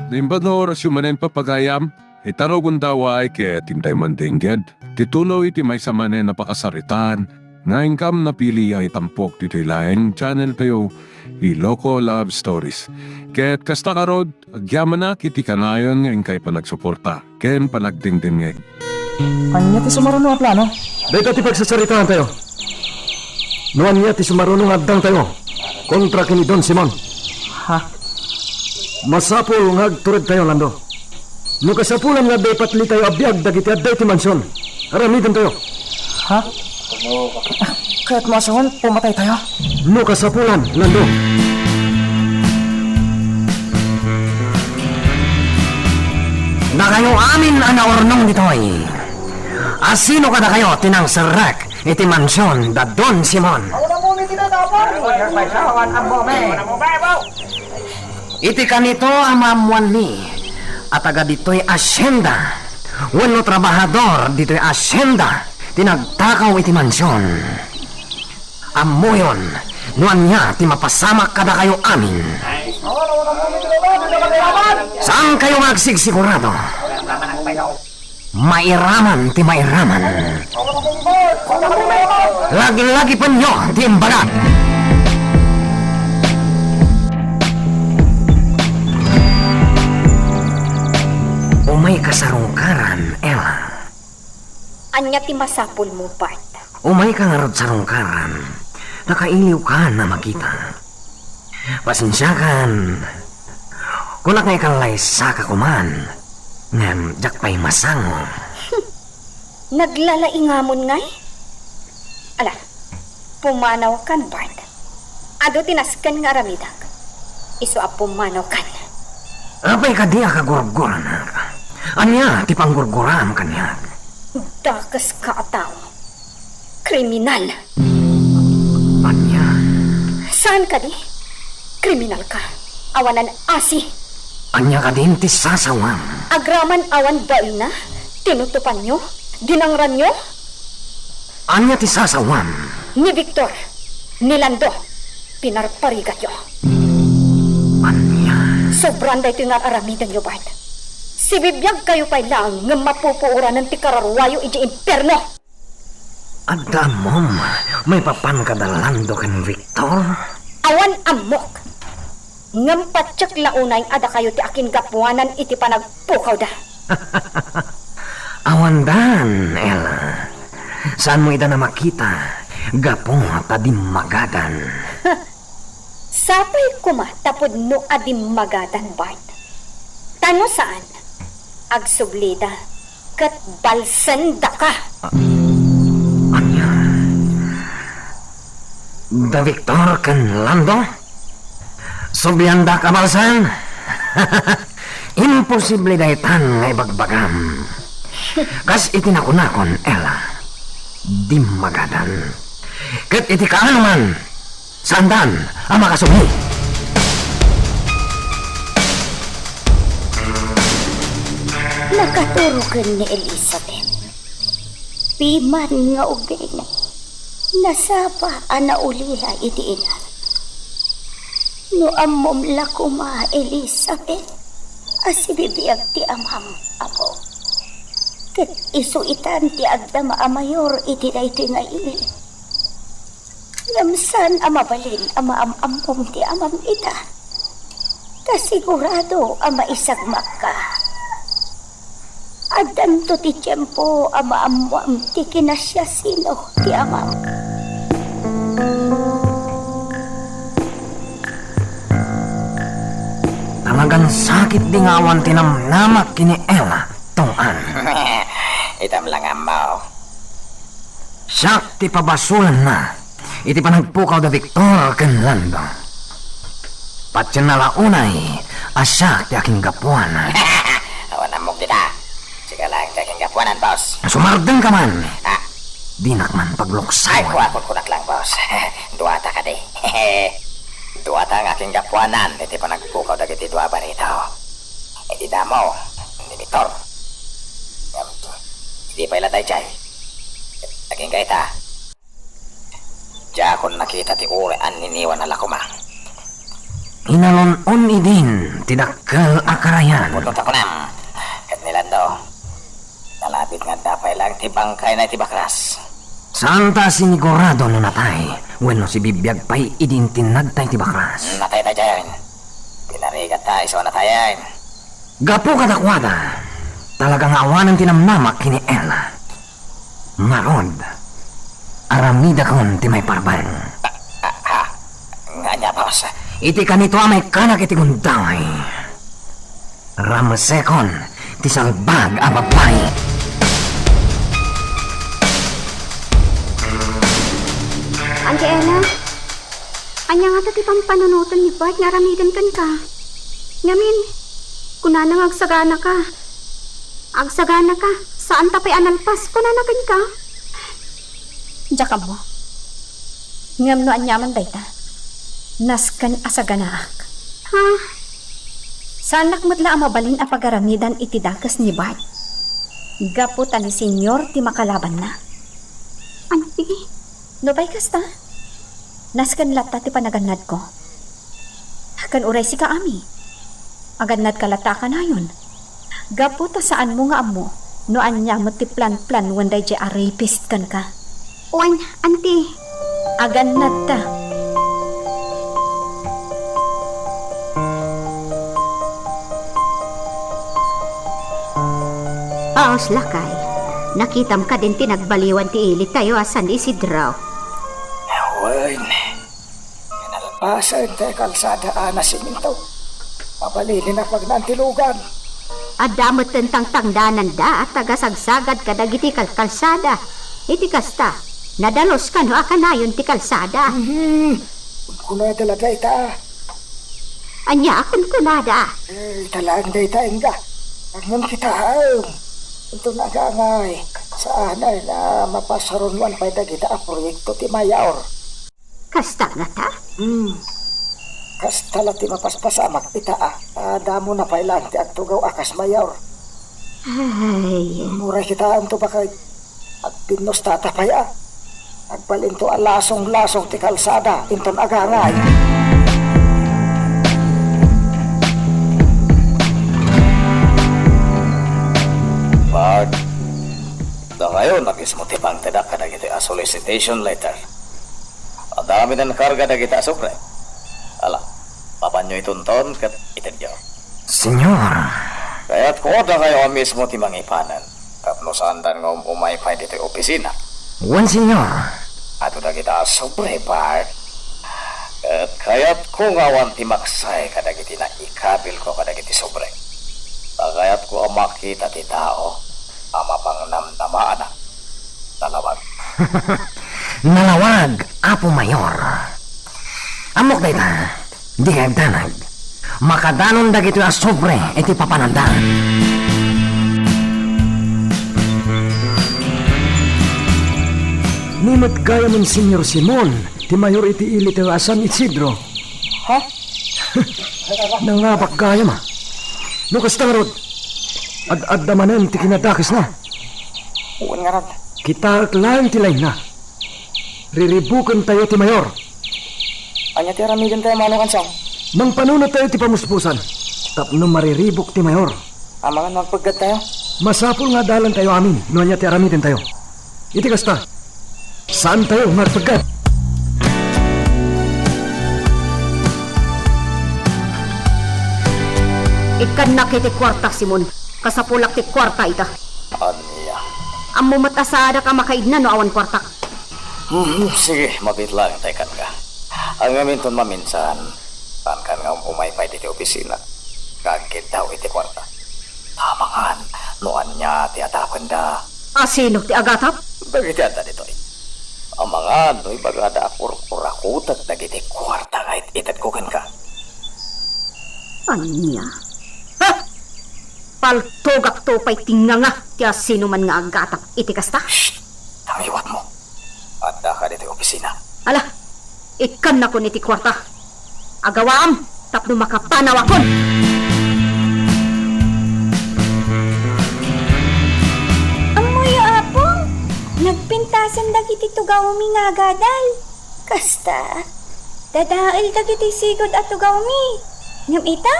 Nimbano orasyon manen papagayam, itarogon daw ay kaya tintay mandingged. Titulo iti may sa manen napakasaritan, nga ingkam na pili ay tampok dito'y laing channel kayo, Iloko Love Stories. Kaya't kasta karod, agyaman na kiti kanayon nga ingkay panagsuporta, ken panagdingding nga. Anya ti sumarunong ang plano? Dito ti pagsasaritaan tayo. Noan niya ti sumarunong adang tayo. Kontra kini Don Simon. Ha? Masapul nga agtured tayo, Lando. No kasapulan nga day patli tayo abiyag dagiti adday ti mansyon. Aramidan tayo. Ha? Kaya't masawan, pumatay tayo? No kasapulan, Lando. Na kayo amin anaornong ditoy. Asino ka na kayo tinang serak iti mansyon da Don Simon. Iti kanito amamuan ni at aga dito'y asyenda. Wano trabahador dito'y asyenda tinagtakaw iti mansyon. Amuyon nuan niya ti mapasamak kada kayo amin. Saan kayo magsigsigurado? Mairaman ti mairaman. Lagi-lagi pa nyo ti imbagat. Umay kasarungkaran, Ella. Anya ti masapul mo, Bart. Umay ka nga rod sarungkaran. Nakailiw ka na makita. Pasensyakan. Kunak nga ikalay sa kakuman. Ngam, jak pa'y masango. Naglalaingamon ngay? Ala, pumanaw kan, Bart. Ado tinaskan nga ramidag. Iso a pumanaw kan. Apay ka di akagurguran ka. Anya, ti panggurguran kanya. Dakas ka ataw. Kriminal. Anya? Saan ka di? Kriminal ka. Awanan asi. Anya ka din ti sasawam. Agraman awan bail na? Tinutupan nyo? Dinangran nyo? Anya ti sasawam. Ni Victor, ni Lando, pinarparigat nyo. Anya? Sobrang da ito nga aramidan nyo, Bart. Si bibiyag kayo pa'y lang nga mapupuura ng tikararwayo iti imperno. Adamom, may papan kadalando kan Victor? Awan amok. Ngam patsak launay ada kayo ti akin gapuanan iti panagpukaw da. Awandan, Ella. Saan mo ita na makita? Gapo tadim magadan. Sapay kuma tapod no adim magadan, Bart. Tano saan? Agsublida kat balsanda ka. Anya? Da Victor kan Lando? Subyanda ka balsan? Imposible daytan nga ibagbagam. Kas itinakon-nakon, Ella. Di magadan. Kat iti kaanuman. Sandan ang makasubli. Nakaturukan ni Elizabeth. Piman nga ubing. Nasapa ana ulila iti inan. No amom lakuma Elizabeth. Asibibiyag ti amam apo. Ket isuitan ti agdama amayor iti daytoy nga ili. Ngamsan amabalin ama amam ti amam ita. Kasigurado ama isagmak ka. Adan to ti tiyempo ama amam ti kinasyasino ti amam. Talagang sakit di ngawan tinamnamak kini Ella tong-an. Itam lang amaw. Siyak ti pabasulan na. Iti panagpukaw da Victor ken Lando. Patyan na launay, asyak ti aking gapuan. Awan amok dita. Sige lang taking gapuanan, boss. Sumardeng ka man. Ah, Dinak man ay pagluksawan. kunak lang, boss. Duwata ka di. Duwata ang aking gapuanan. Iti panagpukaw dagiti dua barito. Iti damo. Ni Victor. Hindi pa ilatay chay. Naging kaita. Diya akong nakita ti uri an niniwan na lakuma. Hinalon-on idin tidakkel akarayan. Putong takunam. Kat nilando. Nalapit nga dapay lang ti bangkay na ti bakras. Santa sinigurado no natay, wenno si bibiyag pay idin tinagtay ti baklas. Natay na dyan. Pinarigat tayo so natayan. Gapo kadakwada, talagang awanan tinamnamak kini Ella. Marod, aramida kon ti may parbang. Nga niya, boss. Iti kanito amay kanak iti gundaway. Ramasekon, ti salbag a babae. Ante Ella, anya nga ta ti pampanunutan ni Bart nga ramidan kan ka. Ngamin, kunana nga agsagana ka. Agsagana ka, saan ta pa'y analpas, kunana kan ka. Diyaka mo. Ngam no anyaman dayta. Naskan asaganaak. Ha? Saan nakmadla ang mabalin a pagaramidan iti dakas ni Bart? Gaputa ni senyor ti makalaban na. Auntie, no bay kasta? Naskan lata ti panaganad ko. Kan uray si kaami. Aganad kalata ka na yun. Gaputa saan mo nga amo, no anya mo ti plan-plan wanday di a rapist kan ka. Oy, auntie. Aganad ta. Paos lakay. Nakitam ka din tinagbaliwan ti ilit tayo asan Isidro. Ewan. Nalpasan tayo kalsada ana siminto. Mabalili na pag nantilugan. Adamot tentang tangdanan da at tagasagsagad ka dagiti kalsada. Iti kasta, nadalos ka no akanayon ti kalsada. Kuna talaga ita. Anya akon kunada. Talaan da ita enga. Agnan kita ito nagangay. Saan ay na mapasarunuan pa dagita a proyekto ti Mayaor. Kasta nga ta? Kastala ti mapaspasamak ita damo na pailan ti agtugaw akas Mayaor. Ay, Muray kita to bakay. At pinos tatapay Agbalin to lasong-lasong ti kalsada. Inton agangay. Bart, da ngayon nag-ismo ti bang tadak ka na a solicitation letter. Ang dami na nakarga na kita sukre. Ala, papanyo itunton kat itadyo. Senyor, Kaya't ko da kayo mismo ti mangipanan. Kapno saan dan nga umaypay dito yung opisina. wan senyor. Ato na kita sobre, Bart. At kaya't kung awan ti maksay kadagiti na ikabil ko kadagiti sobre. Kaya't ko ang makita ti tao, ama pang namnamaan nalawag. Nalawag, Apo Mayor. Amok dayta, di kayag danag. Makadanon dagito a sobre iti papananda. Nimot gaya man Senyor Simon, ti mayor iti ilit ang asan Isidro. Ha? Nangabak gaya ma. No kasta nga rod, ad-adda manen ti kinadakis na. Uwan nga ron. Kita lang tilay na. Riribukan tayo ti mayor. Anya ti ramidan tayo mano kansang. Mang panunot tayo ti pamuspusan. Tapno mariribok ti mayor. Amangan magpaggat tayo. Masapul nga dalan tayo amin, no anya ti aramidin tayo. Iti kasta, saan tayo marpagkat? Ikan na kiti kwarta, Simon. Kasapulak ti kwarta ita. Anya. Amo matasada ka makaid na no awan kwarta. Sige, mabit lang tayo kan ka. Ang gaminton maminsan, kan nga umaypay dito opisina. Kagkit daw iti kwarta. Tamangan, noan niya ti atapan da. Asino ti agatap? Dagiti ata dito Ang mga no'y bagada kurkurakutat dagiti kwarta kahit itat ko kan ka. Anya? Ha? Paltogak to pa'y tinganga ti asino man nga agatap iti kasta? Shh! Tangiwat mo. At ka dito opisina. Ala, ikan na ko niti kwarta. Agawaam, tapno makapanaw akon. Amoy apong, nagpintasan dagiti tugaw mingagadal. Kasta, Dadail dagiti sigod at tugaw mi. Ngam ita,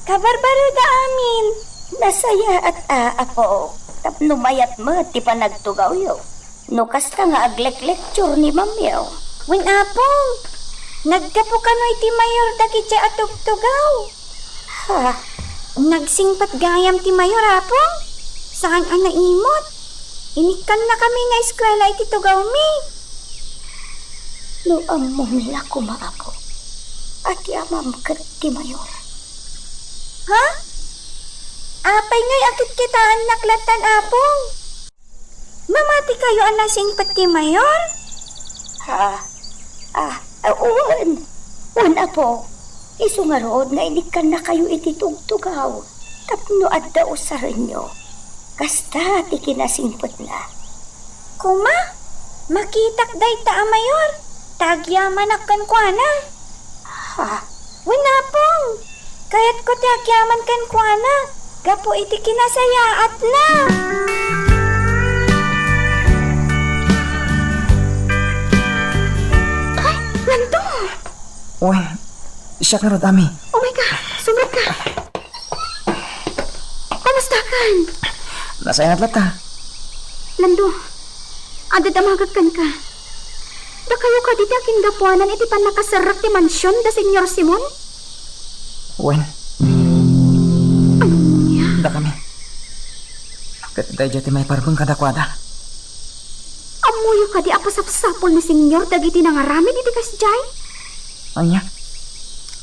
kabarbaro da amin. Nasaya at apo. Tapno mayat mo ti panagtugaw yo. No kasta nga aglek-lecture ni mamyaw. Wen apong, nagkapo kanoy ti mayor dagiti at tugtugaw. Ha? Nagsingpat gayam ti mayor apong. Saan ang naimot? Inikan na kami nga eskwela iti tugaw mi. No among nila kumaapo. At yamam kat ti mayor. Ha? Apay ngay akit kitaan naklatan apong. Mamati kayo ang nasingpat ti mayor? Ha? Uwan. Uwan apo. Isu nga rood nga inikan na kayo iti tugtugaw. Tapno adda usarin nyo. Kasta ti kinasimpot na. Kuma, makitak day ta a mayor. Tagyaman akan kuana. Ha? Wala pong. Kaya't ko ti agyaman kan kuana. Gapo iti kinasayaat na. Ay, Lando! Uy, siya ka Ami. Oh my God, sumrat ka. Kamusta kan? Nasayang atlata. Lando, ada damagag kan ka. Da kayo ka diti aking gapuanan iti pan nakasarak ti mansyon da Senyor Simon? Uy. Da kami. Kat day jati may parbang kadakwada. Amuyo ka di apasapsapol ni Senyor dagiti nangarami iti kasjay? Anya?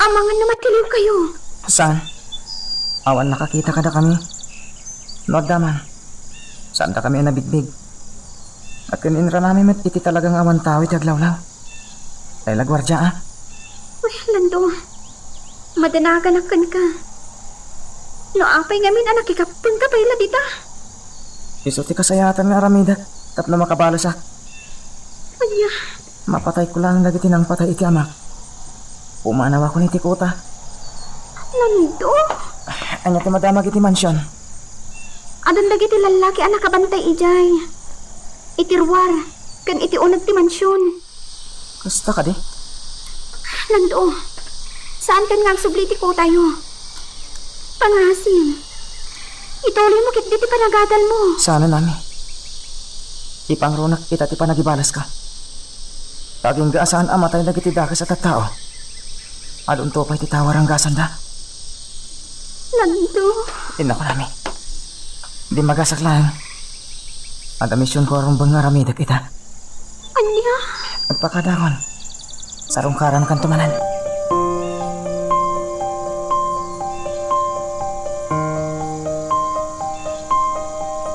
Amangan na matiliw kayo. Saan? Awan nakakita kada kami. Nood daman. Saan da kami nabigbig? At kaninra namin met iti talagang awan tawit aglawlaw. Ay lagwardya ah. Uy, Lando. Madanagan akan ka. No apay ngamin anak ikapun ka pala dita. Iso ti kasayatan nga aramida. Tapno makabalo sa. Anya, Mapatay ko lang dagiti nang patay iti amak. Pumanaw ako ni Tikota. Lando. Anya ti madamag iti mansyon. Adan dagiti lalaki anak kabantay ijay. Itirwar, kan iti unag ti mansyon. Kasta ka di? Lando, saan kan nga ang subliti ko tayo? Pangasim. Ituloy mo kit diti panagadal mo. Sana nami. Ipangrunak kita ti panagibalas ka. Taging gaasaan amatay dagiti dakas at tao. Adun to pa'y titawar ang gasan da. Lando. Ina ko nami. Di magasak lang. Ada misyon ko arong bang aramidak ita. Anya? Agpakadaron. Sarungkaran kan tumanan.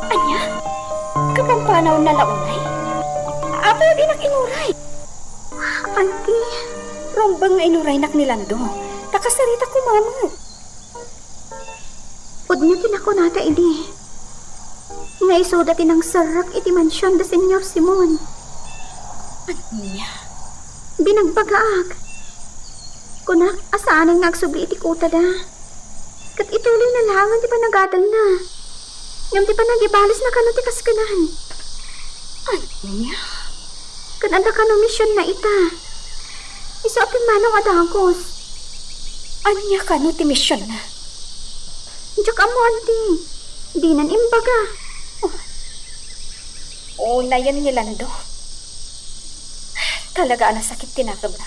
Anya? Kapampanaw na launay? Apa yung inak inuray? Auntie, rombang nga inuray nak ni Lando. Nakasarita ko mama. Udnyutin ako nata idi. Nga isudati ng sarak iti mansyon da Senyor Simon. Anya? Binagbagaag. Kunak, asaan nga agsubli iti kuta da. Kat ituloy na langan ti panagadal na. Ngam ti panagibalis na kano ti kaskanan. Anya? Kananda kano misyon na ita. Iso atin manong adagos. Anya kano ti misyon na? Diyak amo, auntie. Di nan imbaga. Una yan ni Lando. Talaga ang sakit tinakab na.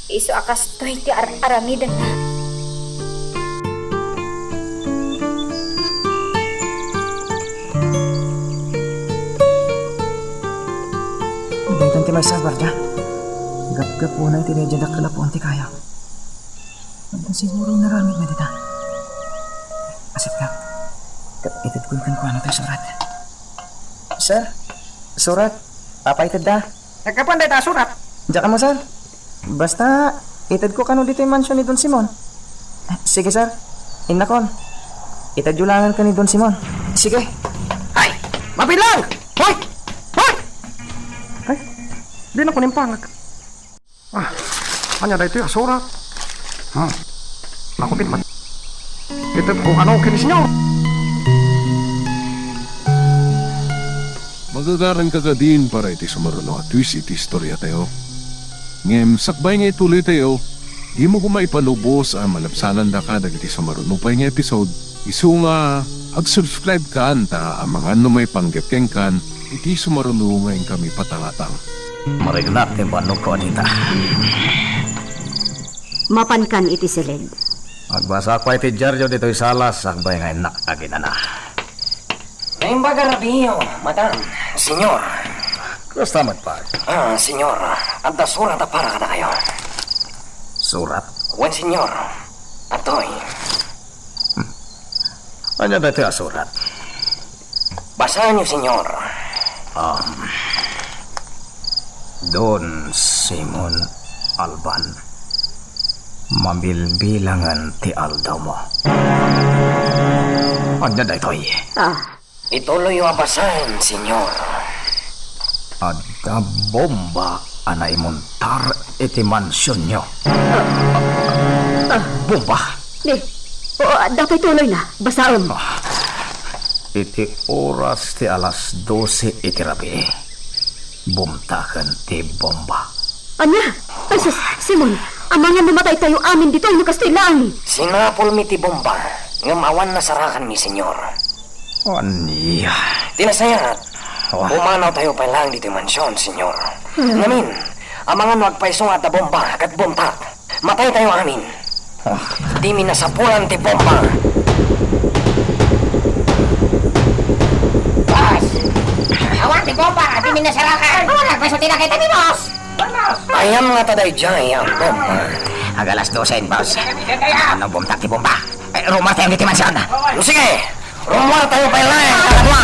Iso akas to'y ti aramidan na. Daytan ti may sabar da. Gap-gap po na tinedyadak kalapon ti kaya. Ang siguro naramid na dita. Asip ka. Itad ko kan kuano tayo surat. Sir? Surat? Papaitad da? Nagkapanday ta surat. Diyan ka mo, sir. Basta, itad ko kano dito yung mansyon ni Don Simon. Sige, sir. Inakon. Itad yulangan ka ni Don Simon. Sige. Ay! Mabilang! Hoy! Hoy! Ay, di na ko nimpangag. Anya da ito yung surat. Nakupit man. Ito kung ano kinis nyo. Magagaran ka ka din para iti sumaruno at twist iti istorya tayo. Ngem sakbay nga ituloy tayo, di mo ko maipalubos ang malapsanan da ka dagiti sa marunupay nga episode. Isu nga, ag-subscribe ka ta ang mga may panggepkeng kan, iti sumarunungayin kami patangatang. Marignat ni Manong ko anita. Mapankan iti silid. Magbasa ko iti Jaryo dito'y salas, sakbay nga inak agin na. Naimbaga Rabio, madam. Senyor. Gusto magpag. Senyor. Adda surat na para ka na kayo. Surat. Wen, senyor. Atoy. Ano ba ito ang surat? Basahan niyo, senyor. Don Simon Alban. Mabilbilangan ti aldaw mo. Ano na ito'y? Ituloy yung basahan, senyor. Adda bomba anay montar iti mansyon nyo. Bomba. Di, dapat tuloy na. Basaon. Iti oras ti alas 12 iti rabi. Bumtakan ti bomba. Anya? Ay, sus, Simon, ang mga namatay tayo amin dito ay nakastilaan. Sinapol mi ti bomba. Ngamawan na sarakan mi, senyor. Anya. Tinasayat. Umanaw tayo pa lang dito mansyon, senyor. Ngamin, ang mga nagpaisong at bomba kat bumtak. Matay tayo amin. Di mi nasapulan ti bomba. Boss! Awan ti bomba! Di minasarakan! Nagpasuti na kita ni boss! Ayam nga taday jay ang bomba. Agalas 12, boss. Ano bumtak ti bomba? Rumor tayo diti mansyon. Sige, rumor tayo pa lang. Kaladwa.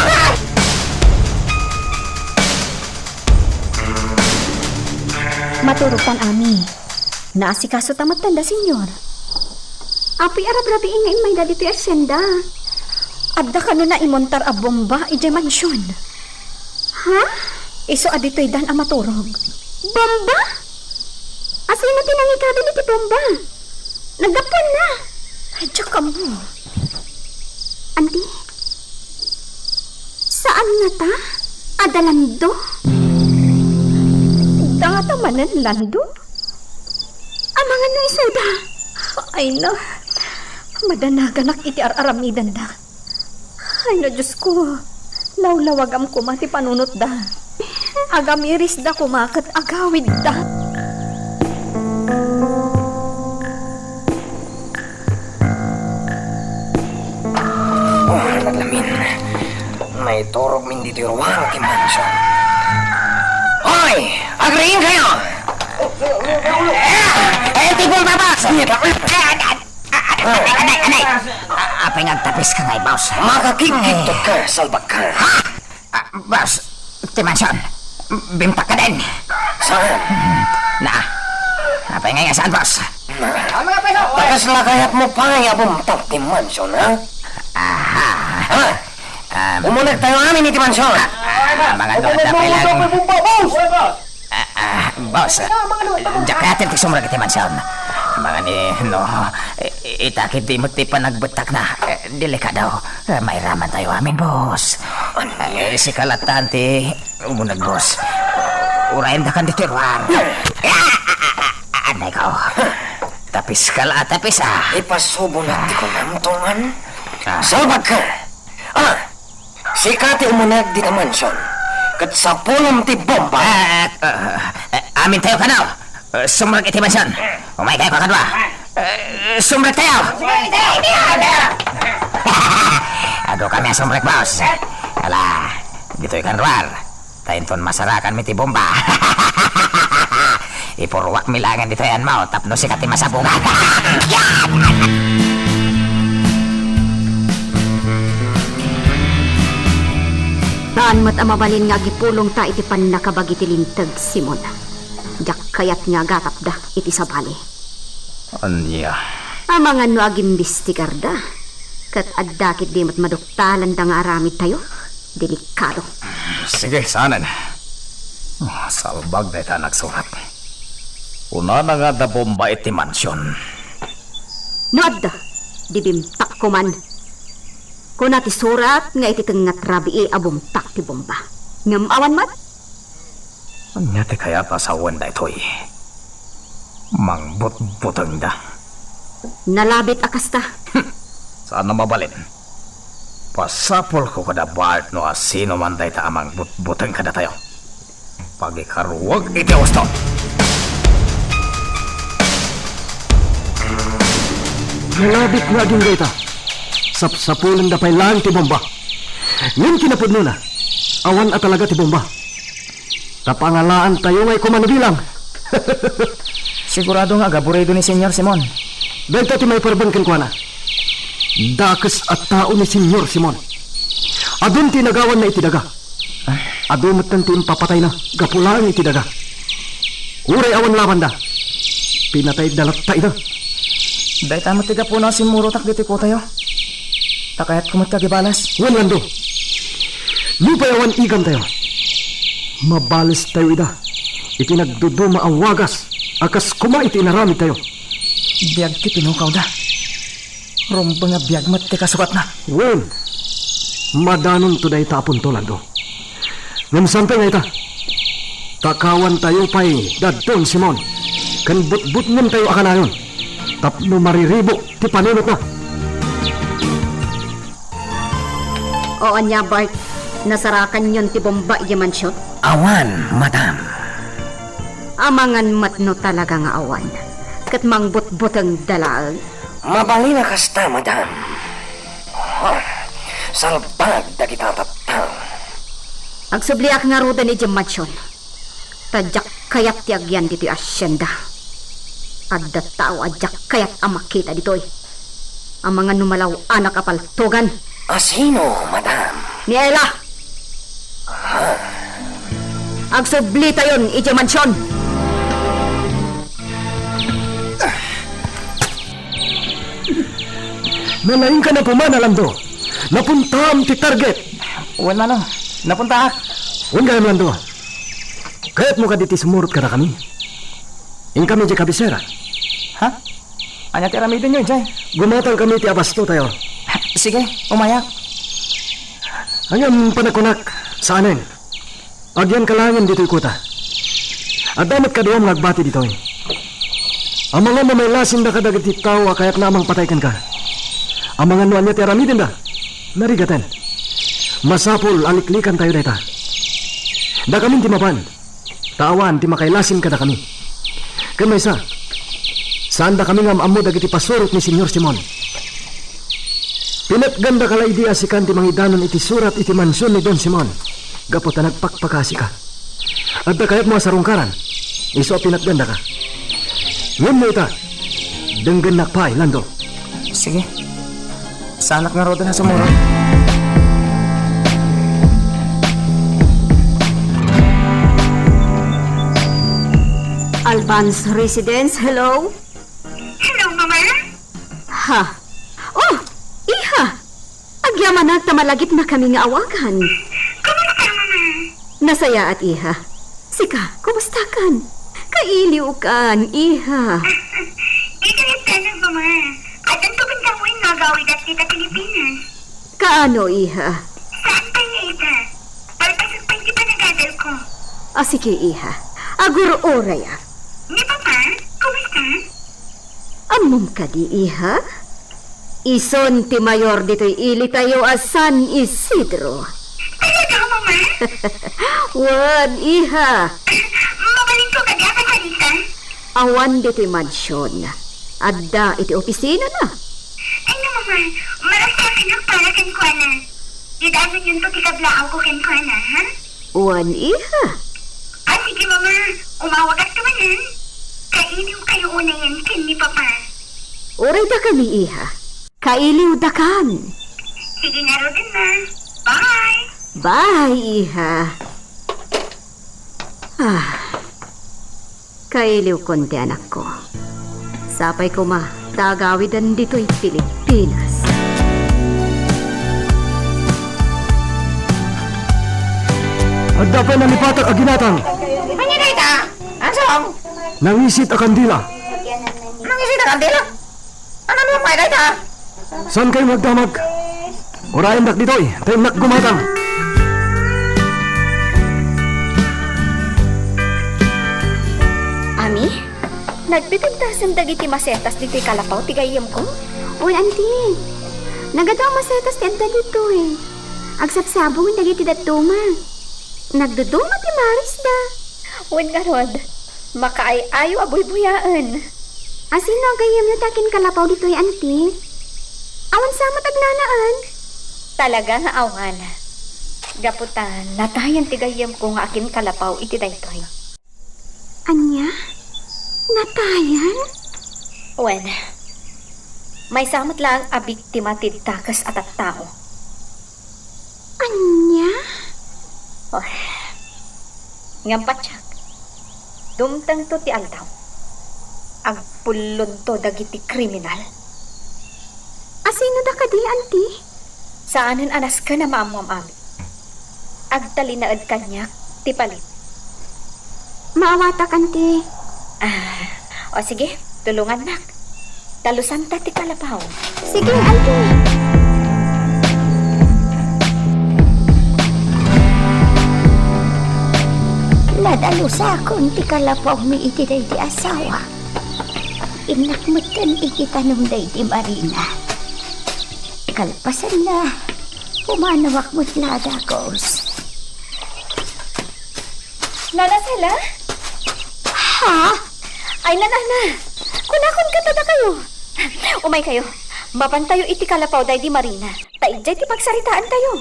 Maturupan ami. Naasikaso tamat tanda, senyor. Api arab-rabi ingay may dadi ti asyenda. Adda ka na imontar a bomba ijay mansyon. Ha? Iso adito'y dan a maturog. Bomba? Asay na tinangikado ni ti bomba. Nagapon na. Adya ka mo. Andi? Saan na ta? Adalando? Data manan lando? Amang ano isuda? Ay no. Madanaganak iti aramidan da. Ay no, Diyos ko. Lawlawag am kumati panunot da. Agamiris da kumakat agawid da. Naglamin. May turog min dito yung ruwang ti mansyon. Hoy! Agriin kayo! Ti bomba, boss! Anay! Apay nagtapis ka ngay, boss. Makakikiktot ka, salbak ka. Boss, ti mansyon. Bimtak ka din. Saan? Apay ngay saan, boss? Takas lakayat mo pa yung bumtak ti mansyon, ha? Umulag tayo amin iti mansyon. Mga doon na pilang... Boss, jakatin ti sumurag iti mansyon. Mga ni, no, itakit di mo ti panagbutak na. Delikado. May raman tayo amin, boss. Si kalatan ti umunag, boss. Urayan da kan di tiruar. Anay ko. Tapis ka la, tapis ah. Ipasubo na di ko namtongan. Salbag ka. Si Kati umunag di na mansyon. Kat sa pulong ti bomba. Amin tayo ka na. Sumrag iti mansyon. Umay kayo ka kadwa. Sumrag tayo. Ado kami ang sumrag, boss. Ala, dito'y kanruar. Tainton masarakan mi ti bomba. Ipurwak milangan dito yan mo. Tapno si Kati masabungan. Taan mat amabalin nga gipulong ta iti pan nakabagi ti lintag, Simon. Jak kayat nga gatap da iti sabali. Anya. Amangan no agimbis ti karda. Kat addakit di mat maduktalan da nga aramid tayo. Delikado. Sige, sanan. Salbag na ita nagsurat. Una na nga da bomba iti mansyon. No adda, dibimtak ko man. Kung nati surat nga iti tengat rabi abumtak ti bomba. Ngam awan mat? Anya ti kaya pasawan da ito'y. Mangbut-butang da. Nalabit akasta. Saan na mabalin? Pasapol ko kada Bart no sino man day ta amang butang kada tayo. Pagikaruwag iti gusto. Nalabit nga din dayta. Sapsapulan da pay lang ti bomba. Ngin kinapod na. Awan at talaga ti bomba. Tapangalaan tayo ngay kumanabilang. Sigurado nga gaburedo ni Senyor Simon. Dahil ti may parabangkin ko na. Dakas at tao ni Senyor Simon. Adun tinagawan na itidaga. Adun matan ti papatay na. Gapulaan itidaga. Uray awan laban da. Pinatay dalat tayo na. Dahil tamo tiga po na si Murotak dito ko tayo. Takayat kumot ka gibalas. Wan lando. Lupayawan igam tayo. Mabalis tayo ida. Itinagduduma ang wagas. Akas kuma itinarami tayo. Biyag ti pinukaw da. Romba nga biyag mat ti kasukat na. Wan. Madanon to day tapon to lando. Ngamsante nga ita. Takawan tayo pa'y dadon Simon. Kan but-but ngam tayo akanayon. Tapno mariribo ti panunot na. Oo niya, Bart. Nasarakan yun ti bomba iya mansyon. Awan, madam. Amangan matno talaga nga awan. Kat mangbut-butang dalaag. Mabali na kasta, madam. Salbag da kita tatang. Agsubliak nga ruda ni Jim mansyon. Tadyak kayat ti agyan dito asyenda. Adda tao adyak kayat ang makita ditoy. Ang mga numalaw anak apaltugan. Sino, madam? Ni Ella. Agsubli tayon iti mansyon. Nalaing ka na pumana lando. Napuntam ti target. Wala no. Napunta ak. Ungay lando. Kaya't mo ka diti sumurot ka na kami. In kami di kabisera. Ha? Anya ti ramidin nyo, Jay. Gumatang kami ti abasto tayo. Sige, umayak. Hanggang panakunak sa anin. Agyan kalangin dito'y kuta. At damat kaduam nagbati dito'y. Ang mga mamaylasin da kadagat ti tao kaya't namang pataykan ka. Ang mga nuan niya ti aramidin da. Narigatan. Masapul aliklikan tayo dayta. Da kaming ti mapan. Tawan ti makailasin ka da kami. Kan may isa. Saan da kami ngam amo dagiti pasurot ni Senyor Simon. Pinatganda kala idea si kanti mangidanon iti surat iti mansyon ni Don Simon. Gapot na nagpakpakasi ka. At da kayat mga sarungkaran. Iso pinatganda ka. Ngayon mo ita. Denggan nakpay, Lando. Sige. Sanak nga roda na sumurot. Alban's Residence, hello? Hello, Mama? Ha? Oh, iha! Agyaman na tamalagip na kami nga awagan. Kumusta, Mama? Nasaya at iha. Sika, kumusta kan? Kailiw kan, iha. Di ka nagtanong, Mama. At ang tupad ka mo yung nagawid at kita Pilipinas. Kaano, iha? Saan pa niya ita? Palpasok pa hindi pa nagadal ko. Sige, iha. Agur oraya. Ni Papa, kumusta? Amom ka di, iha? Ison ti mayor dito'y ili tayo as San Isidro. Talaga, Mama? Wan, iha. Mabaling ko kagaya ka halita? Awan dito'y mansyon. Adda iti opisina na. Ano, Mama? Maras ka kinak para kan ko na. Yudaanan yun to tikablaan ko kan ko na, ha? Wan, iha. Sige, Mama. Umawag at tumanan. Kailiw kayo una yan kin ni Papa. Oray da kami, iha. Kailiw da kan. Sige nga ro din, Ma. Bye! Bye, iha. Kailiw konti anak ko. Sapay ko ma, tagawidan dito'y Pilipinas. At dapat nalipatak aginatang. Ano na ita? Asong? Nangisit a kandila. Mangisit ang kandila? Ano mo pa ita? Saan kayo magdamag? Orayan dak dito'y. Tayo nak gumatang. Ami? Nagbibigtasan dagiti masetas dito'y kalapaw, tigayam ko. Uy, auntie. Nagadaw masetas ti adda dito eh. Agsapsabong dagiti datuma. Nagduduma ti Maris da. Wen nga rod, makaayayo aboy-buyaan. Asino agayam nyo takin kalapaw dito'y auntie? Awan sama tagnanaan. Talaga nga awan. Gaputan, natayan tigayam ko nga akin kalapaw iti daytoy. Anya? Natayan? Wen, may samot lang a biktima ti takas at at tao. Anya? Oh, ngampatsak. Dumtang to ti aldaw. Agpulod to dagiti kriminal. Asino da ka di, auntie? Saanen anas ka na maamwam ami. Agtalinaad kanyak ti palit. Maawata auntie. O sige, tulungan nak. Talusan ta ti kalapaw. Sige, auntie. Nadalo sa akong ti kalapaw mi iti day ti asawa. Inakmutan iti tanong day ti Marina. Kalpasan na. Pumanawak mo't ladagos. Nana sila? Ha? Ay, nanana. Kunakon ka tada kayo. Umay kayo. Mapantayo iti kalapaw day di Marina. Taidjay ti pagsaritaan tayo.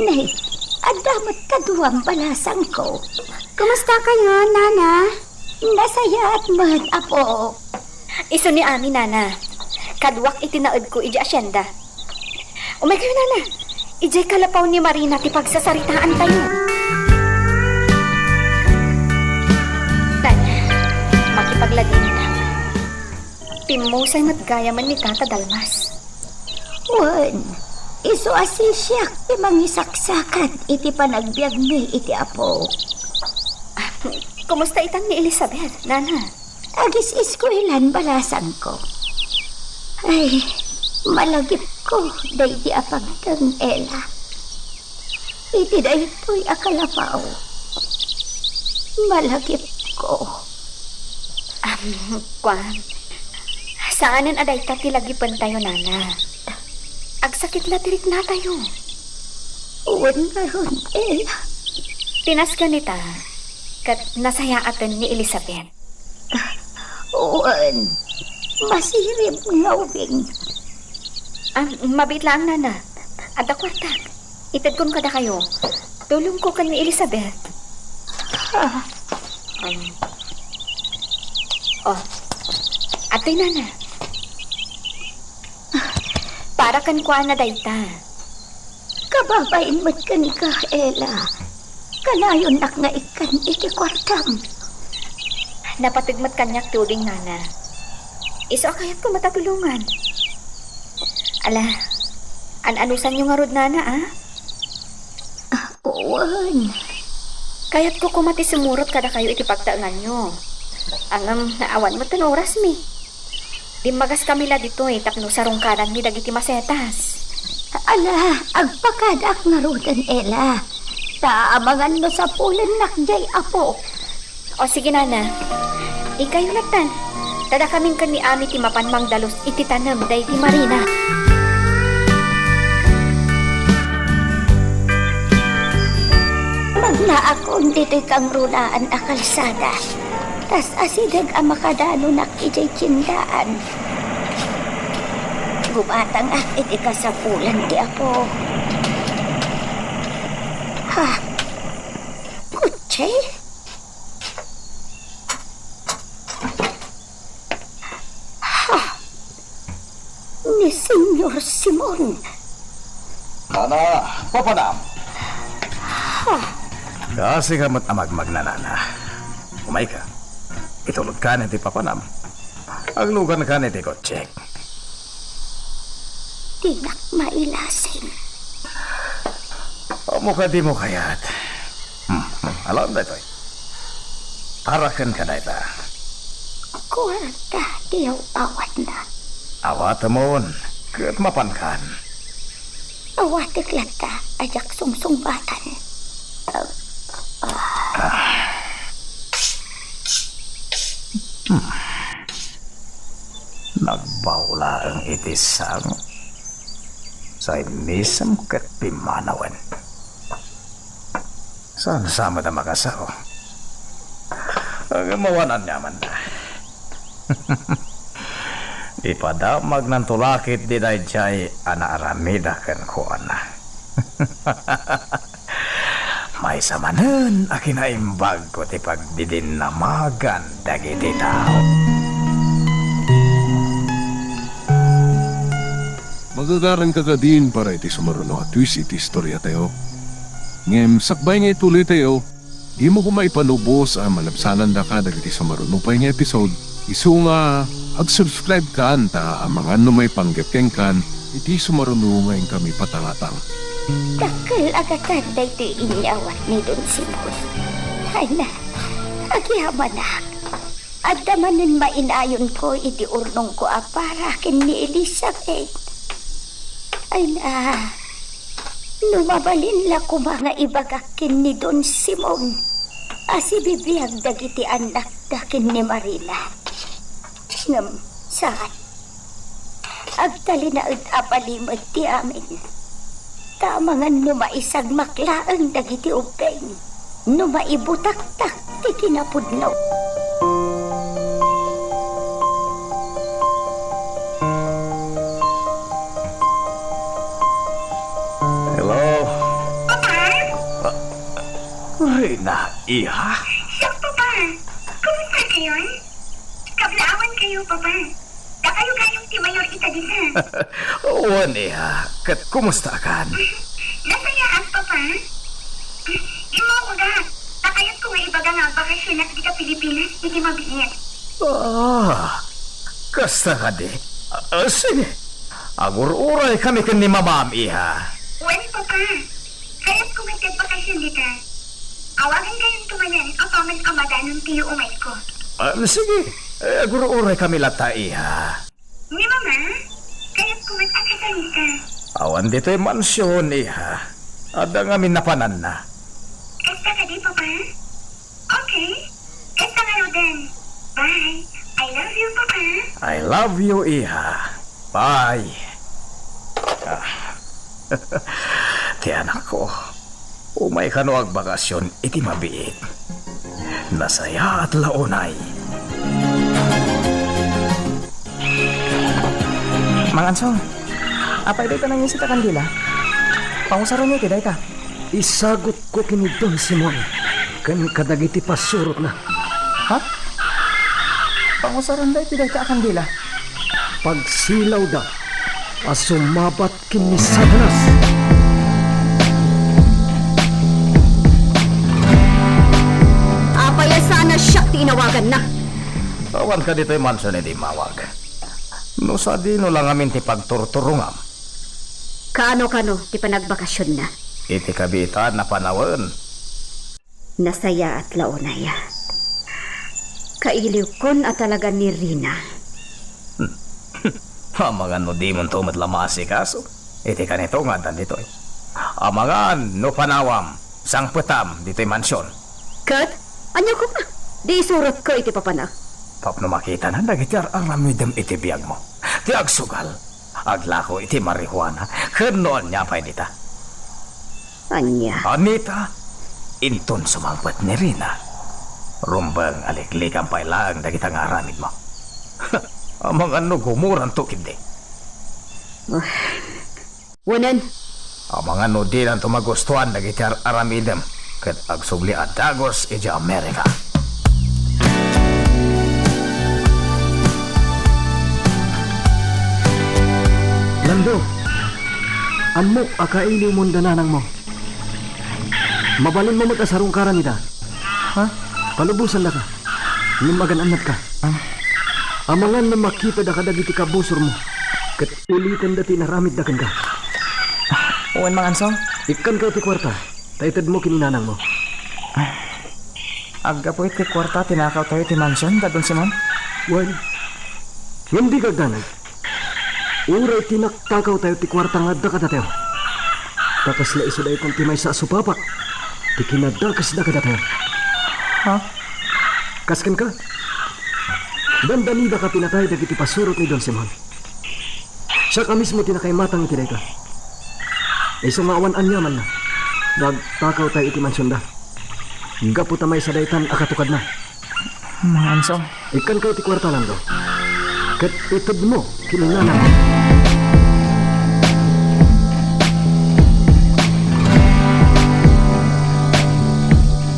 Nay, adamot kaduwang balasang ko. Kumusta kayo, Nana? Nasaya at mahal, apo. Iso ni Ami, Nana. Kadwak itinaod ko iji asyenda. Umay kayo, Nana. Ijay kalapaw ni Marina ti pagsasaritaan tayo. Nana, makipagladin na. Pimusay matgayaman ni Tata Dalmas. Wan, iso asisyak ti mangisaksakan iti panagbiag mi iti apo. Kumusta itang ni Elizabeth, Nana? Agis iskwelan balasan ko. Ay, malagip ko day di apagtang Ella. Iti day to'y akalapaw. Malagip ko. Kwan, saanan aday ta tilagipan tayo, Nana? Agsakit latirik na tayo. Uwan nga ron, Ella. Tinas ka nita, kat nasayaatan ni Elizabeth. Uwan, masirip ngawing. Mabit lang, Nana. At akwartak, itad kon kada kayo. Tulong ko kan ni Elizabeth. Atoy, Nana. Para kan kwa na dayta. Kababain mo't kan ka, Ella. Kanayon nak nga ikan iti kwartam. Napatigmat kanyak tuling, Nana. Iso akayat ko matatulungan. Ala, an-anusan yung arod, Nana, ah? Uwan. Kayat ko kumati sumurot kada kayo iti pagtaangan nyo. Angam naawan mo tanoras mi. Di magas kamila dito eh, tapno sarong kanan mi dagiti masetas. Ala, agpakadak nga rodan, Ella. Taamangan no sa pulan nakjay, apo. O sige, Nana. Ikayo nagtan. Tada kaming kan ni Ami ti mapanmang dalos iti tanam day ti Marina. Magna akong dito'y kang runaan a kalsada. Tas asidag ang makadano nak ijay tindaan. Gumatang at iti kasapulan ti apo. Ha? Kutse? Ha? Ni Senyor Simon. Nana, papanam. Kasi ka mo't amagmag na, Nana. Umay ka. Itulog ka na ti papanam. Aglugan ka na ti kotsek. Tinak mailasing. O mukha di mo kayat. Alam na ito. Parakan ka na ita. Kwarta diyaw awat na. Awata mo, kat mapankan. Awatik lata ajak sungsungbatan. Nagbawla ang itisang sa inisam kat pimanawan. Saan sama na makasao? Ang mawanan nyaman na. Ipadamag ng tulakit di na jay anaaramida kan kuan na. May samanan akinaimbag ko ti pagdidin na maganda giti tao. Magagaran ka ka din para iti sumaruno at twist iti istorya tayo. Ngem, sakbay nga ituloy tayo, di mo kumaipanubos ang malabsanan da ka dagiti sumaruno pa yung episode. Isu nga, ag-subscribe ka anta ang mga may panggapkeng kan, iti sumaruno ngayon kami patangatang. Dakal agatan na ito inyawat ni Don Simon. Hala, agyaman na. At damanin mainayon ko iti urnong ko para kin ni Elizabeth. Ay na, lumabalin la ko mga ibagakin ni Don Simon. Asi bibiyag dagiti anak dakin ni Marila. Ngam, saan? Agtali na apalimod ti amin. Tamangan numaisag maklaang dagiti upeng. Numaibutak-tak ti kinapudno. Hello? Ay na, iha? Siya, Papa. Kumusta kayon? Kablaawan kayo, Papa. Da kayo gayong ti Mayor Itadisa. Uwan iha, kat kumusta kan? Nasayaan, Papa. Imo ko ga. Takayot ko nga ibaga nga bakasyon at di ka Pilipinas, hindi mabiit. Kasta ka di? Sige, agur-uray kami kan ni mamam iha. Well, Papa. Kayat ko nga bakasyon dita. Awagan kayong tumanan ang paman amada ng tiyo umay ko. Sige, agur-uray kami lata iha. Ni Mama, kayat ko nga akasalita. Awan dito'y mansyon iha. Ada nga minapanan na. Kasta ka di, Papa? Okay. Kasta nga din. Bye. I love you, Papa. I love you, iha. Bye. Ti anak ko, umay ka no ag bakasyon, iti mabiit. Nasaya at launay. Mangansong, apay day ka nang isita kandila? Pangusaron niyo, tiday ka. Isagot ko kini Don Simon. Kan kadagiti pasurot na. Ha? Pangusaron day, tiday ka kandila. Pagsilaw da, asumabat kini Satanas. Apaya sana siya tinawagan na. Awan ka dito'y mansyon, iti mawag. No sa dino lang amin ti pagturturungam. Kano-kano, ti panagbakasyon na. Iti kabitan na panawan. Nasaya at launaya. Kailiw kon at talaga ni Rina. Amangan no di mo tumat lamasi kaso. Iti kanito nga dan dito'y. Amangan no panawam, sang petam dito'y mansyon. Kat, anyo ko pa. Di surot ko iti papanak. Pap no makita na dagiti aramidem iti biyag mo. Ti agsugal. Aglako iti marihuana. Kernoon niya pa dita. Anya. Anita, inton sumangpat ni Rina. Rumbang aliklik ang pailaang dagiti ang aramid mo. Amang ano gumuran to kindi. Wanan. Amang ano din ang tumagustuhan dagiti aramidem. Kat agsugli at dagos iti Amerika. Lando, amo akaili mo dananang mo. Mabalin mo mag-asarungkaran nita. Ha? Palubusan na ka. Lumagan-anat ka. Amangan na makita da kadagiti kabusor mo. Kat ulitan dati naramid dakan ka. Uwan, Mangansong. Ikan ka iti kwarta. Taitad mo kininanang mo. Agga po iti kwarta, tinakaw tayo iti mansyon, da Don Simon. Well, hindi ka ganag. Uray tinaktakaw tayo ti kwarta nga da kada tayo. Takas la iso dahi kung timay sa asupapak. Ti kinadakas da kada tayo. Ha? Kaskan ka? Dandanida ka pinatay dagiti pasurot ni Don Simon. Siya ka mismo tinakay matang iti ka. Ay sumaawan anyaman na. Nagtakaw tayo iti mansyon da. Gapu tamay sa daytan akatukad na. Mga ansong. Ikan ka iti kwarta lang do. Kat itod mo kinunganan.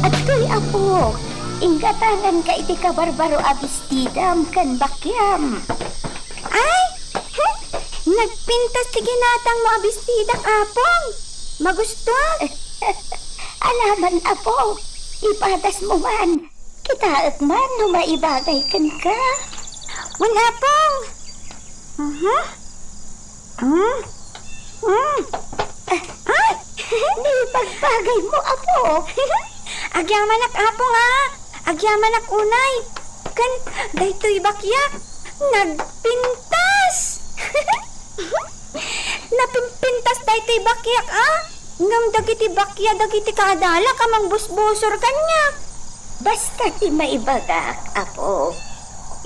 At kay apo, inggatangan ka iti kabarbaro abistidam kan bakyam. Ay! Nagpintas ti ginatang mo abistidak apong. Magusto? Alaman apo, ipatas mo man. Kitaag man no maibagay kan ka. Wala pong. Ay! Di pagbagay mo apo. Agyaman ak apong Agyaman ak unay. Kan, daytoy bakyak. Nagpintas. Napimpintas daytoy bakyak Ngam dagiti bakya dagiti kaadala kamang busbusor kanya. Basta ti maibagak, apo.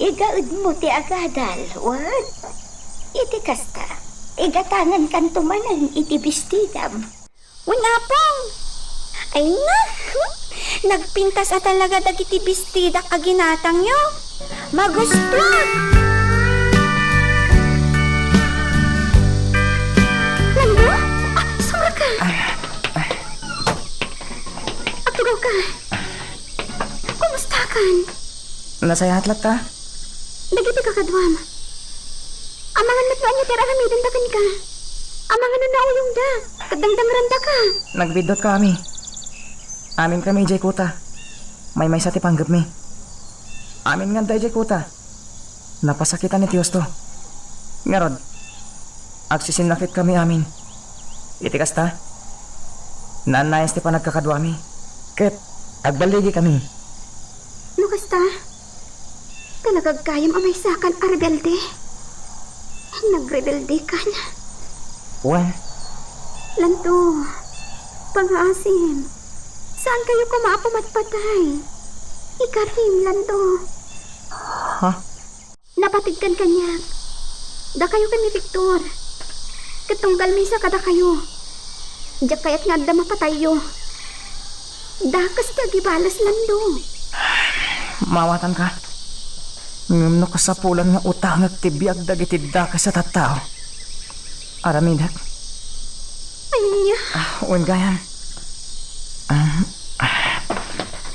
Igaud mo ti agadal, wad. Iti kasta, igatangan kan tumanan iti bistidam. Wala pong. Ay na. Nagpintas at talaga dagiti bistida kaginatang nyo. Magusto. Lando? Sumra ka. Atugaw ka. Kumusta kan? Nasaya hatlat ka? Dagiti ka kadwam. Amangan natwaan niya tira hamidan da ka. Amangan na nauyong da. Kadangdang randa ka. Nagbidot kami. Amin kami, Jay Kuta. May sa ti panggap mi. Amin nga tayo, Jay Kuta. Napasakitan ni Tiyos to. Ngarod, agsisinakit kami amin. Itikas ta? Nanayas ti pa nagkakadwami. Ket, agbaligi kami. Lukas ta? Talagag kayam amay sakan a rebelde. Nagrebelde ka na. Wan, Lanto, pang-aasim. Saan kayo kumapam at patay? Ikarim, Lanto. ha? Napatigkan kanya. Da kayo kami Victor. Katunggal misa kada kayo. Diyak kaya't nga da mapatayo. Dakas da gibalas Lando. Mawatan ka. Ngam no kasapulan nga utang at tibiyag dagiti dakas sa tattao. Aramidak. Ay, Uwan gayan.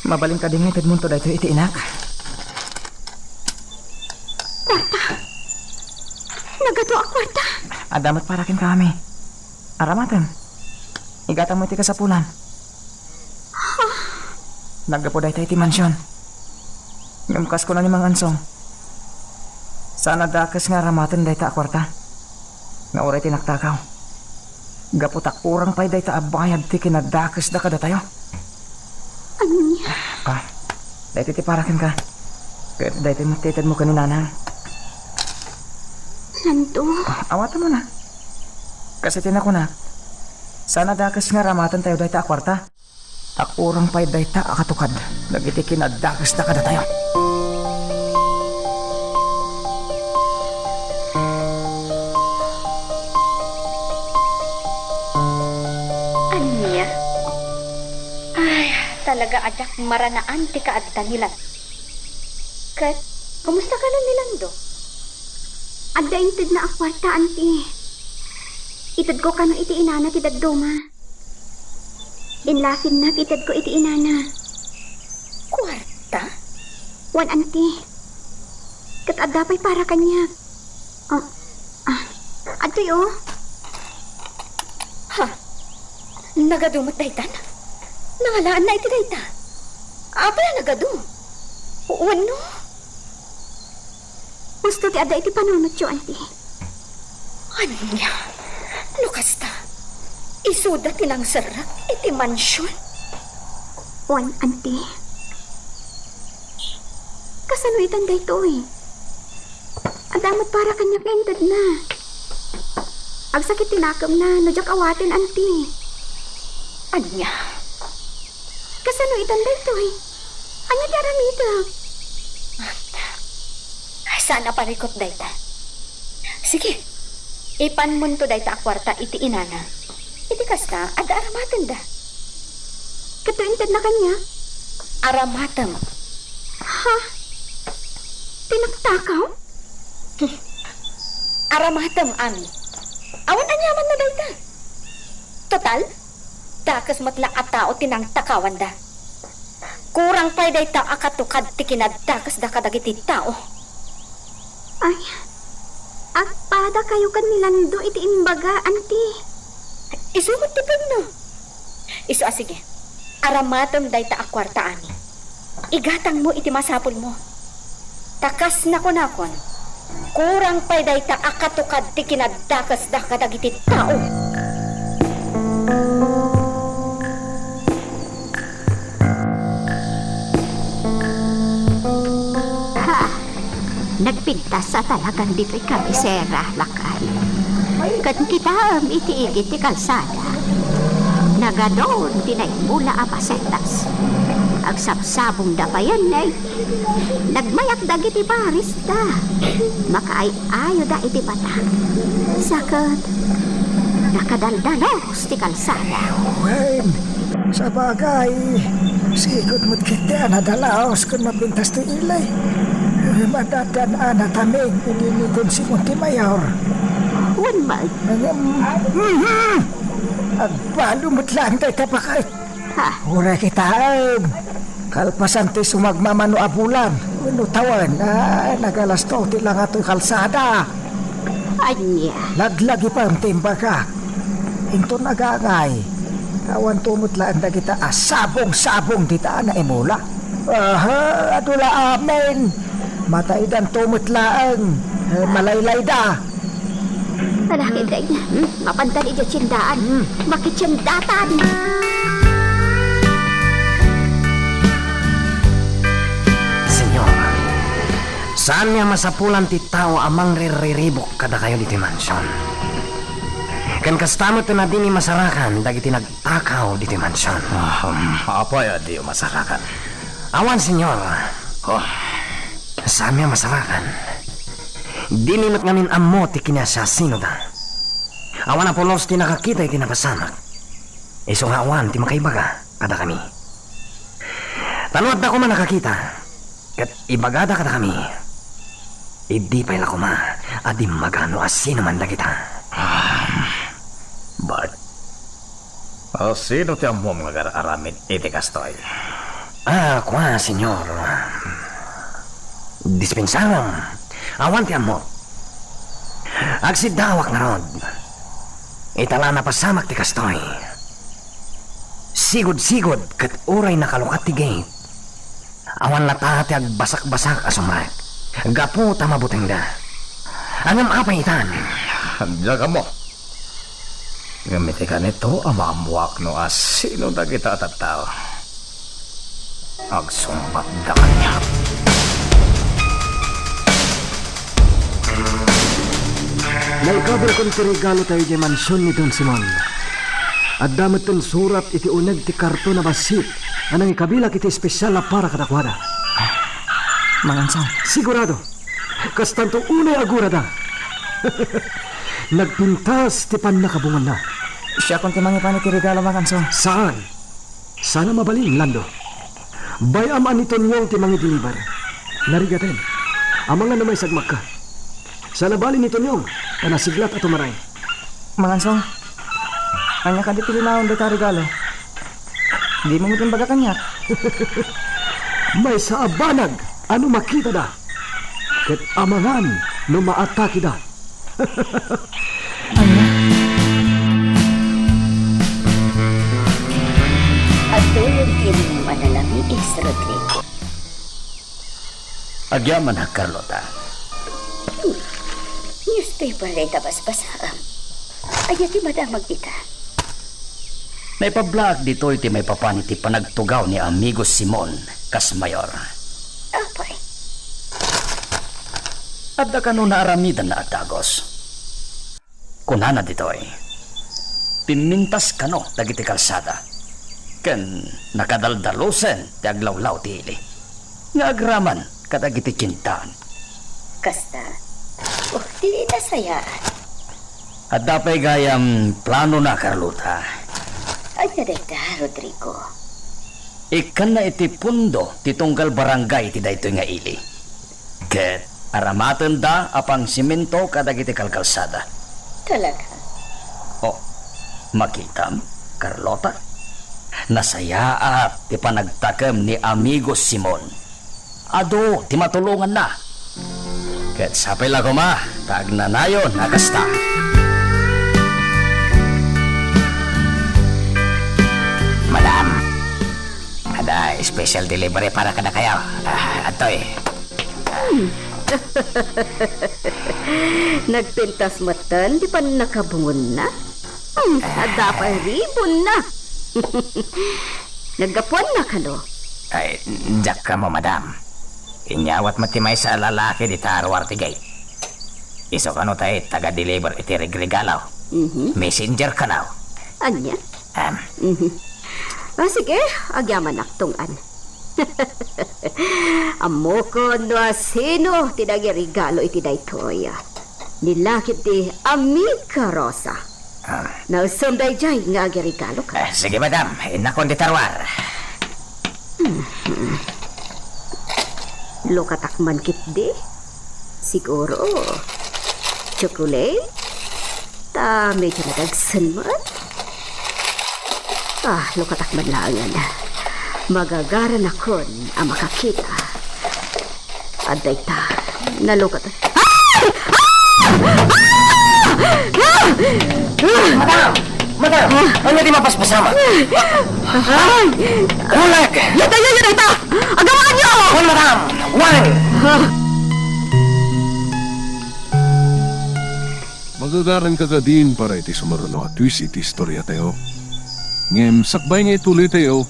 Mabaling ka din itid mo to dahito iti inak. kwarta. Nagato ang kwarta. Adamat parakin kami. Aramatan. Igatang mo iti kasapulan. Nagapo dahito iti mansyon. Ngamkas ko na ni Mang Ansong. Sana dakas nga aramatan dahito a kwarta. Nga oray tinaktakaw. Gaputak urang pa'y dahito abayad ti kinadakas da kada tayo. Anya? Dahito ti parakin ka. Kaya dahito mo titid mo kaninanang. Lando. Awatan mo na. Kasi tinako na. Sana dakas nga ramatan tayo dahita a kwarta. Akurang pa'y dahita akatukad. Nagiti kinadakas na kada tayo. Anya? Ay, talaga ajak maranaan ti kaadta nila. Kat, kumusta ka na nilando? Adda intid na akwarta, anti. Itad ko kano iti inana ti dagdoma. Inlafin na itad ko iti inana. Kwarta? Wan, anti. Kat adda pa'y para kanya. Adoy, oh. Nagadumot daytan? Nangalaan na iti dayta. Apa nagadu? Uwano? Gusto ti adda iti panunot yo, anti. Anya? Lukas ta. Isuda tinang sarak iti mansyon. Wan, anti. Kasanuitan da ito, eh. Adamat para kanya kaintad na. Agsakit tinakam na, nadyak awatin, anti. Anya? Kasanuitan da ito, eh. Anya daramita. Sana parikot dayta. Sige, ipanmun to dayta akwarta iti inana. Iti kasta, ada aramatan da. Katuintad na kanya. Aramatam. Ha? Tinagtakaw? Aramatam, ami. Awan anyaman na dayta. Total, dakas matla at tao tinang takawan da. Kurang pa'y dayta akatukad tikinad dakas da kadagiti tao. Ay, agpada kayo kanilando iti imbaga, anti. Isumot ti no. Iso sige. Aramatom dayta akwarta ani. Igatang mo iti masapul mo. Takas na konakon. Kurang pa'y dayta akatukad tikinad dakas da kadagiti tao. Nagpintas sa talagang dito'y kabisera, lakay. Kan kita iti-igit ti kalsada. Nagadoon tinay mula apasetas. Agsapsabong da pa yan ay. Nagmayak dagiti baris da. Makaay-ayo da iti bata. Sakot. Nakadaldalos ti kalsada. Wen, sa bagay, sikot mo't kita nadalaos kung mapintas ti ilay. Madadan na taming ininikon si Monte Mayor. Wan mag. Agbalo mo't lang tayo tapakay. Ha? Ura kita kalpasan ti sumagmamano abulan. Ano tawan, nagalasto ti lang ato kalsada. Anya. Laglagi pa ang timba ka. Into nagangay. Kawan tumot lang na kita sabong-sabong dita na emula. Aha, adula amen. Mataidan tumot laang. Malaylay da. Talaki day. Mapantan ito tsindaan. Makitsindatan. Senyor, saan niya masapulan ti tao amang riribok kada kayo diti mansyon? Kan kastamot na din ni masarakan dagiti nagtakaw diti mansyon. Apa ya di masarakan? Awan, senyor. Saan niya masarakan? Dinimot ngamin amo ti kinasasino da. Awan na polos ti nakakita iti napasamak. Iso nga awan ti makaibaga kada kami. Tanuat da ko man nakakita. Kat ibagada kada kami. Idi pa'y lakuma. Adim magano asino man da kita. Bart, sino ti amo mga aramid iti kastoy? Kwa, senyor. Dispensaram. Awan ti amo. Agsidawak na rod. Itala na pasamak ti kastoy. Sigod-sigod kat uray nakalukat ti gate. Awan lata ti agbasak-basak asumrak. Gapu tamabuteng da. Angam apay itan. Diyaga mo. Gamiti ka nito amamuak no asino da kita tataw. Agsumbat da kanya. Naikabal kong tirigalo tayo di mansyon ni Don Simon. At damat ton surat iti uneg ti karto na basit anang ikabilak iti espesyal na para kadakwada. Mangansang. Sigurado, kastanto unay agurada. Nagpintas ti pan nakabungan na. Siya kung timangipan iti regalo Mangansang. Saan? Sana mabalin, Lando. Bayaman ito niyong timangi dilibar. Narigatin, ang mga namay sagmak ka. Sa labalin nito niyong, nasiglat at umaray. Mangansang, kanya ka di pilinaon da ta regalo. Hindi mo mutin baga kanya. May sa abanag, ano makita da? Ket amangan, no maataki da. At tulong tiring manalami is Rodrigo. Agyaman ha, Carlota. Newspaper ay tabas-basa. Ayati madamag kita. Naipablag dito iti may papaniti panagtugaw ni amigo Simon kas mayor. Apay. Adda ka no naaramidan na atagos. Kunana ditoy. Pimintas ka no dagiti kalsada. Ken nakadaldalusen ti aglawlaw ti ili. Nga agraman kadagiti kintaan. Kasta, di nasayaan. At dapay gayam plano na, Carlota. Anya dayta, Rodrigo. Ikan na iti pundo ti tunggal barangay ti daytoy nga ili. Ket aramaten da apang simento kadagiti kalkalsada. Talaga. Oh, makitam, Carlota. Nasayaat ti panagtakem ni amigo Simon. Ado, ti matulungan na. Ket sapay la kuma, tagnanayon nakasta. Madam, ada special delivery para kada kayo. Atoy. Nagpintas matan, di pa nakabungon na? Ada pa ribon na. Naggapuan na ka, no? Ay, jak ka mo, madam. Inyawat matimay sa lalaki di tarwar tigay. Iso ka no tayo, taga-deliver iti regregalaw. Messenger ka na. Anya? Sige, agyaman aktongan. Amo ko no sino tinagi regalo iti daytoy. Nilakit ti Amiga Rosa. Nausunday jay nga agi regalo ka. Sige, madam. Inakon di tarwar. Lokatakman kit di. Siguro chocolate. Ta medyo nadagsan man. Lokatakman lang yan. Magagaran akon ang makakita. Aday ta, nalukat. Madam! Ano di mapaspasama? Ulag! Yata! Agawan niyo! One, madam! One! Magagaran ka din para iti sumaruno at twist iti istorya tayo. Ngem, sakbay nga ituloy tayo.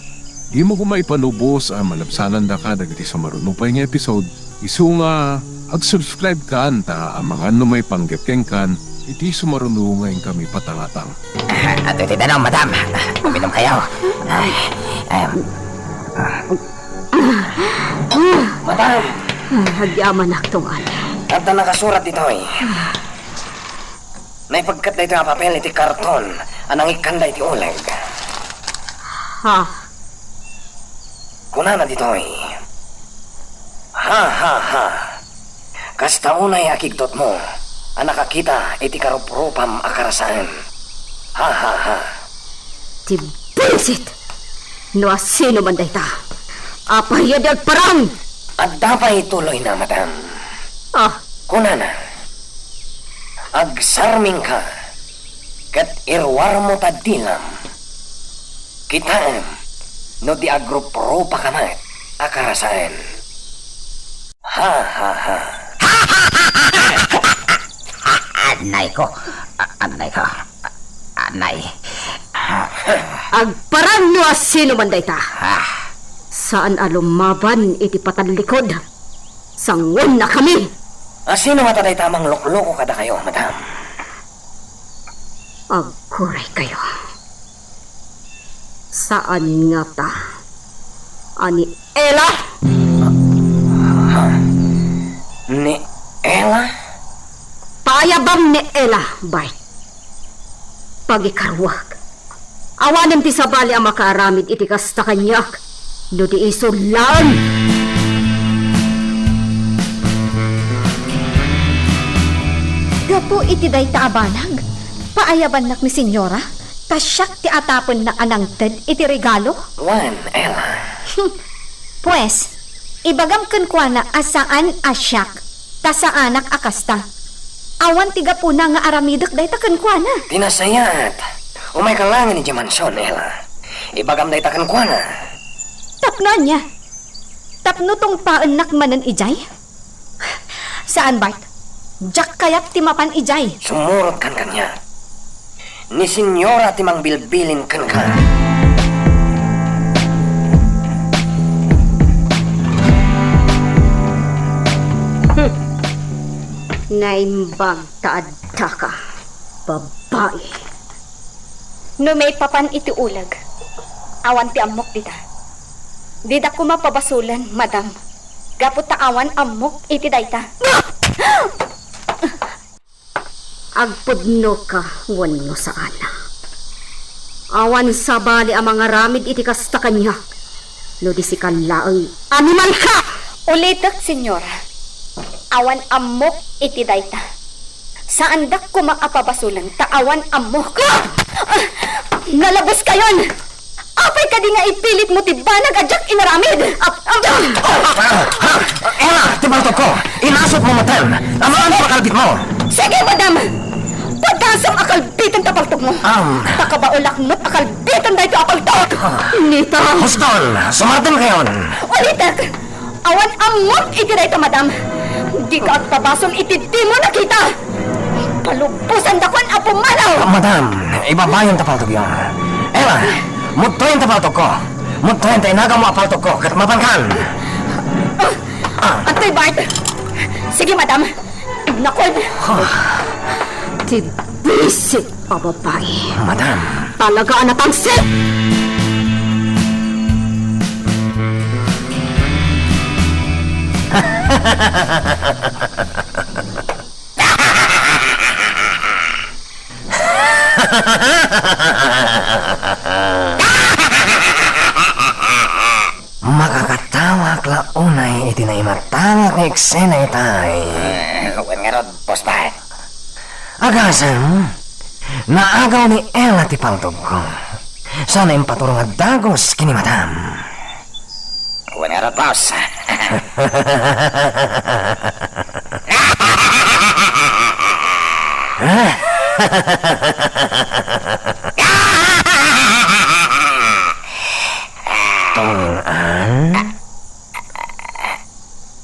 Di mo kumaipanubos ang malabsanan da ka dagiti sumaruno pa nga episode. Isu nga, ag-subscribe ka ta ang mga may panggapkeng kan iti sumaruno ngayon kami patangatang. At iti tanong, madam. Uminom kayo. Madam! Agyaman aktongan. At na nakasurat dito eh. Naipagkat na ito ang papel iti karton. Anang ikanda iti uleg. Ha? Kuna na dito eh. Ha. Kasta unay akigdot mo. Ang nakakita iti karup-rupam akarasaan. Ha. Ti bullshit! No sino man dayta? Apayad at parang! At dapat ituloy na, madam. Kuna na. Agsarming ka. Kat irwar mo tadilam. Kitaan. No di agrup-rupa ka mat. Akarasaan. Ha. Anay ko. Anay. Agparang no sino man dayta? Saan alumaban iti patanlikod? Sangon na kami! Sino mataday tamang lokloko kada kayo, madam? Agkuray kayo. Saan nga ta? Ani Ella? Ni Ella? Payabang ni Ella, Bart. Pagikarwag. Awanan ti sabali ang makaaramid iti kasta kanyak. No di iso lang. Gapo iti day taabanag. Paayaban nak ni senyora. Kasyak ti atapon na anangted iti regalo. Juan, Ella. Pues, ibagam kun na asaan asyak. Tasaanak akasta. Awan tiga po na nga aramidok day ta kun na. Tinasayat. Umay kalangan ni Jamanson, Ella. Ibagam day takan kwa na. Tapno niya. Tapno tong paanak manan ijay. Saan, Bart? Jak kayat timapan ijay. Sumurot kan kanya. Ni senyora timang bilbilin kan ka. Naimbag taadta ka. Babae. No may papan iti ulag. Awan ti amok dita. Dida ko mapabasulan, madam. Gapot ta awan amok iti dayta. Agpudno ka, wano sa ana. Awan sa bali ang mga ramid iti kasta kanya. No di si kalaang animal ka! Ulitak, senyora. Awan amok iti dayta. Saan dak ko maapabasulan, taawan amok. Nalabos kayon! Apay ka di nga ipilit mo ti banag adyak inaramid! Tibaltok ko! Inasot mo matan! Amaan mo pakalbit mo! Sige, madam! Padasang akalbitan tapaltog mo! Takabaulaknot akalbitan dahito apaltog! Nita! Hustol! Sumartin kayon! Ulitak! Awan amok iti dahito, madam! Di ka at pabasol iti di mo nakita! Palubusan dakon apo malaw! Madam, ibabayan tapaltok yun. Ela, mutoyin tapaltok ko. Mutoyin tayo naga mo apaltok ko. Kat mapankan. Antoy Bart! Sige, madam! Nakon! Ti bisit a babae. Madam. Talaga ang natangsit! Makakatawa kla unay iti na imatangak na eksena itay. Luwan nga rod, boss ba? Agasan, naagaw ni Ella ti paltog ko. Sana impaturong at dagos kini madam. Luwan nga rod, boss.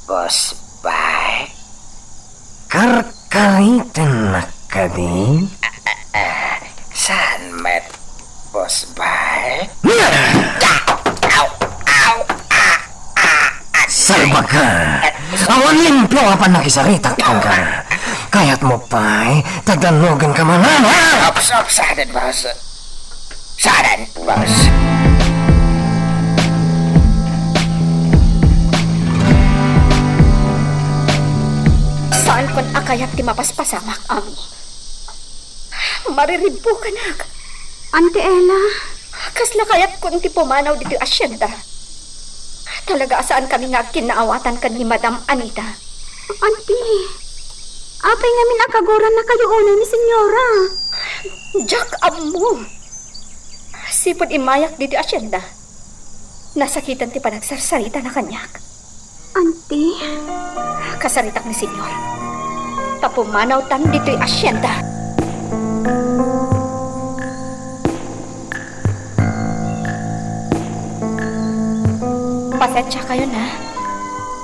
Boss ba? Karkaritan na ka di? Saan met, boss ba? Salba ka! Awan limpyo ka pa nakisarita ka. Kaya't mo pa'y tagdanugan ka man, ha? Ops, saan, boss? Saan, boss? Saan kon akayat ti mapaspasamak, ami? Mariribo ka na. Ante Ella, Kasla kayat kon ti pumanaw dito asyenda. Talaga asaan kami nga kinaawatan kan ni Madam Anita. ante. Apay nga minakagoran na kayo unay ni Senyora. Jack amo. Sipod imayak dito asyenda. Nasakitan ti panagsarsarita na kanyak. Ante, Kasaritak ni Senyor. Tapumanaw tan dito'y asyenda. Pasensya kayo na.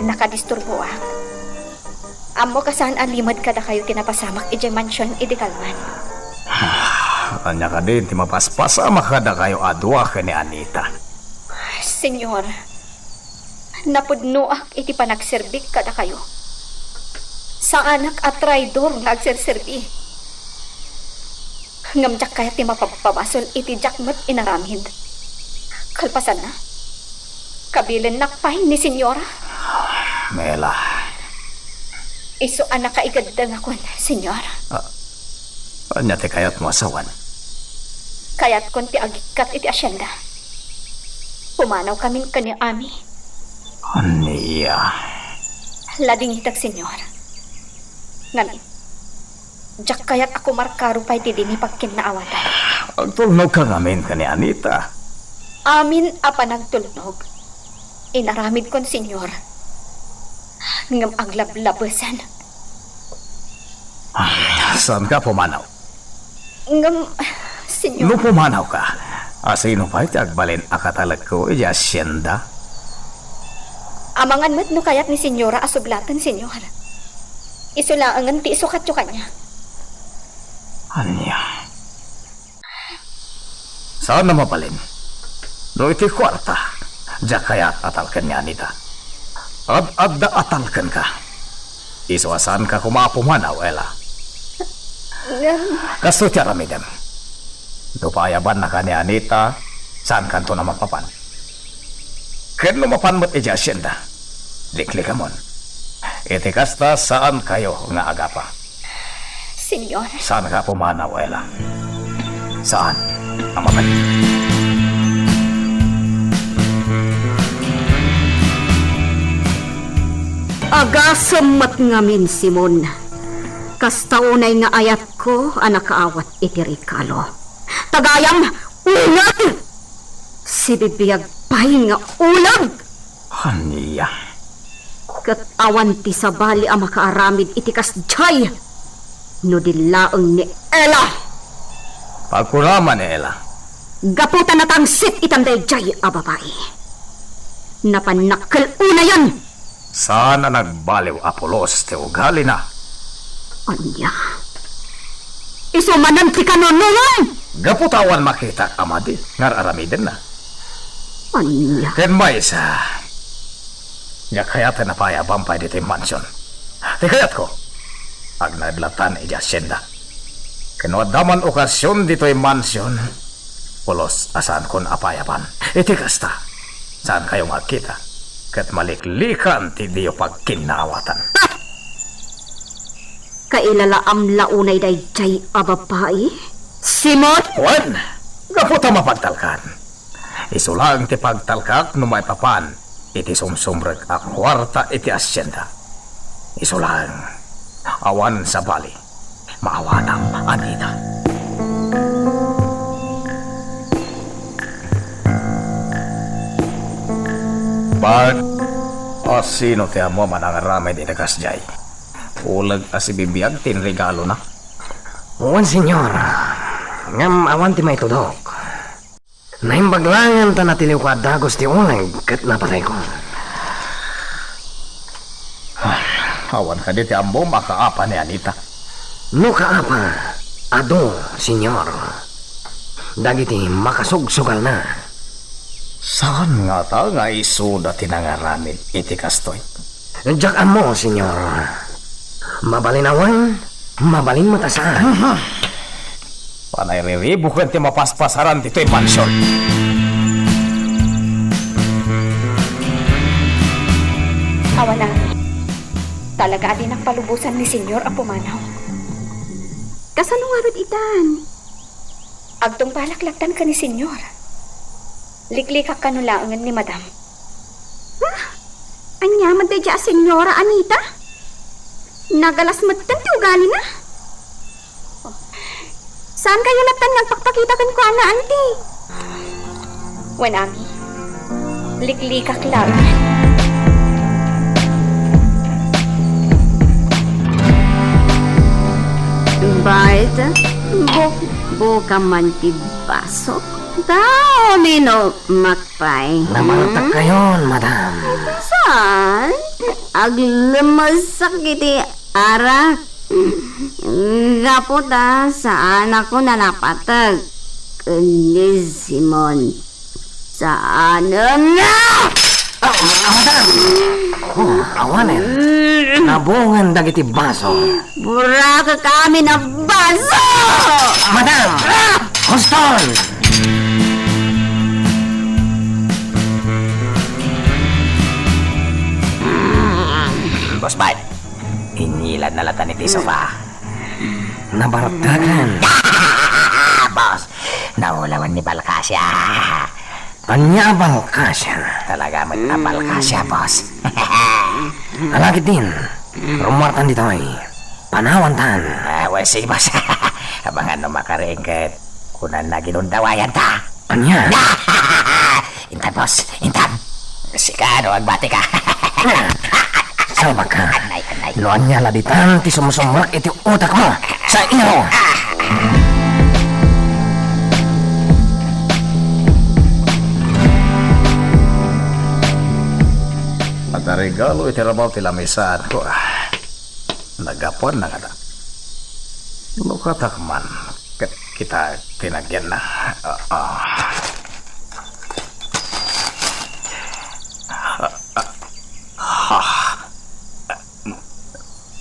Nakadisturbo ang. Amo kasan ang limad kada kayo tinapasamak ijay mansyon idikalman. Kanya ka din, ti mapaspasa makada kayo adwa ka ni Anita. Senyor, napudnoak iti panagserbik kada kayo. Sa anak at traidor nga agserserbi. Ngamjak kaya ti mapapabasol iti jakmat inaramid. Kalpasan na. Kabilin nakpay ni Senyora. Mela, Iso anak kaigadang akon, Senyor. kanya ti kayat mo asawan. Kaya't kon ti agikat iti asyenda. Pumanaw kami kani ami. Aniya. Lading hitag, Senyor. Ngamin. Jak kaya't ako markaro pa'y ti dini pagkinaawatan. Ang tulnog ka ngamin ka ni Anita. Amin apa nagtulnog. Inaramid kon, Senyor. Ngam aglablabesan. Saan ka pumanaw? Ngam, Senyor. No pumanaw ka. Asino pa'y agbalin akatalag ko iya asyenda? Amangan mo't no kayat ni Senyora asublatan, Senyor. Isulaangan ti isukat yung kanya. Anya. Saan na mapalin? No iti kwarta. Diya kaya atalkan niya Anita. Ad-adda atalkan ka. Iswasan ka kumapumanaw, Ella. Kasto tiya ramidem. Dupayaban na ka ni Anita, saan kanto na mapapan? Ken lumapan mo't iti asyenda. Likli ka mon. Iti kasta saan kayo nga agapa? Senyor, Saan ka pumanaw, Ella? Saan? Ang mamay. Agasamat ngamin, Simon. Kastaunay nga ayat ko, anak kaawat iti Ricalo. Tagayam, ulag! Si bibiyag pay nga ulag! Haniya. Kat awan ti sabali ang makaaramid iti kasjay. No dilaang ni Ella. Pagkuraman, Ella. Gaputan na tangsit itam dayjay a babae. Napanakal una yan. Saan na nagbaliw Apolos ti ugali na? Anya. Isumanan ti kanunungan. Gaputawan makita amadi, ngar aramiden na. Anya. Ken may isa. Nga kayat na paya bampay dito yung mansion. Di kayat ko. Agnadlatan iti asyenda. Kinuadaman okasyon dito yung mansion. Pulos asan kon apayapan. Iti kasta. Saan kayo magkita? Kat maliklikan ti diyo pagkinawatan. Kailala am launay dayjay a babae. Simon? Wan! Gaputa mapagtalkan. Isulang ti pagtalkak no may papan. Iti sumsumrek a kwarta iti asyenda. Isulang. Awan sa bali. Maawanang anita. Bart, o sino ti amo man ang ramay di nakasjay? Ulag asibibiyag tin regalo na. Uwan, senyor. Ngam awan ti may tudok. Naimbaglangan ta natiliw ko at dagos ti ulag kat napatay ko. Awan ka di ti ambo makaapa ni Anita. No kaapa, ado, senyor. Dagiti makasugsugal na. Saan nga ta nga isuda tinangaramid iti kastoy? Diyak amo, senyor. Mabalinawan, mabalin matasan. Panay riribo kan ti mapaspasaran dito'y mansyon. awan na. Talaga din ang palubusan ni Senyor ang pumanaw. Kasano nga rin itan? Agtong palaklaktan ka ni Senyor. Liklikak ka nulaangan ni Madam. Anya, madadya Senyora Anita? Nagalas matan ti ugali na? Saan kayo latan nagpakpakita kan ko na, auntie? Wanami. Liklikak lang. Bait, buka man ti basok. Tao, Mino, makpay. Namartak kayon, madam. Saan? Aglumasak iti arak. Gaputa saan ako nanapatag. Ni Simon. Saan na? Madam! Oh, awanen. Nabungan dagiti baso. Bura ka kami na baso! Madam! Huston! Boss Bart, inilan na latan iti sofa. Nabaratagan. Boss, naulawan ni Balkasya. Anyabang kasya. Talaga mo't na Balkasya, boss. Alagid din. Rumartan dito ay. Panawantan. Well, sige, boss. Abangan no makaringket. Kunan na ginundawayan ta. Anya? Intan, boss. Intan. Sika, no, agbati ka. Salba ka. Anay. Noan niya laditan ti sumusumrak iti utak mo. Sa iro. Regalo iti rabaw ti lamisaan ko. Nagapon na kada. Lukatak man. Kita tinagyan na.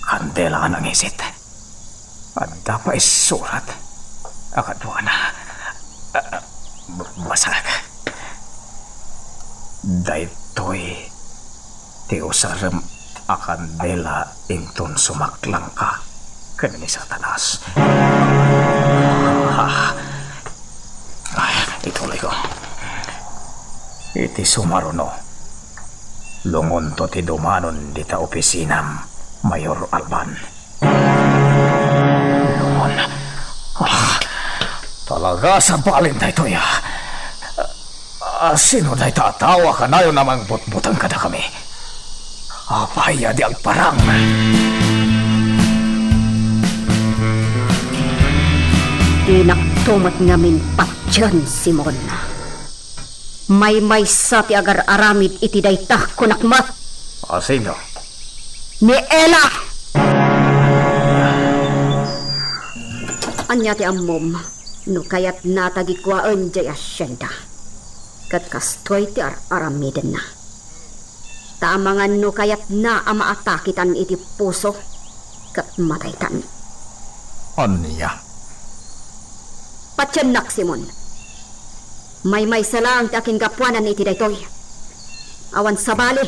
Kandela ka ng isit. At dapat isurat. Akadwa na. Basag. Daytoy ti usaram akandela ington sumaklang ka kanini Satanas. Ay, ituloy ko. Iti sumaruno. Lungon to ti dumanon di ta opisinam, Mayor Alban. Lungon. Talaga sa balin tayo ya. Sino tayo tatawa ka na yun namang butbutang kada kami? Apaya di agparang. Inaktumat ngamin patyan, Simon. May sa ti agar aramid iti dayta kunakmat. Sino? Ni Ella! Anya ti ammom, no kayat natagikwaen jay asyenda. Kat kastoy ti aramiden na. Tamangan no kayat na amaatakitan iti puso, kat mataytan. Anya? Patyanak, Simon. May salang ti aking kapwanan iti daytoy. Awan sabali,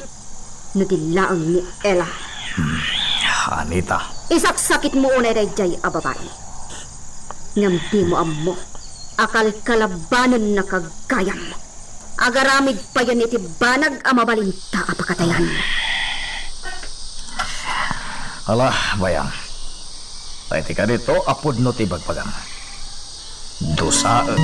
no dilaang ni Ella. Anita. Isaksakit mo unay dayjay a babae. Ngam di mo ammo, akal kalabanan na kagayam. Agaramid pa yan iti banag a mabalinta a pakatayan. Hala, bayang. Ay ti ka dito, apod no ti bagpagang. Dusaan.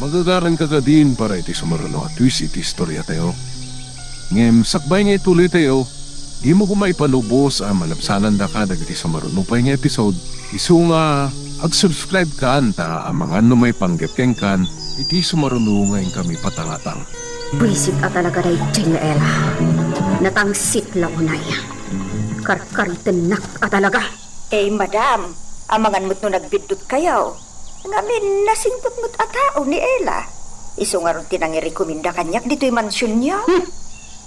Magagaran ka din para iti sumaruno at twist iti istorya tayo. Ngem, sakbay nga ituloy tayo, di mo kumaipanubos ang malabsanan da ka dagiti sumaruno pa nga episode. Isu nga, ag-subscribe ka anta ang mga may panggapkeng kan, iti sumaruno ngayon kami patangatang. Buisit a talaga dayjay nga Ella. Natangsit la unay. Karkaritenak a talaga. Madam, amangan mo't no nagbidot kayaw. Ngamin, nasingpot mo't a tao ni Ella. Iso nga ron tinangirekomenda kanyak dito'y mansyon niya.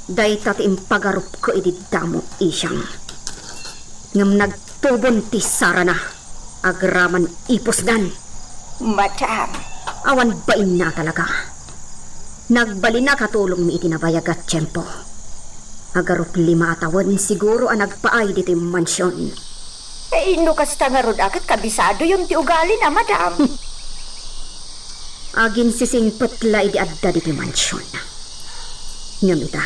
Dayta ti impagarup ko iti damo isyang. Ngam nagtubon ti Sara na. Agraman ipusdan. Madam, Awan bain na talaga. Nagbali na katulong mi itinabayag at tiyempo. Agarup 5 atawan siguro ang nagpaay dito yung mansyon. ino kasta nga ron akit kabisado yung ti ugali na, madam. Agin sisingpot la idi adda dito yung mansyon. Ngamita,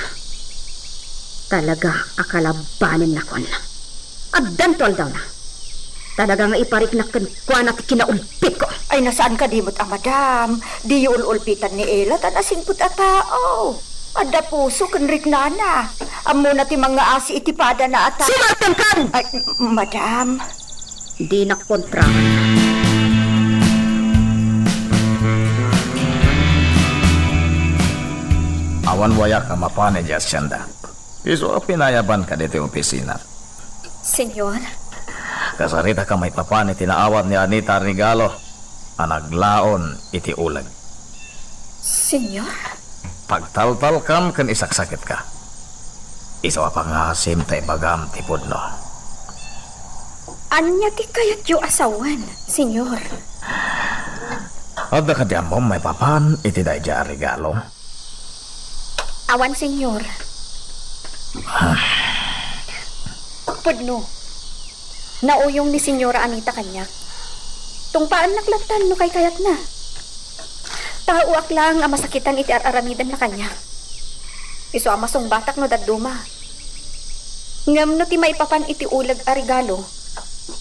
talaga akalabanin na kon. Addan tol daw na. Talaga nga iparik na kwa na kinaulpit ko. Ay, nasaan ka dimot madam? Di ululpitan ni Ella, tanasingput a tao. Adda puso kanrik nana. Amo na ti mga asi itipada na ata. Simartan kan! Ay, madam. Di na kontra. Awan waya ka mapane di asyenda. Iso pinayaban ka dito yung opisina. Senyor, Kasarita ka may papane tinaawat ni Anita Regalo. Anaglaon iti ulag. senyor, Pagtaltal kam kan isaksakit ka. Iso pangasim tay bagam ti pudno. anya ti kayat yu asawan, senyor. Adda ka diyan mo may papan iti dayja regalo. Awan, senyor. Pudno, nauyong ni Senyora Anita kanya. Tungpaan naklatan no kay kayat na. Tauak lang ang masakitan iti aramidan na kanya. Iso amasong batak no daduma. Ngam no ti maipapan iti ulag a regalo.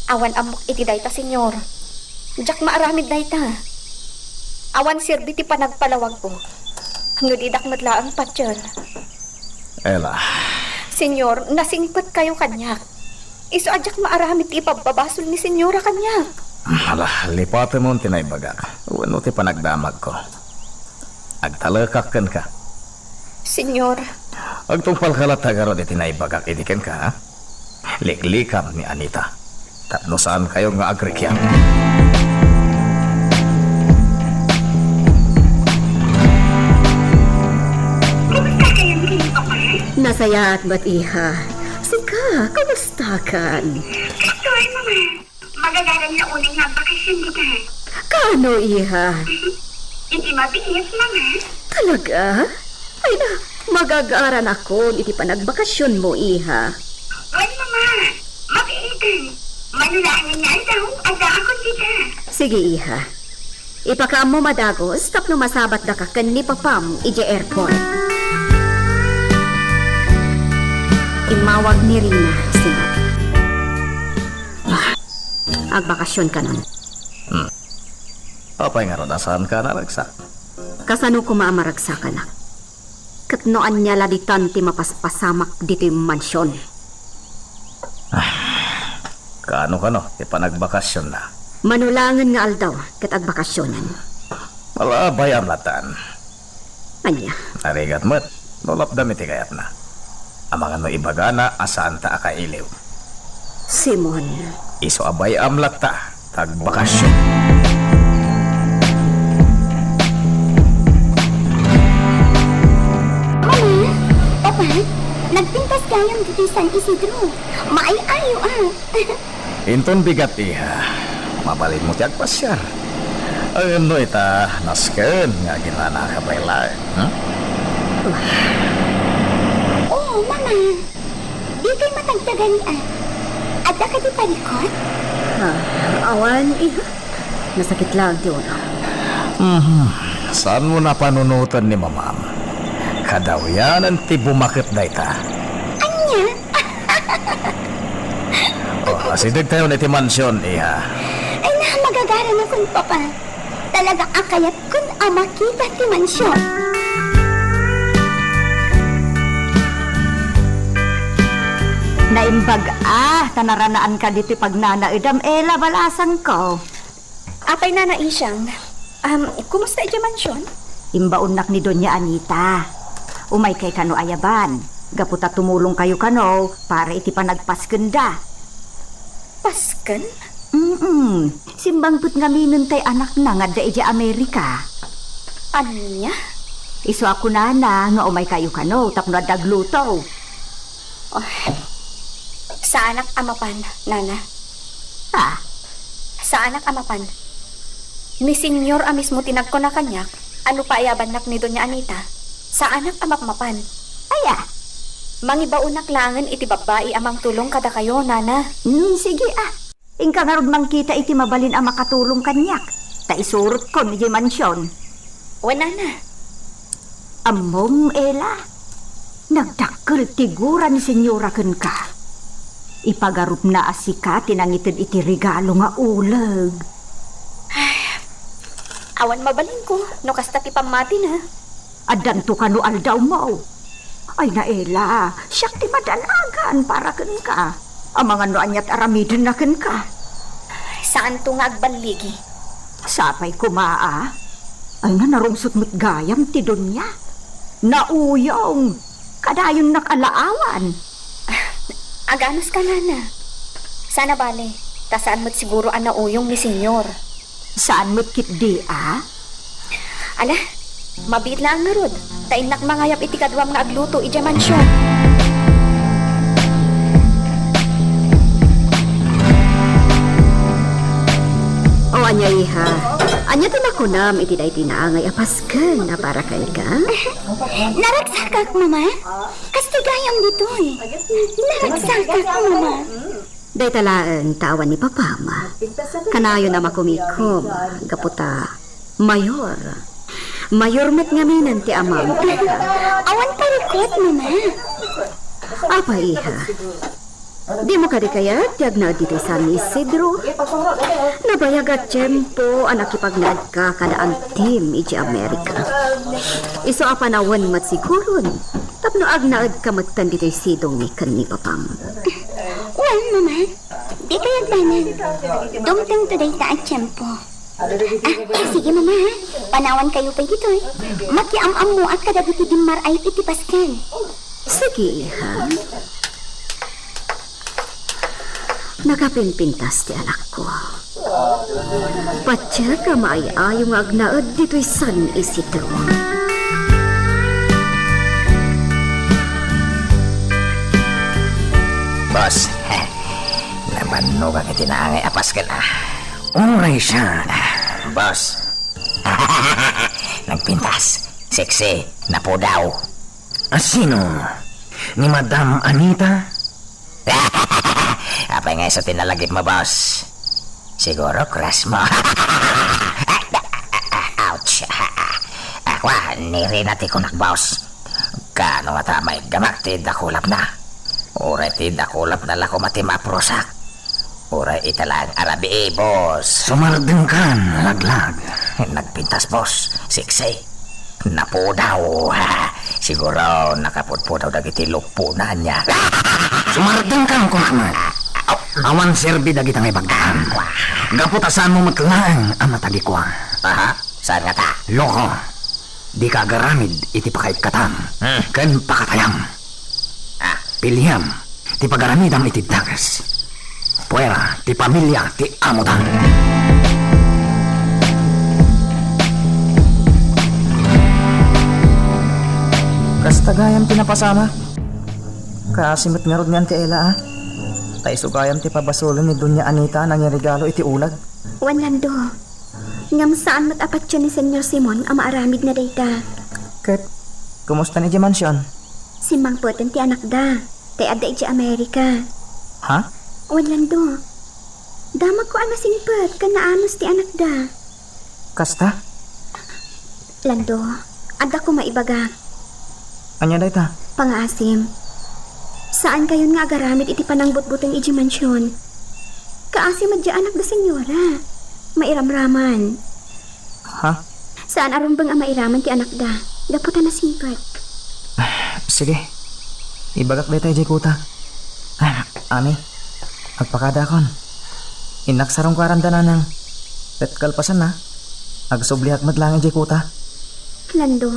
Awan amok iti dayta, senyor. Jak maaramid dayta. Awan sirbi ti panagpalawag ko. Hanggang idak madlaang patyon. Ella, Senyor, nasingpot kayo kanya. Iso ajak maaramid ti ipababasol ni senyora kanya. hala, lipate mo tinaybaga. Wano ti panagdamag ko. Agtalakak ka. Senyor, Agtungpal kalat tagaro di tinaybagak itiken ka, ha? Liklikam ni Anita. Tapno saan kayo nga agrikyan? nasaya at ba't iha? Sika, kamusta kan? Sorry, Mama. Magagalang na unang nagbakasyon dito. Kano iha? Hindi mabilis, Mama. Talaga? Ay na, magagaran ako iti panagbakasyon mo, iha. Ay, mama, makiitin. Manulangan nga daw, ada ako dito. Sige, iha. Ipakaam mo madagos, tapno masabat na ka ni papam ije airport. Imawag ni Rina, sinat. Agbakasyon ka nun. Apay nga ron, asahan ka na ragsak? Kasano ko maamaragsa ka na? Katnoan niya laditan ti mapaspasamak dito yung mansyon. Kaano ka no, ipanagbakasyon na. Manulangan nga aldaw kat agbakasyonan. Wala bayam latan. Anya, Narigat mo't, nolap damit kayat na. Amangan mo ibagana, asaan ta akailiw. Simon. Iso abay amlat ta, tagbakasyon. Mama, papa, nagpintas kayang dito sa San Isidro. Maayo ah. Inton bigat iha, mabalin mo tiyag pasyar. Ano ita, nasken, nga ginana ka bayla. Oo, mama. Di kay matagtagan ah. Ada ka di palikot? Awan, iha. Nasakit lang, Tiona. Saan mo na panunutan ni mamam? Kadawyanan ti bumakit na ita. Anya? Asidig tayo na ti mansyon, iha. Ay na, magagara na kun papa. Talaga akayat kun makita ti mansyon. Naimbag tanaranaan ka dito pag nanaidam, balasan ko. Apay na naisyang. Kumusta ija mansyon? Imbaunak ni Doña Anita. Umay kay kano ayaban. Gaputa tumulong kayo kano para iti panagpaskenda. Pasken? Simbang put nga minun tay anak na nga da ija Amerika. Anya? Iso ako na nga umay kayo kano tapno dagluto. Sa anak amapan, nana. Sa anak amapan. Ni Senyor mismo tinagko na kanyak, ano pa ayabanak ni Doña Anita? Sa anak amapmapan. Mangibaunak langan iti babae amang tulong kada kayo, nana. Sige Ingka nga rod mangkita iti mabalin ang makatulong kanyak. Ta isurot ko ni mansyon. O nana. Among Ela. Nagdakkel tigura ni Senyora ken ka. Ipagarup na asika tinangitid iti regalo nga uleg. Awan mabalin ko, no kasta ti pamati na. Adan to kano aldaw mo. Ay na Ela, siyak ti madalagan para ken ka. Ang mga noanyat aramidin na ken ka. Saan to nga agbanligi? Sapay kumaa. Ay na narungsot mo't gayam ti Donya. Nauyong. Kadayon nakalaawan. Aganos ka, nana. Sana bale, tasaan mo't siguro ang nauyong ni Senyor. Saan mo't kitdi Ala, mabit lang nga rod. Tainak mangayap iti kadwam nga agluto ija mansyon. O anya iha, anya tinakunam iti day tinaangay apasken na para kay ka? Naragsakak, mama. Kastigayam dito eh. Naragsakak, mama. Day talaan tawan ni Papama. Kanayo na makumikom, kaputa, mayor. Mayor met ngaminan ti amam. Awan parikot, mama. Apa iha? Di mo kadi kaya tiyag na dito sa San Isidro. Nabayag at tiyempo anak ipagnaad ka kada ang team iti Amerika. Iso apanawan mat siguron. Tapno agnaad ka magtan dito sidong ni kanni papam. Well, mama. Di kaya banan. Dumtang today ta ang tiyempo. Sige mama. Panawan kayo pa dito eh. Makiam-am mo at kadaguti dimar ay itipaskan. Sige iha. Nakapinpintas ti anak ko. Patya ka maayayong agnaad dito'y San Isidro. Boss, naman no kang itinaangay apas ka na. Uray siya. Boss, nagpintas. Sexy, napo daw. Sino? Ni Madam Anita? Apa nga sa tinalagip mo, boss? Siguro crush mo. Ouch. Ako, nirinati ko na, boss. Kano nga may gamak ti dakulap na. Uray ti dakulap na lako mati maprosak. Uray italang arabi, boss. Sumardeng kan, laglag. Nagpintas, boss. Siksi. Napo daw. Siguro nakapudpo daw dagiti lupo na niya. Sumardeng kan, kumakmat. Awan serbi dagiti ngay bagdaan. Gaputasan mo matlaang ang matagi ko. Aha, saan nga ta? Loko. Di ka agaramid iti pakait katam. Ken pakatayam. Piliham. Ti pagaramidam iti dagas. Puera, ti pamilya, ti amutan. Kastagayam tinapasama. Kasimot nga rod niyan ti Ela, Tay sugayam ti pabasulon ni Dunya Anita nang regalo iti ulag. Wanlando. Ngam saan matapat siya ni Senyor Simon ang maaramid na dayta. Ket, kumusta ni di mansyon? Simbang poten ti anak da. Tay adda iti Amerika. Ha? Wanlando. Damag ko ang nasingpet ka naanos ti anak da. Kasta? Lando, adda ko maibaga. Anya dayta? Pangasim. Saan kayon nga agaramid iti panangbutbuteng iti mansyon? Kaasim adya anak da senyora. Mairamraman. Ha? Saan arumbang ang mairaman ti anak da? Daputan na singpet. Sige. Ibagak dayta iti kuta. Ami, agpakada kon. Inaksarong karanda na ng kalpasan na. Agsublihat madlang iti kuta. Lando.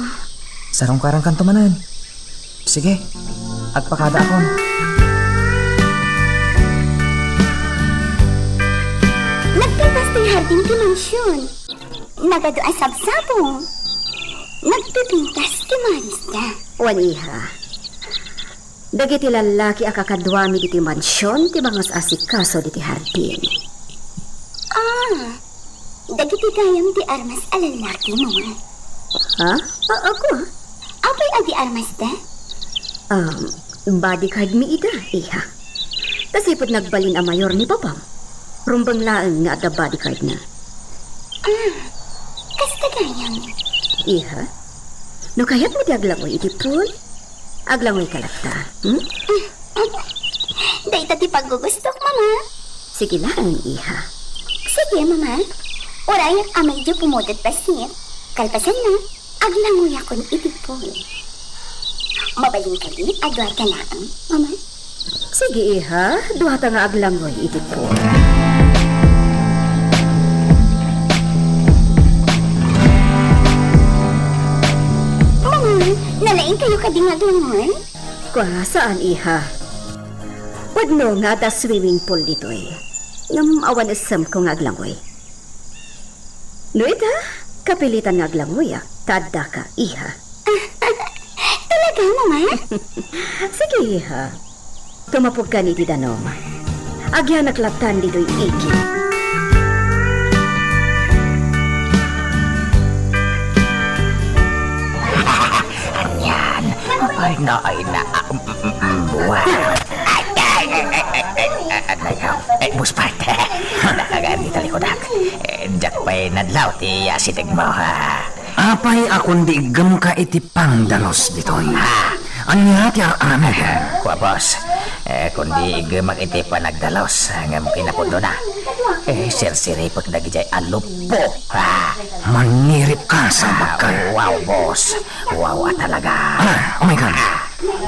Sarong karang kantumanan. Sige, agpakada akon. Nagpipas ti harding ti mansyon. Nagado ay sabsabo. Nagpipintas ti manisda. Waniha. Dagiti lalaki akakadwami diti mansyon ti mga asikaso diti hardin. Dagiti gayam di armas alalaki mo. Ha? Ako? Apay adi armas da? Body card mi ida, iha. Tasipot nagbalin ang mayor ni Papam. Rumbang laang nga ada body card na. Kasta gayam. Iha? No kaya't mo di aglangoy iti pool? Aglangoy kalata, Dahita ti paggugustok, mama. Sige lang, iha. Sige, mama. Orayak amay di pumudot pasit. Kalpasan na, aglangoy ako ni itipol. Mabaling ka din, agwar ka lang, mama. Sige, iha. Duhata nga aglangoy iti pool. Mama, nalaing kayo ka din aglangoy? Kwa, saan, iha? Wadno nga da swimming pool dito eh. Ngam awan isam ko nga aglangoy. Nuita, kapilitan nga aglangoy tada ka, iha. Talaga, mama? Sige, iha. Tumapog ka ni Tidanom. Agya naklatan dito'y iki. Anyan. Ay na. Buwan. Buspart. Nakagaan di talikodak. Diyak pa'y nadlaw ti asitig mo, ha? Apay akong digam ka iti pangdalos ditoy. Anya ti aramid. Kwa, boss. Kundi igamak iti panagdalos. Ngam kinapundo na. Sirsiripag nagijay alupo. Manirip ka sa bakal. Wow, boss. Wow, talaga. Oh my God.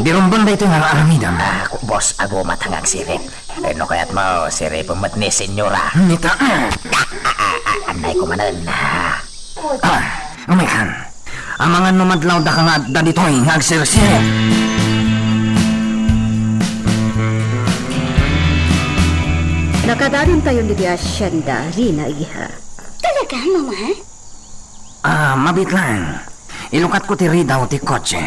Dirumbang da ito nga aramidam. Boss, ako matangang sirip. No kaya't mo, sirip umat ni senyora. Nita. Anday ko manan. Oh my God. Ang mga numadlaw da ka nga da dito'y nga agsirsirip. Nakadagan tayo ni di asyenda, Rina, iha. Talaga, mama? Mabit lang. Ilukat ko ti ridaw ti kotse.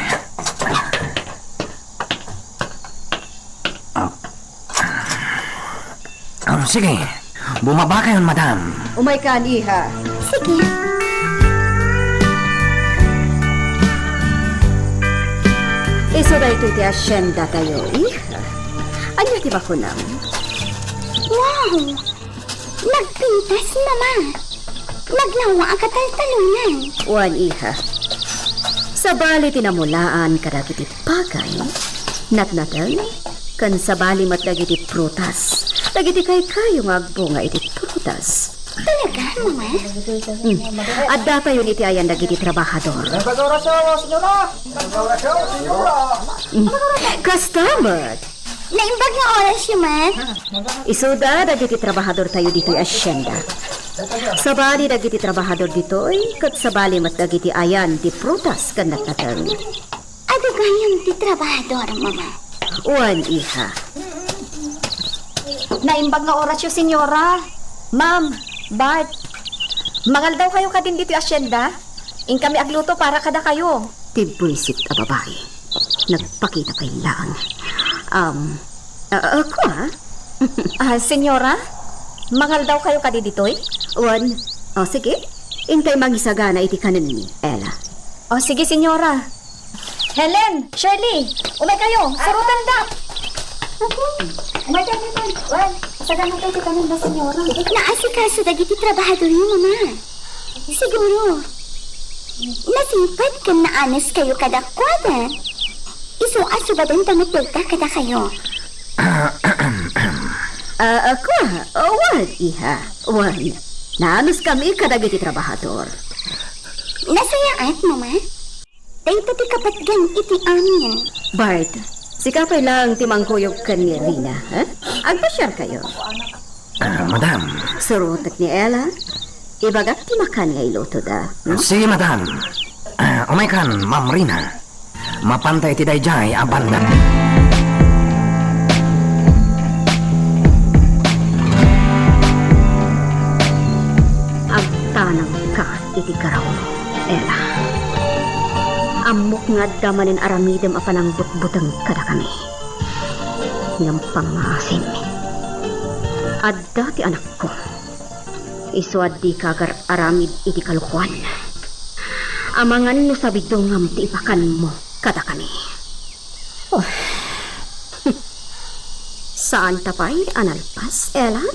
Sige. Bumaba kayo, madam. Umay ka, iha. Sige. Iso na ito iti asyenda tayo, iha. Anya ti bakunam? Wow! Nagpintas, mama. Maglawa ang kataltalunan. Wan, iha. Sa bali tinamulaan kadagiti pagay, natnatan, kan sa bali mat dagiti prutas. Dagiti kay kayo nga agbunga iti prutas. Talaga, mama? At data yun iti ayan dagiti trabahador. Customer! Naimbag nga oras yun, man. Isuda dagiti trabahador tayo dito asyenda. Sa bali dagiti trabahador dito kat sa bali mat dagiti ayan di prutas kan natnatan. Ado gayong ti trabahador, mama. Wan, iha. Naimbag nga oras yung senyora. Ma'am, Bart, mangal daw kayo kadin dito yung asyenda. In kami agluto para kada kayo. Tibwisit a babae. Nagpakita kay lang. Ako Senyora, mangal daw kayo kadin dito eh? Wan, sige. Intay mangisagana iti kanan ni Ella. O sige, senyora. Helen, Shirley, umay kayo. Sarutan da. Umay kayo, umay. Well, sagan na kayo kanin ba, senyora? Naasikaso dagiti trabahador yun, mama. Siguro. Nasipad ka na anas kayo kada kwada. Iso-aso ba din tamatulta kada kayo? Ako wan, iha. Wan. Naanus kami kadagiti trabahador. Nasayaat, mama. Dahil pati kapatgan iti amin. Bart, sikapay lang timangkuyog ka ni Rina, ha? Agpasyar kayo. Madam. Surutak ni Ella, ibagat timakan nga iluto da. Sige, madam. Umay kan, Ma'am Rina. Mapantay ti dayjay abanda. Agtanang ka iti karaw, Ella. Amok nga damanin aramidem apanang butbutang kada kami. Ngam pamaasin. Adda ti anak ko. Isuad di kagar aramid iti kalukuan. Amangan no sabi ngam ti ipakan mo kada kami. Oh. Saan tapay analpas, Ella?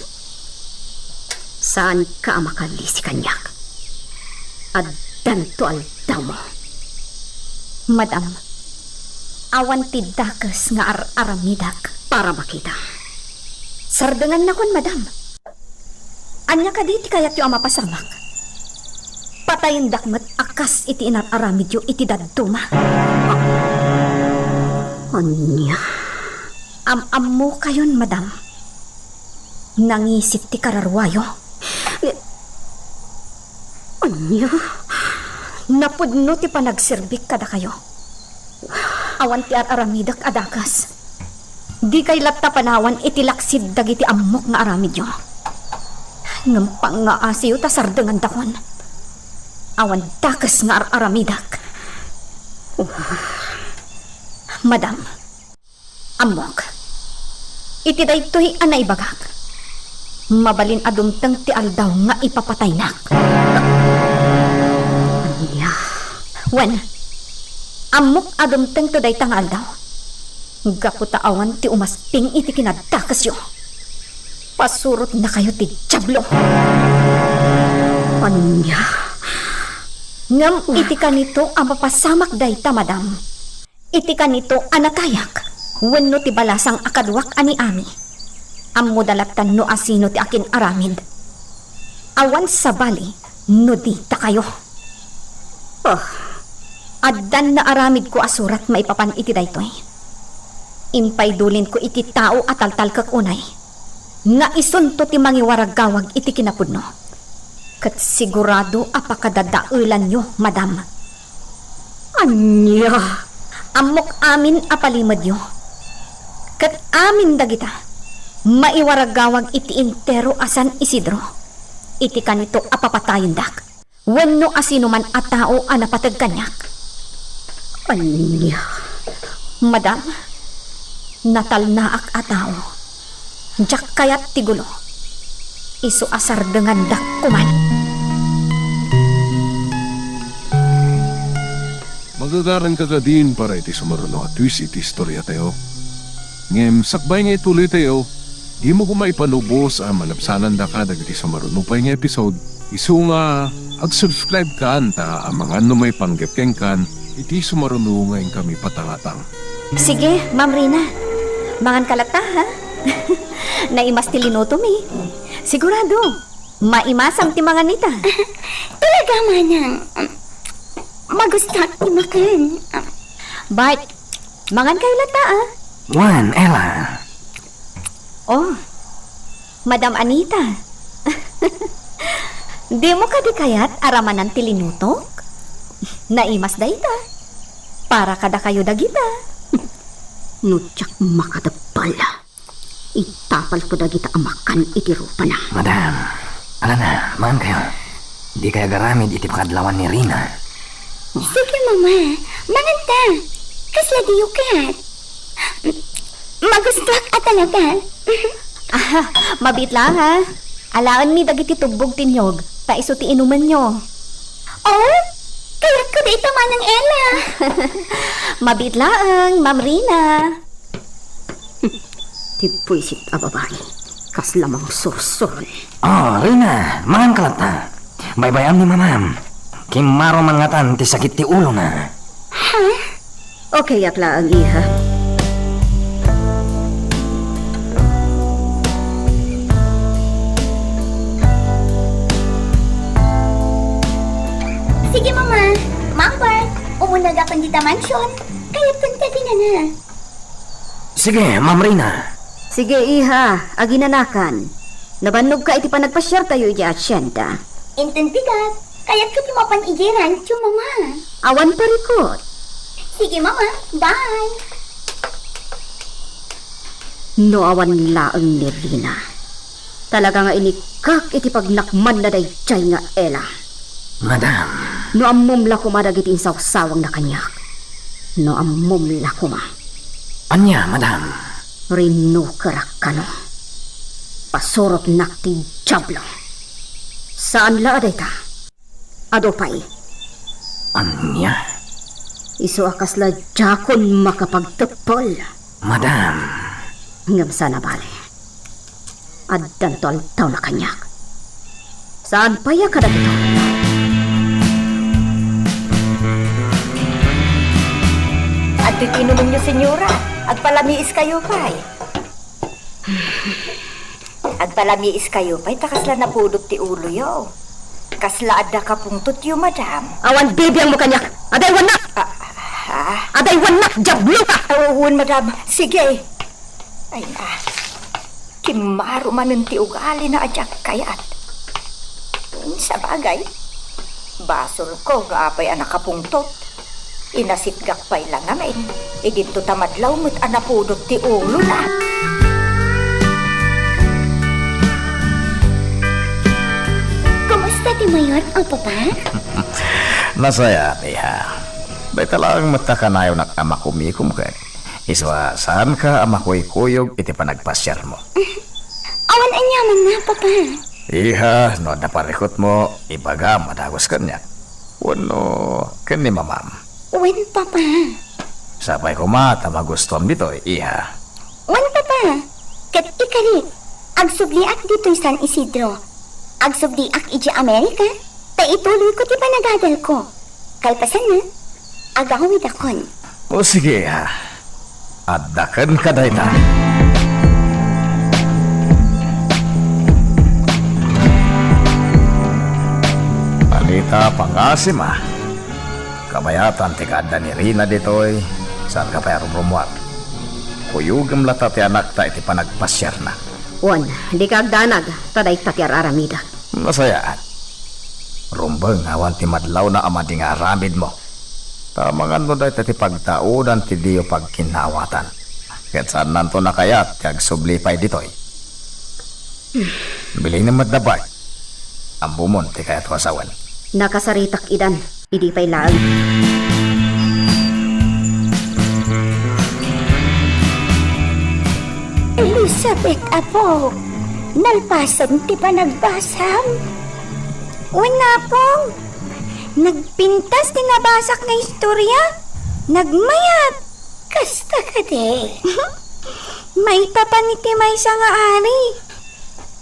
Saan ka amakali si kanyak? Addan to aldaw mo. Madam, awan ti dakas nga aramidak. Para makita. Sardangan na kon, madam. Anya ka di ti kayat yung amapasamak. Patayin dakmat akas iti inararamid yung iti daduma. Anya? Am-ammo kayon, madam. Nangisip ti kararwayo. Anya? Napudno ti panagsirbik kada kayo. Awan ti aramidak adakas. Di kay latta panawan itilaksid dagiti ammok nga aramid yo. Ngampang nga asiyo ta sardengan dakon. Awan dakas nga aramidak. Madam, ammok. Iti daytoy anay bagak. Mabalin adumtang ti aldaw nga ipapatay nak. Anya? Wen, amok adumtang to daytang aldaw. Gaputa awan ti umasping iti kinadakas yo. Pasurot na kayo ti Diablo. Anya? Ngam iti kanito ang mapasamak dayta, madam. Iti kanito anatayak. Wenno ti balasang akadwak ani ami. Ammo dalatan no asino ti akin aramid. Awan sa bali, no di ta kayo. Oh, addan na aramid ko asurat maipapan iti daytoy. Impay dulin ko iti tao at taltal kak unay. Nga isunto ti mangiwaragawag iti kinapudno. Kat sigurado apakadadaulan nyo, madam. Anya? Amok amin apalimad nyo. Kat amin dagita. Maiwaragawag iti intero asan Isidro. Iti kanito apapatayon dak. Wenno asino man a tao anapatag kanyak. Anya? Madam, natalnaak a tao. Diyak kayat tigulo. Isu asar dengan dak kuman. Magagaran ka din para iti sumaruno at twist iti istorya tayo. Ngem, sakbay nga ituloy tayo, di mo kumaipanubos ang malapsanan da ka dagiti sumaruno pa nga episode. Isu nga, ag-subscribe ka anta ang mga ano may panggepkeng kan, iti sumaruno ngayon kami patangatang. Sige, Ma'am Rina. Mangan kalata, ha? Naimas ti linuto mi. Sigurado, maimasam ti mga nita. Talaga manang. Magustuhan ti makan. Bart, mangan kayo lata, ah. Juan, Ella. Oh, Madam Anita. Di mo kadi kayat aramanan ti linutok? Naimas da ita. Para kada kayo dagita. Nutyak makadapal. Itapal ko dagita amakan iti rupa na. Madam, ala na, maan kayo. Di kaya garamid iti pakadlawan ni Rina. Sige, mama. Mananta. Kasla di yukat. Magustuhan ka talaga. Mabit lang, ha? Alaan mi dagiti tugbog tinyog. Taiso ti inuman nyo. Oh, kaya ko dito manang Ella. Mabit lang, Ma'am Rina. Ti puisit a babae. Kas lamang sursuron. Oh, Rina, mangan kalata. Baybayam ni mamam. Kimaro man ngatan ti sakit ti ulo na. Okay, akla ang iha. Sige, mama. Mambart, umunag akong dita mansyon. Kaya punta din na. Sige, Ma'am Rina. Sige, iha. Aginanakan. Nabanog ka iti panagpasyar tayo iti asyenda. Intindigat. Kaya ko ti mapanigiran, mama. Awan parikot. Sige, mama. Bye. No awan laang ni Rina. Talaga nga inikak iti pagnakman na dayjay nga Ella. Madam. No ammumla kumadag iti insawsawang na kanyak. No ammumla kuma. Anya, madam. Rino karakano. Pasurot nakti jablo. Saan la aday ta? Adopay. Anya? Isu akas la jakon makapagtepol. Madam. Ngam sana bale. Addan to altaw na kanyak. Saan pa ya kada ito? At titinumin niyo, senyora. Agpalamiis kayo, pay. Agpalamiis kayo, pay. Takasla na pudot ti ulo yo. Kasla adda ka pungtot yo, madam. Awan baby ang mukanyak. Aday wanak! Aday wanak! Jablo ka! Awun, madam. Sige. Ay na. Kimaro manin ti ugali na adyak kayat. Sa bagay. Basol ko, gaapay anak kapungtot. Inasitgak pa'y lang namin. Idinto tamadlaw mo't anapudot ti ulo na. Kumusta ti Mayor, o papa? Nasaya, tiha. Bay talagang matakanayo ng ama kumikum ka. Iswa, saan ka ama ko'y kuyog iti panagpasyar mo? Awan anyaman na, papa. Iha, no naparikot mo, ibaga madagos kanya. Wano, kani mamam. Wen, papa. Sabay ko mata magustuhan dito, iha. Wen, papa. Kat ikari, agsubliak dito'y San Isidro. Agsubliak iji Amerika. Ta ituloy ko ti panagadal ko. Kalpasan na, agawid akon. O sige, iha. Adakan ka dayta. Anita pangasim, ah. Kabayatan ti kada ni Rina ditoy, saan ka pa rumrumuat? Kuyugam lata ti anak ta iti panagpasyar na. Wan, di ka agdanag. Taday tatyar aramida. Masayaan. Rumbang awan ti madlaw na ama di nga aramid mo. Tamangan mo dahi ti pagtaudan ti diyo pagkinawatan. Ket saan nanto na kayat kag sublipay ditoy. Bilin na madabay. Ang bumon ti kayat wasawan. Nakasaritak idan. Idi pa'y laang. Elizabeth, apo. Nalpasan ti panagbasam. Wen na, pong. Nagpintas ti nabasak nga istorya. Nagmayat. Kasta ka de. May papaniti may sa nga ari.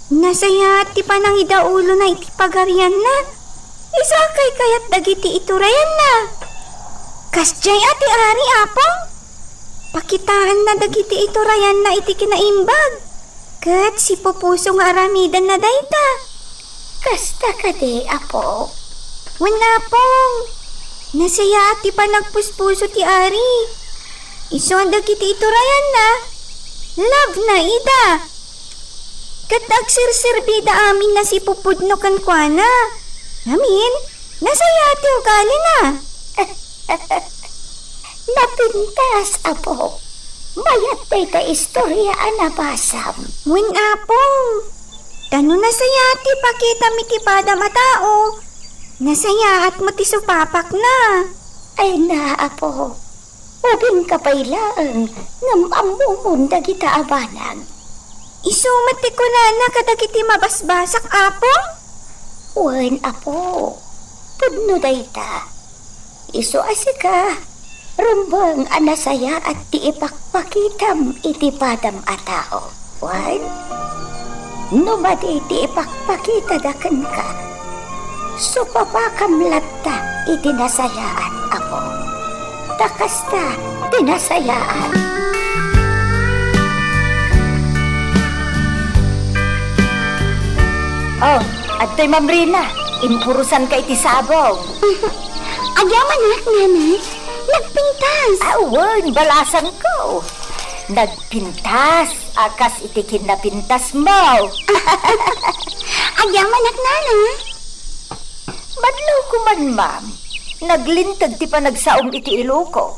Nasaya ti panang idaulo na iti pagarian na. Isakay kayat dagiti iturayan na. Kasjay ati ari apong. Pakitaan na dagiti iturayan na iti kinaimbag. Kat si pupuso nga aramidan na dayta. Kasta ka de, apo. Wala pong. Nasaya ati panagpuspuso ti ari. Iso ang dagiti iturayan na. Love na ida. Kat agsirsirbida amin na si pupudno kan kuana. Amin, nasaya ati ugali na. Napintas, apo. Mayat day ka istorya anabasam. Wen apong. Tano nasaya ati pakita mitipad matao. Nasaya at mo ti supapak na. Ay na, apo. Ubing kapailaan ngam amumon dagita abanang. Isumat ti kunana kadagiti mabasbasak apong. Wen, apo. Pudno dayta. Iso asika. Rumbang anasaya at ti ipakpakitam iti padam atao. Wan? Numadi ti ipakpakita daken ka. Supapakam latta iti nasayaan, apo. Takasta tinasayaan. Oh, at to'y Mamrina, impurusan ka iti sabong. Agyaman na, nanay. Nagpintas. Awan, balasan ko. Nagpintas, akas iti kinapintas mo. Agyaman na, nanay. Madlaw ko man, ma'am. Naglintag ti pa nagsaom iti iloko.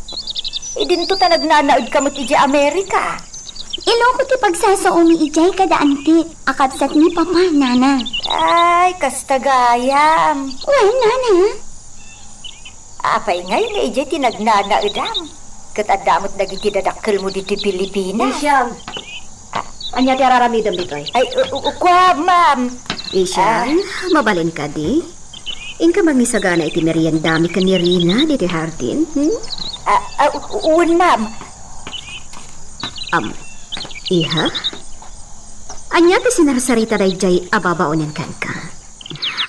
Idinto ta nagnanaod kamot iti Amerika. Iloko ti pagsasaumi ijay kadaanti. Akabsat ni papa, nana. Ay, kastagayam. Well, nana. Apay ngay nga ijay ti nagnanaodam. Katadamot nagiti dadakkel mo diti Pilipinas. Isyam. Anya ti araramidam ditoy. Ay, ukwa, ma'am. Isyam, mabalin ka di. Ingka mangisagana iti meriendami ka ni Rina diti hardin. Uwan, ma'am. Iha? Anya ti sinarsarita dayjay ababaonen kan ka.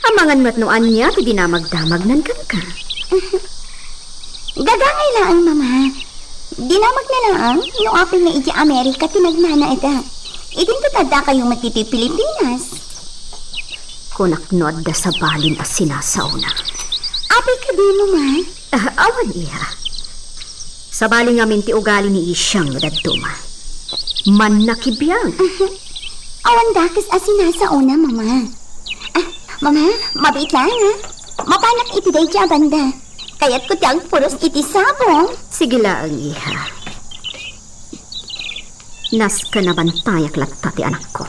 Amangan matno anya ti dinamagdamag nan kan ka. Gagangay lang, mama. Dinamag na lang, no apil na iti Amerika tinagnana ita. Idin tada kayong matiti Pilipinas. Kunaknod da sa balin as sinasauna. Apil ka di mo, ma. Awan iha. Sa balin ngamin ti ugali ni Isyang daduma. Man nakibiyang. Awan dakis as sinasauna, mama. Mama, mabait lang, ha? Mapanak iti day dya banda. Kaya't ko tiyang puros iti sabong. Sige lang, iha. Nas ka nabantayak latta ti anak ko.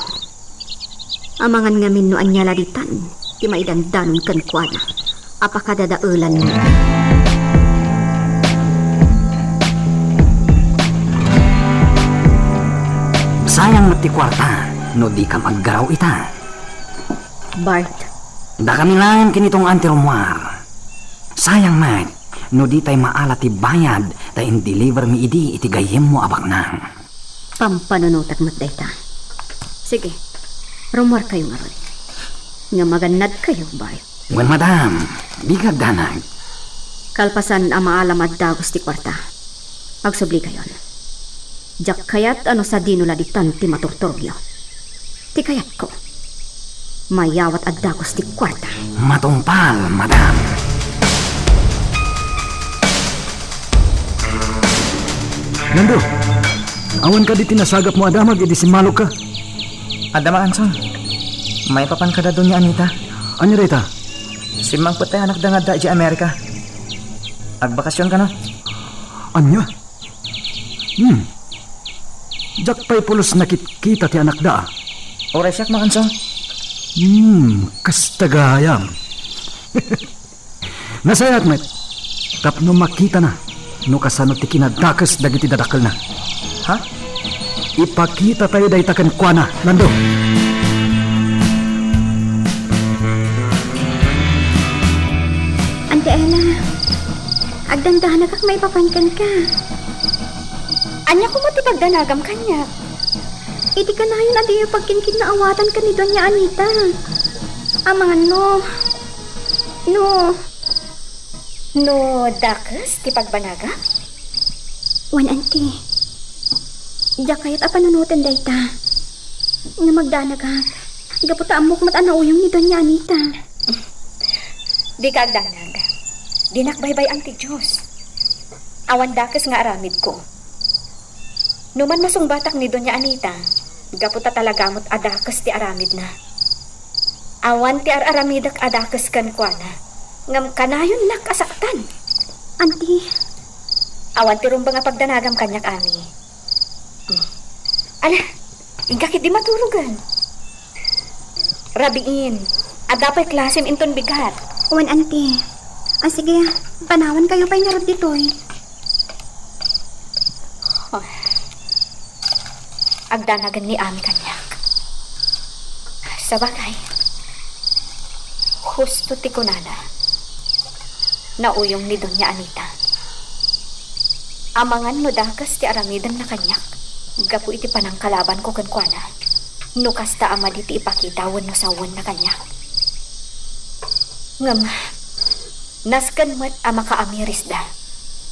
Amangan ngamin no anya laditan, ti maidandanon kan kuana. Apakadadaulan mo. Sayang mati kwarta, no di ka maggaraw ita. Bart, Da kami lang kinitong anti-rumwar. Sayang man, no di tay maala ti bayad, tay in-deliver mi idi iti gayem mo abak nang. pampanunutak mat dayta. Sige, rumor kayo nga ron. Nga maganad kayo, Bart. Wen madam, bigag danag. Kalpasan ang maalamad dagos ti kwarta. Agsubli kayon. Jak kayat ano sa dinula di tanti maturturgyo. Ti kayat ko. Mayawat at dagos ti kwarta. Matumpal, madam. Nando, awan ka di tinasagap mo adamag, edi simalok ka. Adama Anson, may papan ka na doon niya Anita. Anya rita? Simang putay anak da nga da di Amerika. Agbakasyon ka no? Anya? Jak pa'y pulos nakikita ti anak da. Oray siyak makansong. Kastagayam. Nasayat met. Tapno makita na. No kasano ti kinadakas dagiti dadakal na. Ha? Ipakita tayo daytakan kwa na, Nando. Ante Ella, Agdandahan na kak may papankan ka. Anya ko matipagdanagam kanya. Iti ka na yun adi yung pagkinkin na awatan ka ni Doña Anita. Mga No, dakas, ti pagbanaga? Wan anti. Diya kayat apanunutan dayta. Nga magdanagag. Gaputa amok matanauyong ni Doña Anita. Di ka agdanag. Dinakbaybay ang ti Diyos. Awan dakas nga aramid ko. Numan masungbatak ni Doña Anita, gaputa talagamot adakas ti aramid na. Awan ti aramidak adakas kan kwa na. Ngam kanayon nakasaktan. Anti. Awan ti rumba nga pagdanagam kanyak ami. Ala, ingkakit di maturugan. Rabiin, adapay klasim inton bigat. Wan anti. Sige, panawan kayo pa'y narod ditoy. Agdanagan ni ami kanyak. Sa bagay, husto ti kunana. Nauyong ni Doña Anita. Amangan no dakas ti aramidan na kanyak. Gapu iti panang kalaban ko kankwana. No kasta ama diti ipakita wan no sawan na kanyak. Ngam, naskan mat ama kaamiris da.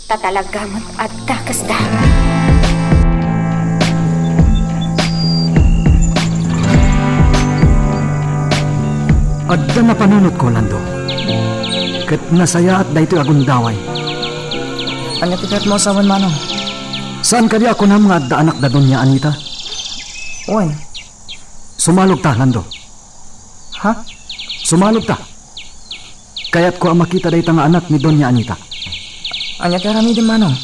Tatalagamat at dakas da. Adda na panunot ko, Lando. Ket nasaya at daytoy agundaway. Anya tikat mo sawan manong? Saan kadi ako na mga adda anak da Doña Anita? Wan. Sumalog ta, Lando. Ha? Sumalog ta. Kaya't ko ang makita dayta nga anak ni Doña Anita. Anya ti aramidin manong?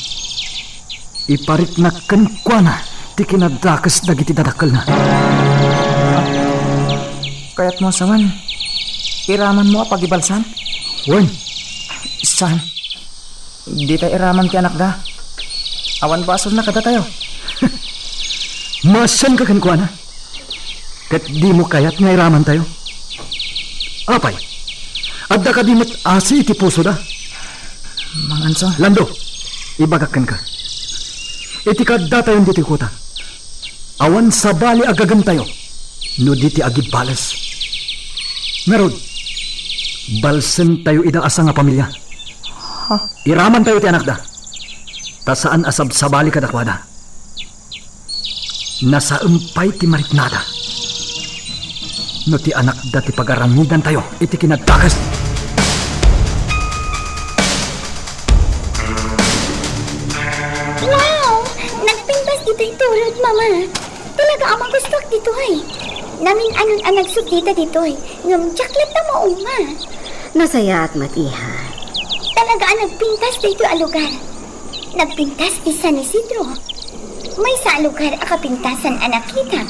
Iparit na kankwa na. Ti kinadakas dagiti dadakkel na. Kaya't mo sawan. Iraman mo pagibalsan? Wan. Saan? Di tayo iraman ti anak da. Awan basol na kada tayo. Masan ka kankwa na. Ket di mo kayat nga iraman tayo. Apay. Adda ka di mo't asi iti puso da. Manganso? Lando, ibagakan ka. Iti kadda tayo diti kuta. Awan sa bali agagan tayo. No diti agibales. Merod, balsen tayo ida asa nga pamilya. Iraman tayo ti anak da. Ta saan asab sa bali kadakwada. Nasa umpay ti maritnada. No ti anak da ti pagaramidan tayo. Iti kinadakas. Wow! Nagpintas dito itulad, Mama. Talaga amang gusto dito ay. Namin anon ang nagsugdita dito ay. Ngam jaklat na mauma. Nasaya at matiha. Talaga ang nagpintas dito ang lugar. Nagpintas di San Isidro. May sa lugar akapintasan anak kita.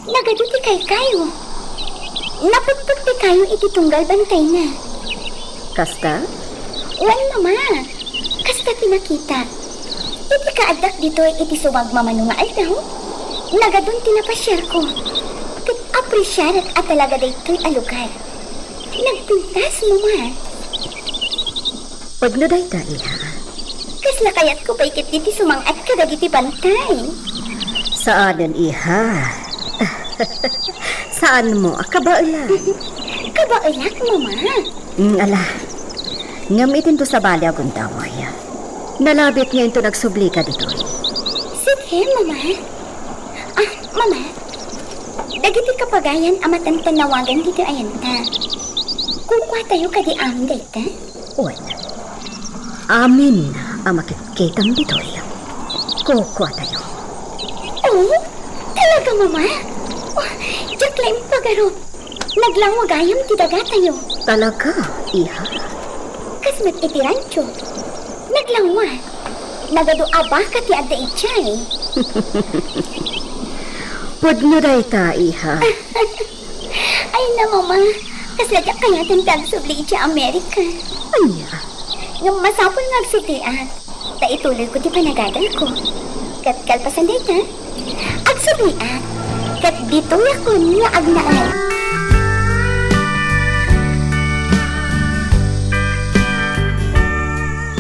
Nagaduti kay kayo. Naputput di kayo ititunggal bantay na. Kasta? Wan, Mama. Kasta tinakita. Iti kaadak dito ay iti sumagmamanungaal daw. Nagadun tinapasyar ko. Kat apresyar at talaga daytoy a lugar. Nagpintas mo, Ma. Pag naday ta, iha. Kasla kayat ko paikit iti sumangat kadagiti bantay. Saanan, iha? Saan mo? Kabaula. Kabaulak, Mama. Ala. Ngamitin to sa bali akong taway. Nalabit niya ito nagsubli ka dito. Sige, Mama. Mama. Dagiti kapagayan amatan tanawagan dito ayan ta. Kukuha tayo kadi am dayta. Uy. Amin ang makikitang dito. Kukuha tayo. Oh, talaga, Mama? Oh, Jacqueline Pagarop. Naglawagayam ti daga tayo. Talaga, iha? Kasmat iti rancho. Naglawa. Nagadoa ba ka ti adda itchay? Pwede na dahi ta, iha. Ay na, Mama. Kasadya kaya tintag subli itcha Amerika. Anya? Nga masapon nga agsublian. Ta ituloy ko ti panagagal ko. Kat kalpasan dita. Agsublian. Kat dito yakon nga agnaan.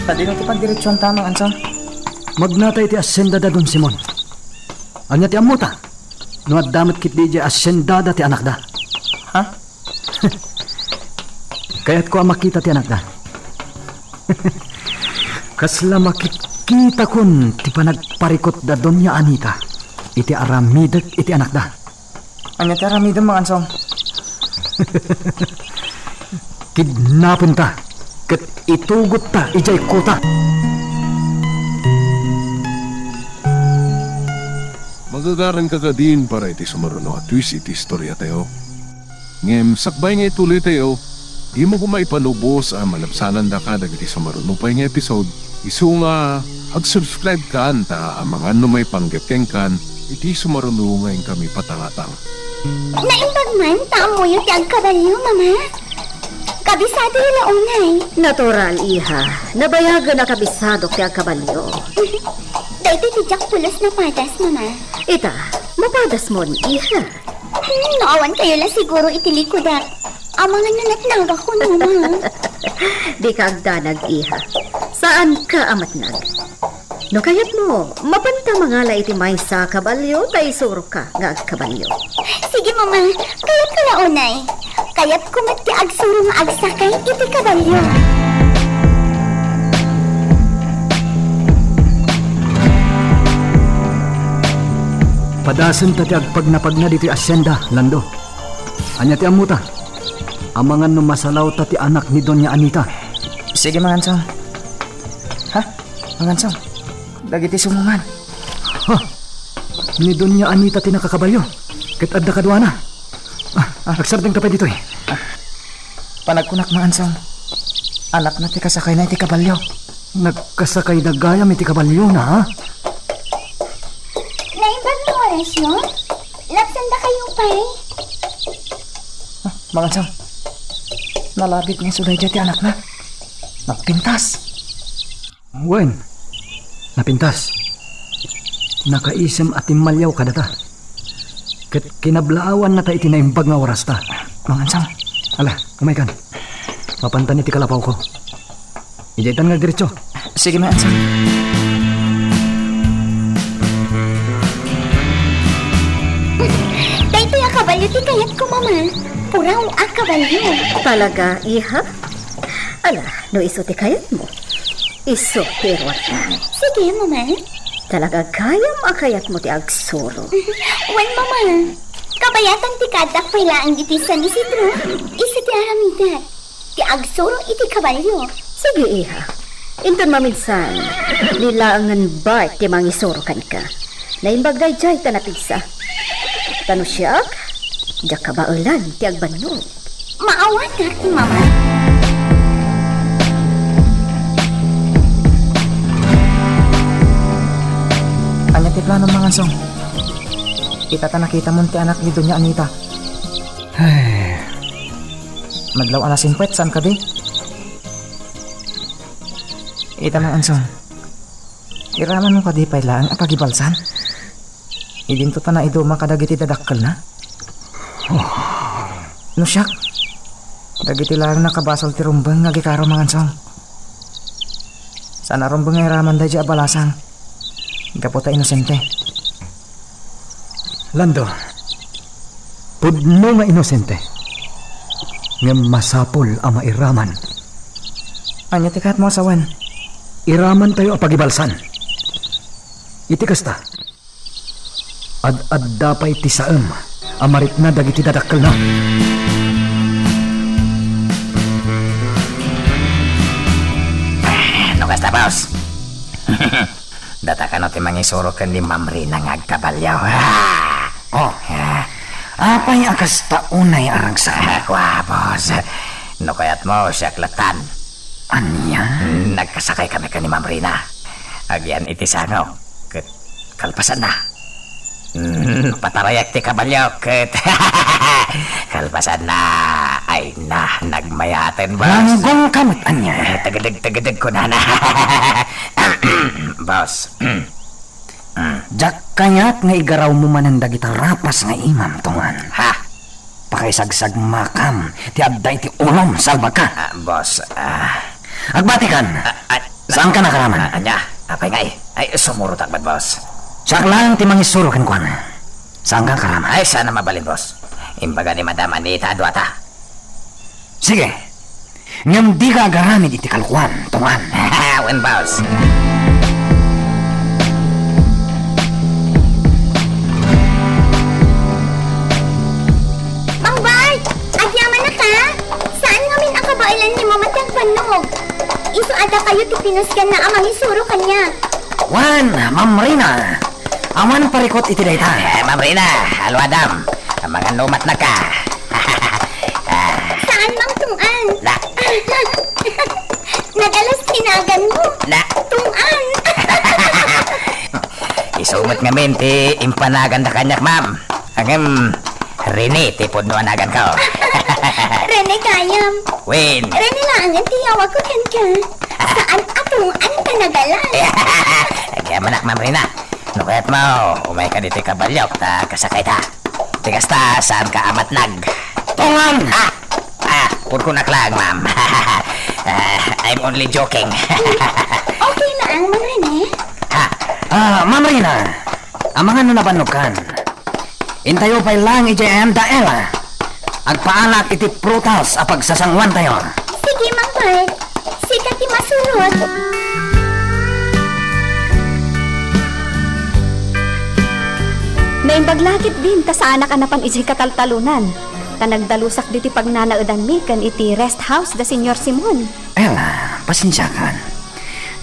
Tadi no ti pagdiretsyon tamang ansong. Magnatay ti asyenda da Don Simon. Anya ti amuta. No addamat kit di asyenda da ti anak da. Ha? Kaya't ko ang makita ti anak da. Kasla makikita kun ti panagparikot da Donya Anita. Iti aramidek iti anak da. Anya ti aramidon mga ansong. Kidnapin ta. Kat itugot ta ijay kota. Magagaran ka ka din para iti sumaruno at twist iti istorya tayo. Ngem, sakbay nga ituloy tayo, di mo kumay palubos ang malapsanan da ka dagiti sumaruno pa nga episode. Isu nga, ag-subscribe ka ta ang mga may panggapkeng kan, iti sumaruno ngayon kami patangatang. Naimbag man, tamo yung ti agkabalyo, mama. Kabisado yung launay. Natural, iha. Nabayagan na kabisado kaya kabalyo. Dahil ti Jack pulos na patas, mama. Ita, mapadas mo ni iha. Naawan kayo lang siguro itiliko da. Ang mga nanatnaga ko, mama. Di ka agdanag, iha. Saan ka amatnag? No kayat mo, mapanta mga la iti may sa kabalyo, tay suro ka nga kabalyo. Sige, mama. Kayat ka launay. Kayat kumat ti agsuro nga agsakay iti kabalyo. Padasan ta ti agpagnapag na diti asyenda, Lando. Anya ti amuta. Amangan no masalaw ta ti anak ni Donya Anita. Sige mga ansong. Ha? Mga ansong. Dagiti sumungan. Ha? Ni Donya Anita ti nakakabalyo. Ket adda kadwana. Agsardeng ka pa dito eh. Panagkunak mga ansong. Anak na ti kasakay na iti kabalyo. Nagkasakay na gayam iti kabalyo na ha? Naimbag mo orasyon? Lapsan da kayo pa'y? Mga ansong. Nalabit nga sulay dyan ti anak na. Nagpintas. Wen, napintas. Nakaisem at imalyaw ka data. Ket kinablaawan na ta itinaimbag nga oras ta. Mga ansong. Ala, umay kan. Mapantan iti kalapaw ko. Ijaytan nga diretso. Sige mga ansong. Dahil ito yung kabalyo ti kayat ko, mama. Puraw ang kabalyo. Talaga, iha? Ala, no iso ti kayat mo. Iso pirwat na. Sige, mama. Talaga kayam ang kayat mo ti agsuro. Wan, mama. Kabayatan ti kadak pailaan iti San Isidro. Isa ti aramida. Ti agsuro iti kabalyo. Sige, iha. Inton maminsan, nilaangan ba ti mangisuro kan ka? Naimbag day jay tanapigsa. Tano siyak, diyak kabaulan ti agbannog. Maawan ka, mama. Anya ti plano mga ansong. Itata nakita mo ti anak ni Donya Anita. Ay, Madlaw alas 5, saan ka di? Ita mga ansong. Iraman mo ka di pailaan apagibalsan. Idinto ta na iduma kadagiti dadakkel na. No siyak. Dagiti lang nakabasol ti rumbeng nga gikaro mga ansong. Sana rumbeng nga iraman da di abalasang. Gaputa inosente. Lando. Pudno nga inosente. Nga masapol ang mairaman. Anya ti kat mo asawan. Iraman tayo apagibalsan. Iti kasta. Ad-adda pa iti saem. Amarit na dagiti dadakkel na. Ano kasta, boss? Data ka no ti mangisuro kan ni Mamri na ngagkabalyaw. Oh, apay akas taunay arang sa kwa, boss. No kayat mo siya klatan. Anya? Nagkasakay kami kan ni Mamri na. Agyan iti sangaw. Kalpasan na. Patarayak ti kabalyaw. Kalpasan na. Ay na, nagmayaten, boss. Langgong kamot, anya. Tagadag ko na. Boss. Jak kanyat nga igaraw mo man ang dagita rapas nga imam tungan. Ha? Pakaisagsag makam. Ti abday ti ulom salba ka. Boss. Agbati kan. Saan ka nakaraman? Anya, apay nga eh. Ay, sumuro takbad, boss. Siya lang timang isuro kan kuan. Saan ka karaman? Ay, sana mabalin, boss. Imbaga ni Madam Anita Duata. Sige. Ngam di ka agaramid iti kalkuan, tungan. Wen, boss. Mang Bart! Agyaman na ka? Saan ngamin ang kabailan ni Mama Tiyang Panog? Iso ada kayo tipinuskan na amang isuro kanya. Wan, Ma'am Marina. Aman parikot iti dayta. Ma'am Rina, halo Adam. Ang mga numat na ka. Saan mang tungan? Na, Nagalas tinagan mo. na. Tungan! Isumot nga ti impanagan na kanyak, ma'am. Ang Rene, tipod no anagan ka. Rene kayam. Win. Rene lang ang tiyawag ko kan ka. Saan atungan ka nagalas? Kaya manak, ma'am Rina. No kaya't mo, umay ka dito kabalyok, ta kasakay ta. Tigas ta, saan ka amat nag? Tungan! Purkunak lang, ma'am. I'm only joking. Okay lang, Mang Rene. Ma'am Marina. Amangan na nabanukan. Intayo pa'y lang ijayam daela. Agpaanak iti prutas a pagsasangwan tayo. Sige, Mang Bart. Sikat ti masurot. Naimbaglakit din ta sa anak anapan iti kataltalunan. Ta nagdalusak diti pagnanaudan mi kan iti rest house da Senyor Simon. Ela, pasensyakan.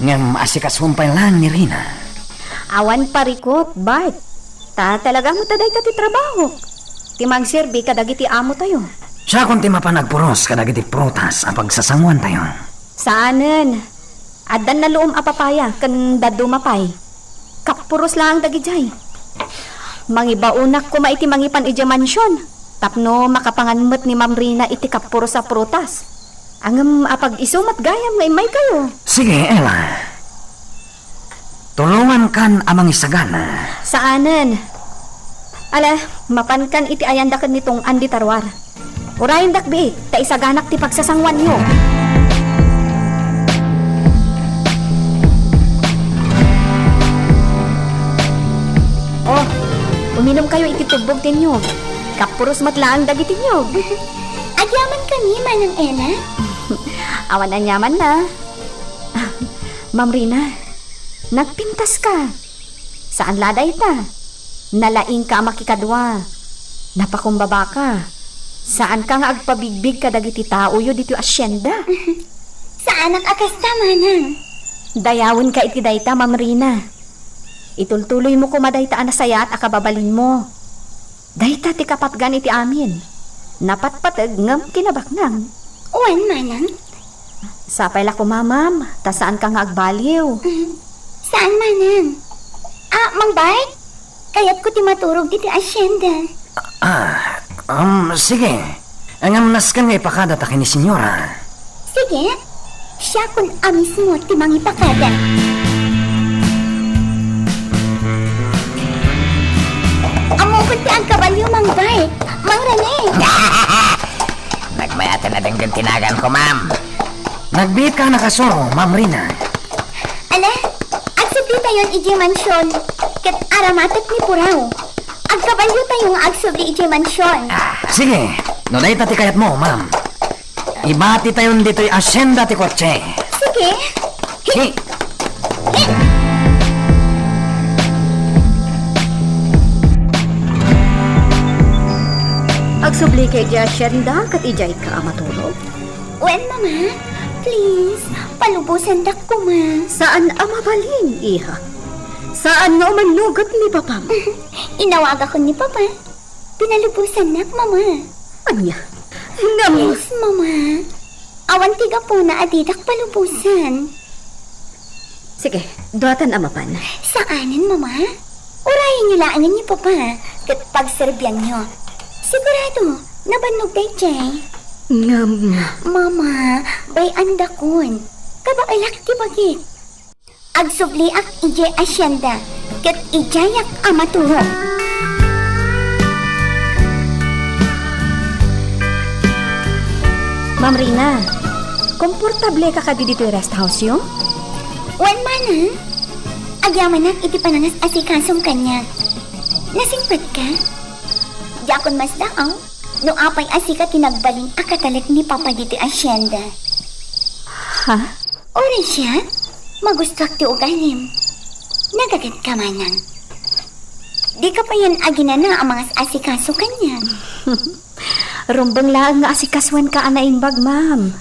Ngam asikasumpay lang ni Rina. Awan parikot, Bart. Ta talaga mo taday ti trabaho. Ti magserbi kadagiti amo tayo. Siya kung ti mapanagpuros kadagiti prutas a pagsasangwan tayo. Saanen? Adan na luom apapaya kan dadumapay. Kapuros lang dagijay. Mangibaunak ko maiti mangipan iti mansyon. Tapno makapanganmet ni Ma'am Rina iti kapuros sa prutas. Angam apag isumat gayam nga imay kayo. Sige, Ela. Tulungan kan amang isagana. Saanen? Ala, mapankan iti ayandakan nitong Andi Tarwar. Urayin dakbi, ta isaganak ti pagsasangwan nyo. Oh, uminom kayo iti tubog tinyo. Kapuros matlaang dagiti nyo. Agyaman kami, Manang Ella. Awan na nyaman na. Ma'am Rina, nagpintas ka. Saan laday ta? Nalaing ka makikadwa. Napakumbaba ka. Saan ka nga agpabigbig ka dagiti tao yo dito asyenda? Saan ang akas Manang? Dayawin ka iti dayta, Ma'am Rina. Itultuloy mo kumadayta anasaya at akababalin mo. Dayta ti kapatgan iti amin. Napatpatag ngam kinabaknang. Uwan, Manang? Sapay la ko, mamam. Ta saan ka nga agbaliw? Saan, Manang? Mang Bart? Kaya't ko ti maturog dito asyenda. Sige. Angam naskan nga ipakada ta kini senyora. Sige. Siya kun amis mo ti mangipakada. Amukot ti ang kabalyo, Mang Bart. Mang Rene. Nagmayatan na din tinagan ko, ma'am. Nagbit ka nakasoro, Ma'am Rina. Ala, agsubli tayon iji mansyon. Ket aramatek ni Puraw. Agkabalyo tayo nga agsubli iji mansyon. Sige. No day tati kayat mo, Ma'am. Ibati tayon dito'y asyenda ti kotse. Sige. Hi. Agsubli kay di asyenda kat ijay ka matulog. Wen, Mama. Please, palubusan dak ko, Ma. Saan amabalin, iha? Saan nga manugot ni Papam? Inawag ako ni Papa. Pinalubusan nak, Mama. Anya? Ngam, Yes, Mama. Awan tiga po na adidak palubusan. sige, duatan amapan. Saanin, Mama? Urayin niyo lang ni Papa. Kat pagserbiyan niyo. Sigurado, nabanog kay Jay. Ngam, Mama, bay andakon. Kabailak ti bagit. Agsubli ak ije asyenda. Kat ijayak amaturo. Ma'am Rina, komportable ka dito rest house yo? Wan mana? Agyaman iti panangas asikasong kanya. Nasingpet ka? Di akon mas daaw. No apay asika tinagbaling akatalik ni Papa dito asyenda. Ha? Ori siya? Magustak ti ugalim. Nagagat ka manang. Di ka pa yan aginana ang mga asikaso kanya. Rumbang laang nga asikaswan ka anaimbag, ma'am.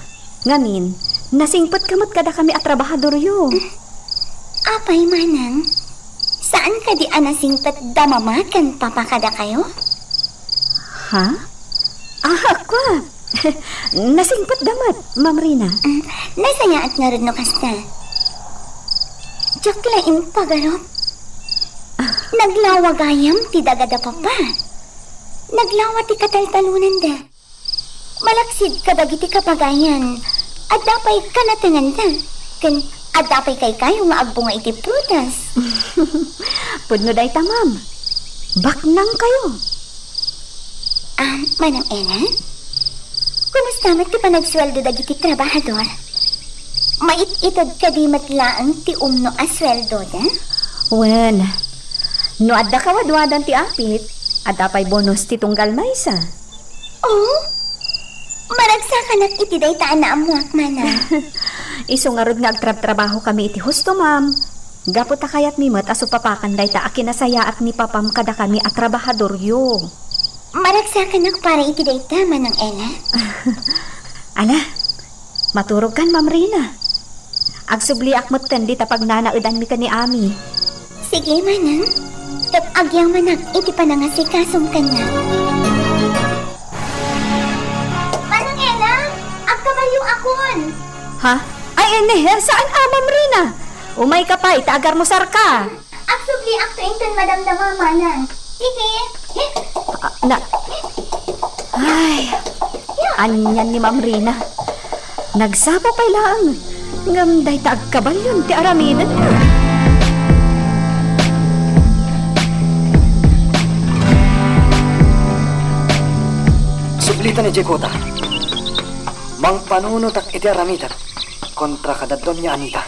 Ngamin, nasingpot kamot kada kami at trabahador yo. Apay manang, saan ka di anasingpat damamakan papakada kayo? Ha? Ako. Nasingpot damat, Ma'am Rina. Nasaya at narod no kasta. Diyak laing pagarop. Naglawagayam ti dagada papa. Naglawa ti kataltalunan da. Malaksid ka dagiti kapagayan. At dapay ka natangan da. Kan at dapay kay kayo nga agbunga iti prutas. Pudno day ta, ma'am. Baknang kayo. Manang Ella? Kumusta mat ti panagsweldo dagiti trabahador? Mait-itod ka di matlaang ti umno asweldo da? Wen, no adda kawadwadan ti apit, adda pa'y bonus ti tunggal maysa. Oh? Maragsakan iti daytaan na amuak mana. Isungarod nga agtrab-trabaho kami iti husto, ma'am. Gapot ta kayat mimot aso papakan day ta akinasaya at ni papam kada kami at trabahador yo. Maragsakan para iti dayta manang Ella. Ala, maturog kan, Ma'am Rina. Agsubli akmot kan di tapag nanaudan mi ka ni Ami. Sige manang. Kat agyang manang iti panangasikasong kanya. Manang Ella, agkabayong akon. Ha? Ay, ene, saan Ma'am Rina? Umay ka pa, itaagar mo sarka. Agsubli akto inton madamdama manang. Sige. Ay, anyan ni Ma'am Rina. Nagsapo pa'y lang. Ngamday ta agkabalyon ti aramidan na. Sublitan ni Jekota. Mang panunutak iti aramitan kontra kadadon niya Anita.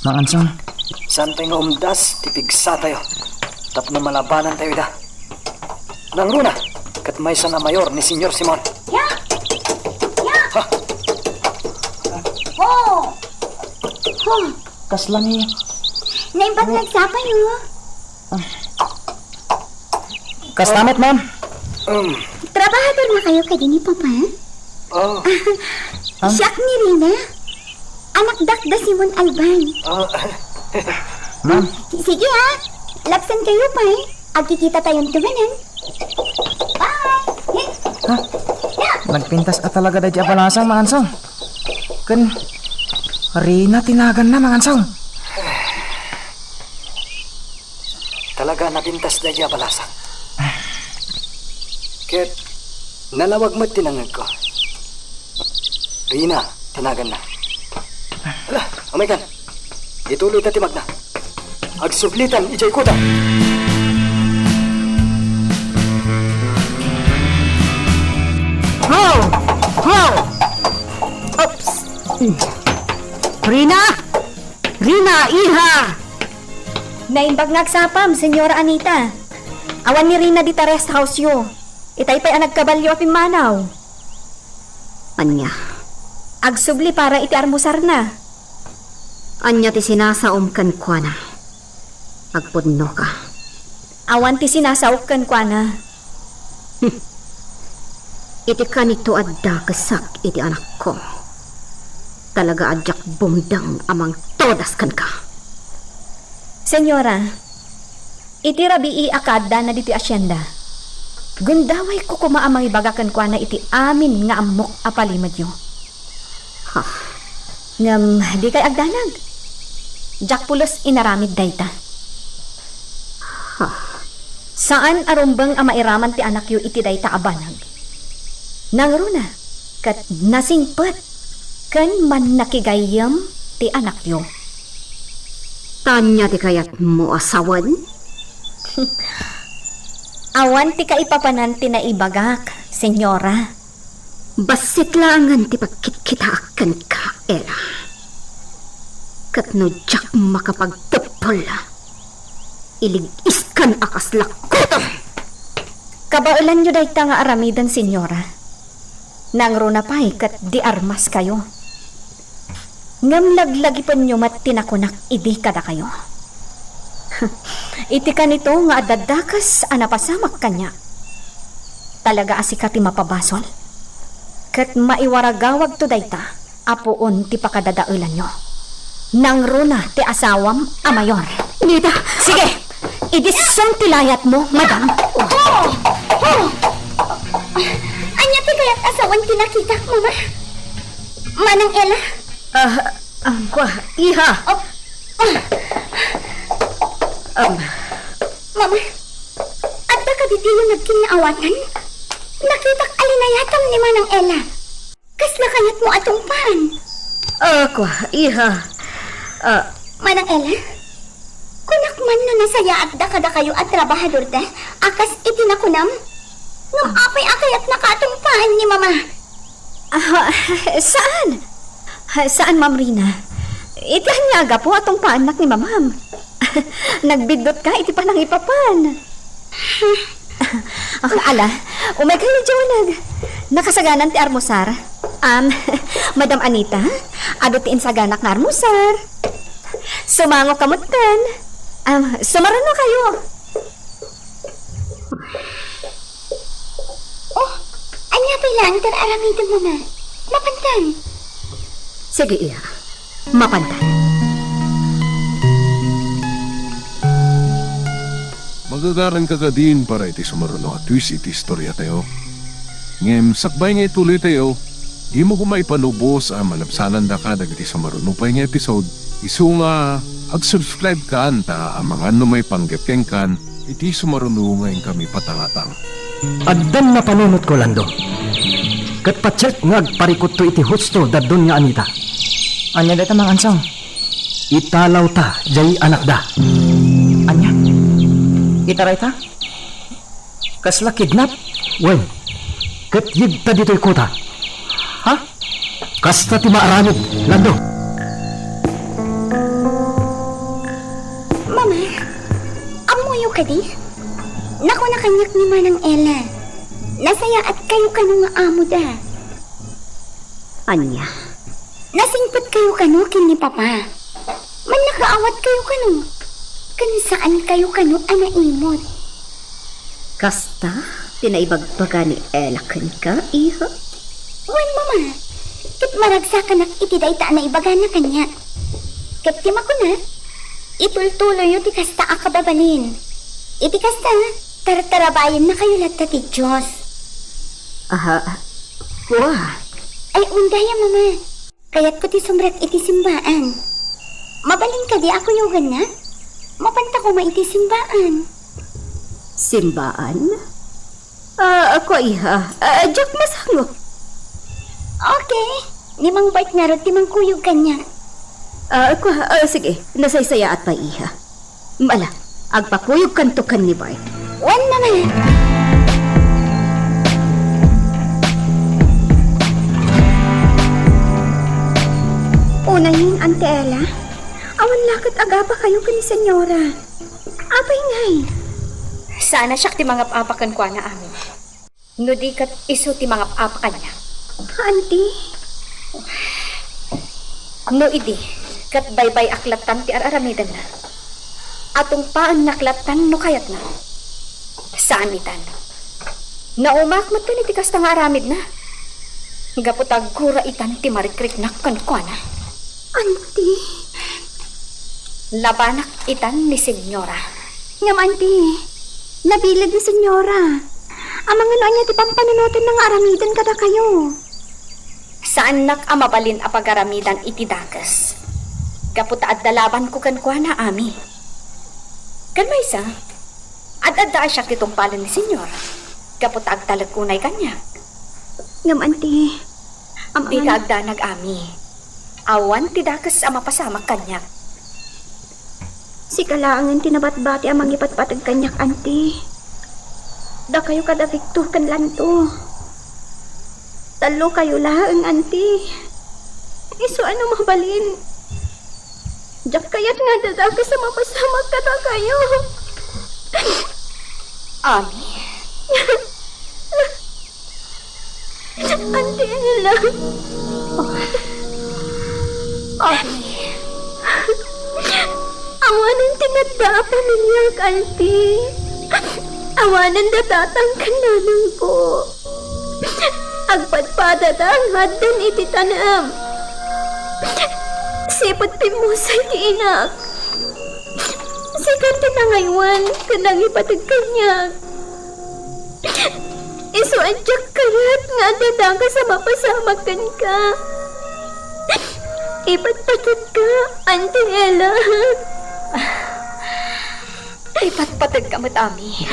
Mang Ansong, Saan tayo nga umdas, tipigsa tayo. Tapno malabanan tayo da. Nang runa, kat may sana mayor ni Senyor Simon. Ya! Ya! Ha? Oh! kasla niya. Naimbag nagsapay mo. Kastamet, ma'am. Trabahador na kayo kay ni Papa? Oh. Siyak ni Rina. Anak dakda Simon Alban. Ma'am, Sige ha. Laksan kayo pa eh. Agkikita tayong tumanan. Bye! nagpintas ka talaga da di abalasang, Mang Ansong. Kan, Rina tinagan na, Mang Ansong. Talaga napintas na diya balasang. Ket, nalawag mo tinangag ko. Rina, tinagan na. Hala, amaykan. Ituloy tatimag na. Agsublitan, ijay kuta. Ho! Ho! Oops! Rina! Rina, iha! Naimbag nagsapam, Senyora Anita. Awan ni Rina dita rest house yo. Itay pa'y anagkabalyo apim manaw. Anya, Agsubli para iti armusar na. anya ti sinasaom kan kwa na. Agpudno ka. Awan ti sinasauk kwa na. Iti kanito adda kasak iti anak ko. Talaga adyak bumdang amang todas kan ka. Senyora, iti rabii akada na diti asyenda. Gundaway ko kumaamang ibagakan kwa na iti amin nga amok apalimad yo. Ha, Ngam, di kay agdanag. Jak pulos inaramid dayta. ha, Saan arumbang amairaman ti anak yo iti dayta abanag? Nangruna, kat nasingpet, kan man nakigayam ti anak yo. tanya ti kayat mo asawan? Awan ti kaipapanan ti naibagak, senyora. Basit langan ti pagkitkitaakan ka, Ella. Katno jak makapagtapol. Iligis kan akas lakot. Kabaulan nyo dayta nga aramidan, senyora. Nangro na pa'y kat di armas kayo. Ngam laglagi pa nyo mat tinakunak idi kada kayo. Iti ka nito nga adadakas anapasamak kanya. Talaga asikati mapabasol. Kat maiwaragawag to dayta, apuon ti pakadadaulan nyo. Nangro na ti asawam amayor. Nita! Sige! Idisong tilayat mo, madam. Anya ti kaya't asawan tinakita, mama? Manang Ella? Iha! Mama, adda ka diti yung nagkinaawatan? Nakitak alinayatam ni Manang Ella. Kasla kayat mo atong paan. Iha! Manang Ella? Kunak man na nasaya at da kayo at trabahador da, akas itinakunam? Ngam apay akayat nakatong paan ni mama. Saan? Saan, Ma'am Rina? Iti hanyaga po atong paanak ni Mamam. Nagbidot ka, iti pa nang ipapan. Ala, umay kayo jawanag. Nakasaganan ti armusar. Madam Anita, adutiin saganak nga armusar. Sumango kamutan. Sumaran na kayo. Oh, anya pa'y lang tararamitan mo na. Mapantan. Sige, Iha. Mapantan. Magagaran ka din para iti sumaruno at twist iti istorya tayo. Ngem, sakbay nga ituloy tayo, di mo kumay panubos ang malabsanan da ka dagiti sumaruno pa yung episode. Isu nga, ag-subscribe ka ta ang mga may panggapkeng kan, iti sumaruno ngayon kami patangatang. Addan na panunot ko, Lando. Kat patsyat nga agparikot to iti husto dadon nga Anita. Anya dito mga ansong? Italaw ta, jay anak da. Anya? Itaray ta? Kasla kidnap? Wen, kat yigta dito'y kota. Ha? Kasta ti maaramid, Lando. Mama, amuyo ka di? Naku na kanyak ni Manang Ella. Nasaya at kayo kanu nga amo da. Anya? Nasingpot kayo kanu kin ni Papa. Man nakaawat kayo kanu. Kani saan kayo kanu anaimot. Kasta? Tinaibagbaga ni Ella kan ka, Iha? Wan, Mama. Kit maragsakan at itidayta na ibaga na kanya. Kit tima ko na. Itultuloy yung ti kasta akababalin. Iti kasta, tartarabayan na kayo lahat ti Diyos. Wah. Ay, undaya, Mama. Kaya't ko ti sumrat iti simbaan. Mabalin ka di ako yugan na. Mapanta ko maiti simbaan. Simbaan? Ako, Iha. Jack masango. Okay. Nimang bait nga rin timang kuyog kanya. Sige. Nasaysaya at pa, Iha. Mala, agpakuyog kantukan ni Bart. Wan, Mama. Unayin, Ante Ella. Awan lakit agapa kayo kani senyora. Apay ngay. Sana siya ti mga apakan kwa na amin. No di kat iso ti mga apakan niya. Auntie. No idi, kat baybay aklatan ti araramidan na. Atong paan naklatan no kayat na. Saan itan? Naumak mo to ni tikas nga aramid na. Gaputag gura itan ti marikrik na kwa na. Auntie. Labanak itan ni senyora. Ngam, auntie. Nabilid ni senyora. Amang ano niya ti pampanunutin ng aramidan kada kayo. Saan nak amabalin a pagaramidan iti dakas? Kaputa at dalaban ko kan na ami. Kan may isa, ad-adda siya kitong palan ni senyor. Kaputa ag talagkunay kanya. Ngam, auntie. Di ka agda nag-ami. Awan ti dakas ama pasama kanya. Si kalaangan tinabat-bati amang ipatpatag kanyak, auntie. Da kayo kada Victor kan lanto. Talo kayo laang, auntie. Iso ano mabalin? Jak kaya't nga dadaga sa mapasamag ka na kayo. Ami, Auntie Ella. Ami, Awanan tinadapa ninyo, Auntie. Awanan datatang kananan po. Agpadpada ang hadan iti tanam. Sipot pimusay ti inak. Sikat tinangaywan kanang ipatag kanyag. Iso adyak kayat nga dadaga sa mapasamakan ka. Ipatpatid ka, Auntie Ella. ipatpatag ka mat, Ami.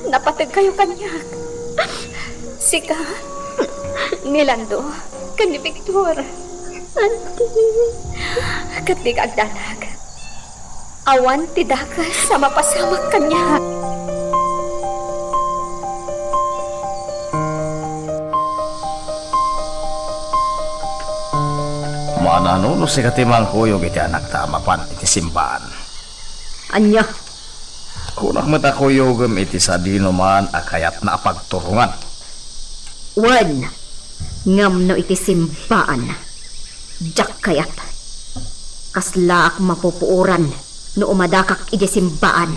Napatag kayo kanyak. Sika, ni Lando, kan ni Victor. Auntie. Katig agdanag. Awan ti dakas sa mapasamak kanya. Mananuno si katimang kuyog iti anak ta mapan iti simbahan. Anya, Kunak mata kuyogem iti sadino man akayat na apagturungan. wan, ngam no iti simbaan. Jak kayat. Kasla ak mapupuuran no umadakak iti simbaan.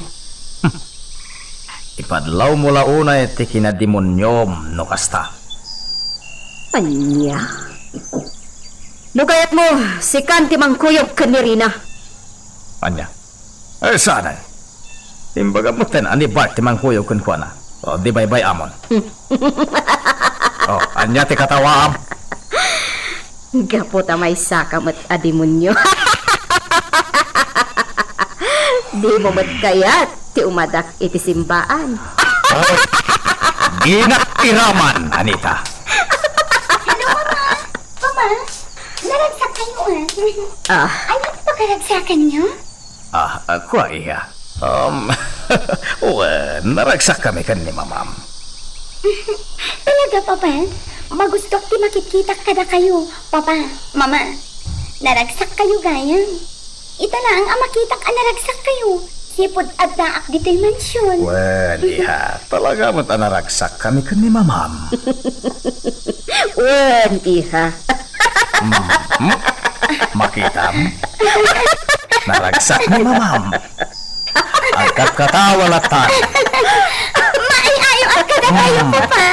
Ipadlaw mo launa iti kinademonyom no kasta. Anya. No kayat mo, si Kanti mangkuyog kanirina. Anya? Sana. Imbaga mo ten, ani Bart timang kuyog kun kuana. O, di bay amon. O, anya ti katawaam. Gapot may sakamat adimonyo. Di mo mat kayat ti umadak iti simbaan. Ginakiraman, Anita. Papa, naragsak kayo Ah, Ano pa karagsakan niyo? Ako iya. Naragsak kami kan ni mamam. Talaga, Papa? Magustok ti makikita kada kayo. Papa, Mama, naragsak kayo gayang. Ita lang ang makita ka naragsak kayo. Sipod at naak dito'y mansyon. Iha. Talaga mo't naragsak kami kan ni mamam. wan iha. Makita mo? Naragsak ni mamam. Agkat katawalatan. Maiayo at kada kayo, Papa.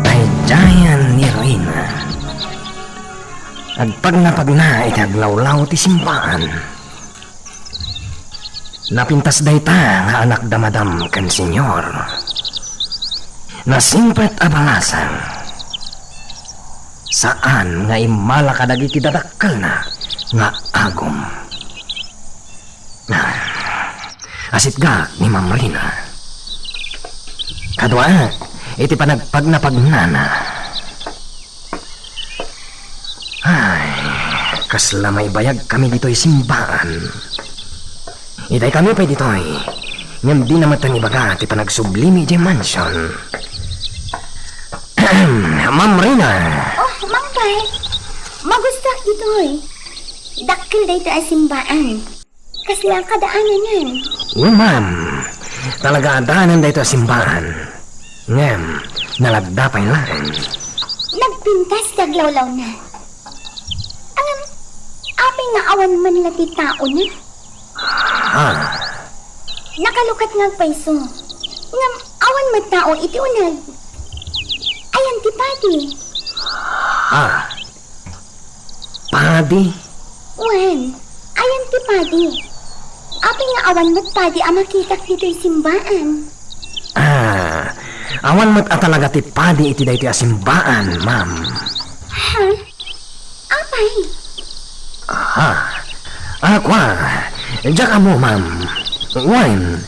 Ay dayan ni Rina. Agpag na itaglawlaw ti simbaan. Napintas dayta nga anak damadam kan senyor. Nasimpret abalasan. Saan nga imala kadagiti dadakkel na nga agom. Asit ga ni Ma'am Rina. Kadwa, iti panagpag na pagnana. Ay, kasla may bayag kami dito'y simbaan. Itay kami pa dito'y. Ngam di namatan ibaga ti panagsublimi di mansion. Ma'am Rina. Oh, Mang Bay, magustak dito'y. Dakil day ta simbaan. Kasi ang kadaanan yan. Ma'am, talaga daanan dito simbaan. Ngam, nalagdapay lang. Nagpintas taglawlaw na. Ang aping nga awan man lati tao na. Nakalukat nga paiso. Nga awan man tao iti unag. Ayan ti pati. Padi? Wan, ayan ti padi. Aping nga awan mat padi ang makitak dito'y simbaan. Awan mo't talaga ti padi iti dayti asimbaan, ma'am. Ha? Apay? Akwa, diyak mo, ma'am. Wan,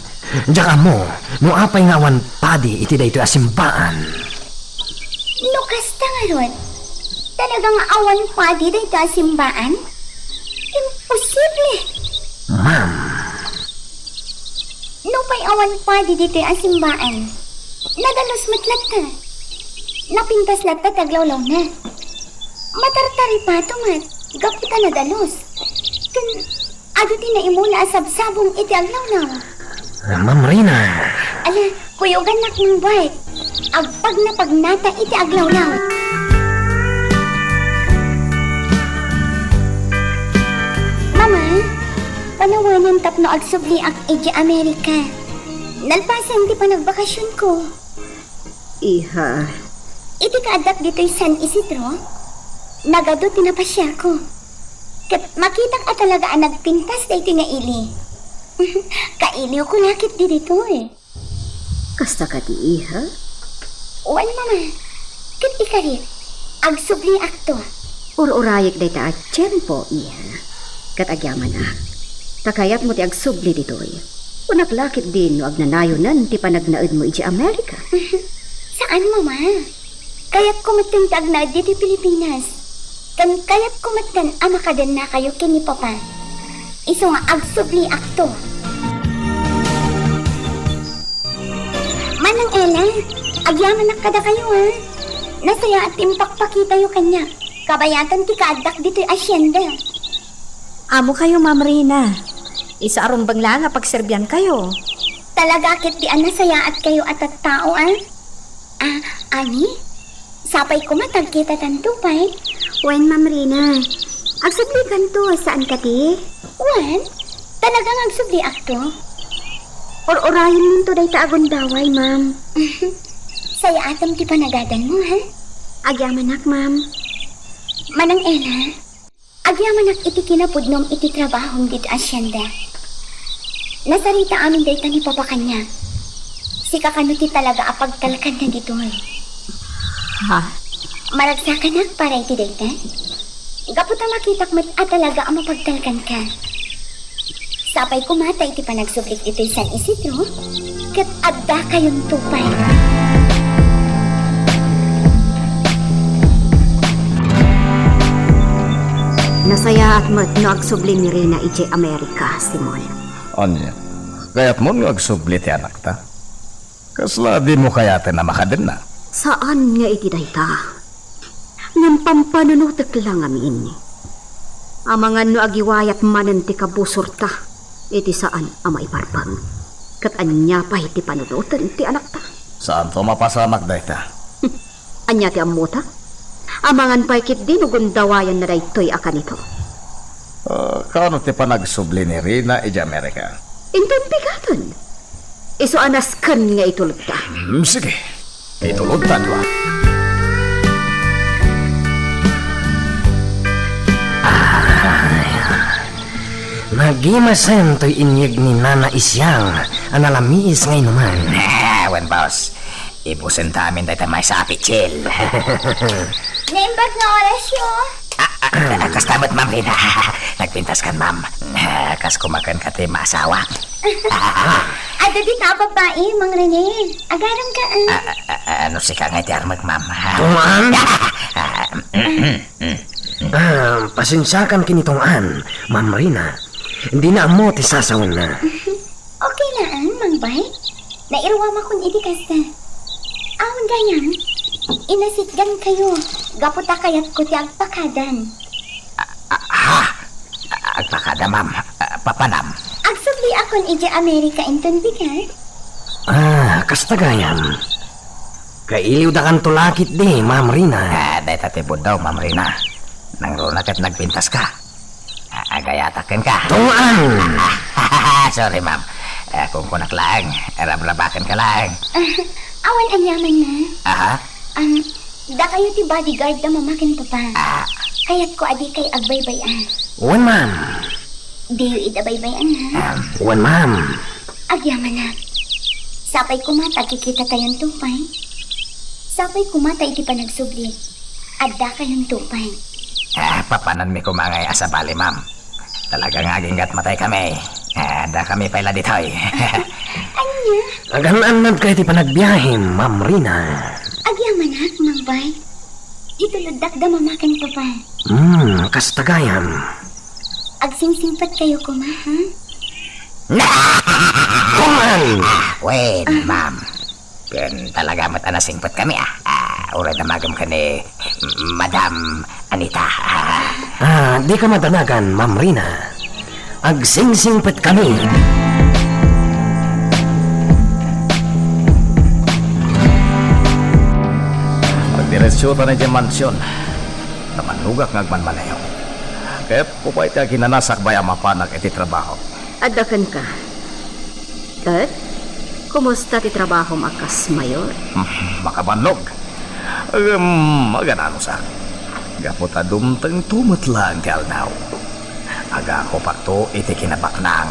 diyak mo, no apay nga awan padi iti dayti asimbaan. Lukas ta nga ron. Talagang awan padi dito simbaan? Imposible. Ma'am. No pa'y awan padi dito simbaan. Nadalos matlat ta. Napintas lat ta taglawlaw na. Matartari pa tumat. Gaputa nadalos. Kan, ado ti na imula sabsabong iti aglawlaw. Ma'am Rina. Ala, kuyugan nak ng bait. Agpag na pagnata iti aglawlaw. Mama, panawanan tapno agsubli ak iti Amerika. Nalpasan di pa nagbakasyon ko. Iha, Iti kaadak dito'y San Isidro, nagado tinapasya ko. Kat makitak at talaga ang nagpintas na iti nga ili. Kailiw ko lakit di dito eh. kasta ka di iha? Wan mama, kat ikarit, agsubli akto. Ururayik day ta at tiyempo, iha. Katagyaman na. Takayat mo ti agsubli ditoy. Unak lakit din no agnanayonan ti panagnaed mo iti Amerika. Saan mama? Kaya't kumatang tagnad dito Pilipinas. Kan kaya't kumatan amakadan na kayo kini Papa. Iso nga agsubli akto. Manang Ella, agyaman na kada kayo ha. Nasaya at impakpakita yung kanya. Kabayatan ti kaadak dito'y asyenda. Amo kayo, Ma'am Rina. Isa aron bangla nga pagserbyan kayo. Talaga kit di nasaya at kayo at tao ah. Ani? Sapay ko matagkita tantupay. Wen, Ma'am Rina. Agsubli kanto, saan ka ti? Wan? Talagang agsubli akto? Ururayin mo to day ta agundaway, ma'am. Saya atam ti panagadan mo ha? Agyamanak, ma'am. Manang Ella, agyamanak iti kinapudnom iti trabahong dito asyenda. Nasarita amin dayta ni Papa kanya. Si kakano ti talaga apagtalkan na dito eh. Ha? Maragsakan para iti dayta? Gaputa makitak met at talaga ang mapagtalkan ka. Sapay kumata iti panagsublik ito'y San Isidro, kat adda kayong tupay. Nasaya at mat no agsubli ni Rina iti Amerika, Simon. Anya, kaya't mo nga agsubli ti anak ta. Kasla di mo kayatin na makadin na. Saan nga iti dayta? Ngam pampanunutek lang amin. Amangan no agiwayat manen ti kabusor ta. Iti saan ang maiparpang. Kat anya pa iti panunutan ti anak ta. Saan to mapasamak dayta? Anya ti amuta? Amangan pa ikit din ugundawayan na daytoy akan ito. Kano ti panagsubli ni Rina iti Amerika? Inton bigatan. Iso anas kan nga itulog ta. Sige, itulog ta dua. Magimasan to'y inyag ni Nana Isyang ang alamiis ngayon naman. Wen boss, ibusin ta amin dahil may sa pichil. Naimbag nga oras yun. Kas tamot, Ma'am Rina. Nagpintas kan, Ma'am. Kas kumakan ka ti maasawa. Ado di ka babae, Mang Rene. Agaram ka Ano si ka nga ti armag, Ma'am? Tungan? Pasensyakan kinitungan, Ma'am Rina. Hindi na amo ti sasawan na. Okay na Mang Bay. Nairwama kong iti kasta. Awan gayam, inasitgan kayo. Gaputa kayat ko ti agpakadan. Agpakada, Ma'am. Papanam. Agsubli akon iti Amerika inton bigat. Kastagayam. Kailiw da kan tulakit di, Ma'am Rina. Dahil tatibod daw, Ma'am Rina. Nang runak at nagpintas ka. Agayatakin ka. Tungan! Sorry, Ma'am. Kung kunak lang, rabrabakan ka lang. Awan ang yaman na. Aha. Da kayo ti bodyguard na mamakin pa pa. Kayat ko adi kay agbaybayan. Wan, Ma'am. Di yu idabaybayan ha. Wan, Ma'am. Agyaman na. Sapay kumata kikita tayong tupay. Sapay kumata iti panagsubli. Adda kayong tupay. Papanan mi kumangay asabali, Ma'am. Talagang aginggat matay kami. Da kami pala ditoy. Anya? Aganan kayo ti panagbiyahe, Ma'am Rina. Agyaman na, Mang Bay. Itulundak da mamakan pa pa. Kastagayam. Agsingsingpat kayo kuma, ha? Tungan! Wait, Ma'am. Kan talaga mat anasingpat kami Uray na magam ka ni Madam Anita. Di ka madanagan, Ma'am Rina. Agsingsingpet kami. Pagdiresyo ta na dyan mansyon. Namanugak ngagman malayo. Kaya pupay tayo kinanasak ba yung mapanag iti trabaho. Adakan ka. Kat, kumusta ti trabaho makas, Mayor? Makabanlog. Maganano sa. Gaputa dumtang tumot lang ti aldaw. Aga ko pa to iti kinabaknang.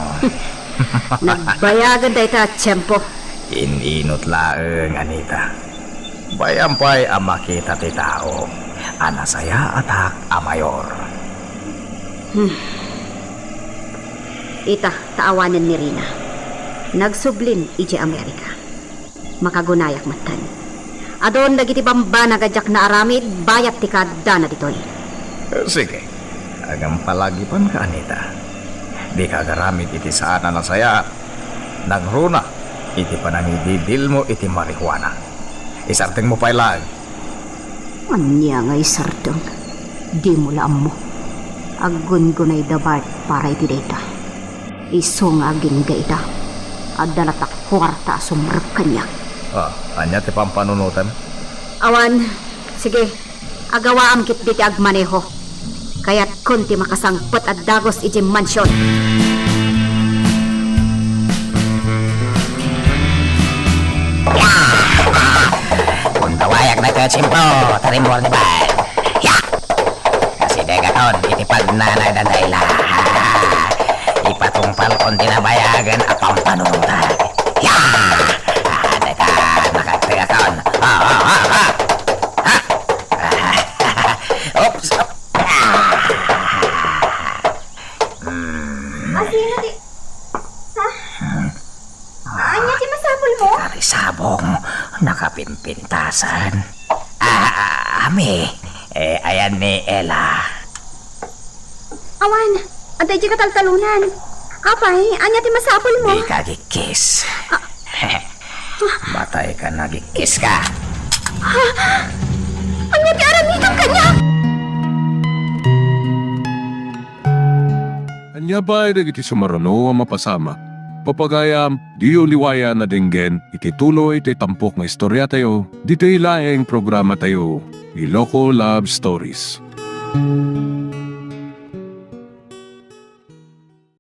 Nagbayagan tayo ta, tiyempo. Ininot laeng, Anita. Bayampay ang makita ti tao. Anasaya atak a mayor. Ita, taawanan ni Rina. Nagsublin iti Amerika. Makagunayak matan. Adon dagiti bamba nagadyak na aramid, bayat ti kada na ditoy. Sige. Agam palagipan ka, Anita. Di ka garamit iti saan na saya. Nagruna. Iti panangididil mo iti marihuana. Isarting mo pa ilag. Anya nga isardong. Di mo laam mo. Agun-gunay dabat para iti data. Iso nga aging gaita. Adalatak kwarta sumrap kanya. Anya ti pampanunutan? Awan, sige. Agawaam kit diti agmaneho. Kaya't kunti makasangpot at dagos iti mansyon. Puntawayak na ka, Chimpo. Tarimor ni Bal. Ya! Kasi degaton, itipag na nagdadayla. Ipatungpal kung dinabayagan at pampanunutan. Ya! Deka, nakagdegaton. Oops! Asino di... Anya ti masapol mo? Karisabong, nakapimpintasan. Ami, ayan ni Ella. Awan, aday di kataltalunan. Apay, anya ti masapol mo? Di ka gikis. Batay ka nagikis ka. Anya ti aramitan kanya? Anya ba ay iti sumarano ang mapasama? Papagayam, di uliwaya na dinggen, iti tuloy iti tampok na istorya tayo, dito ilaeng programa tayo, Iloko Love Stories.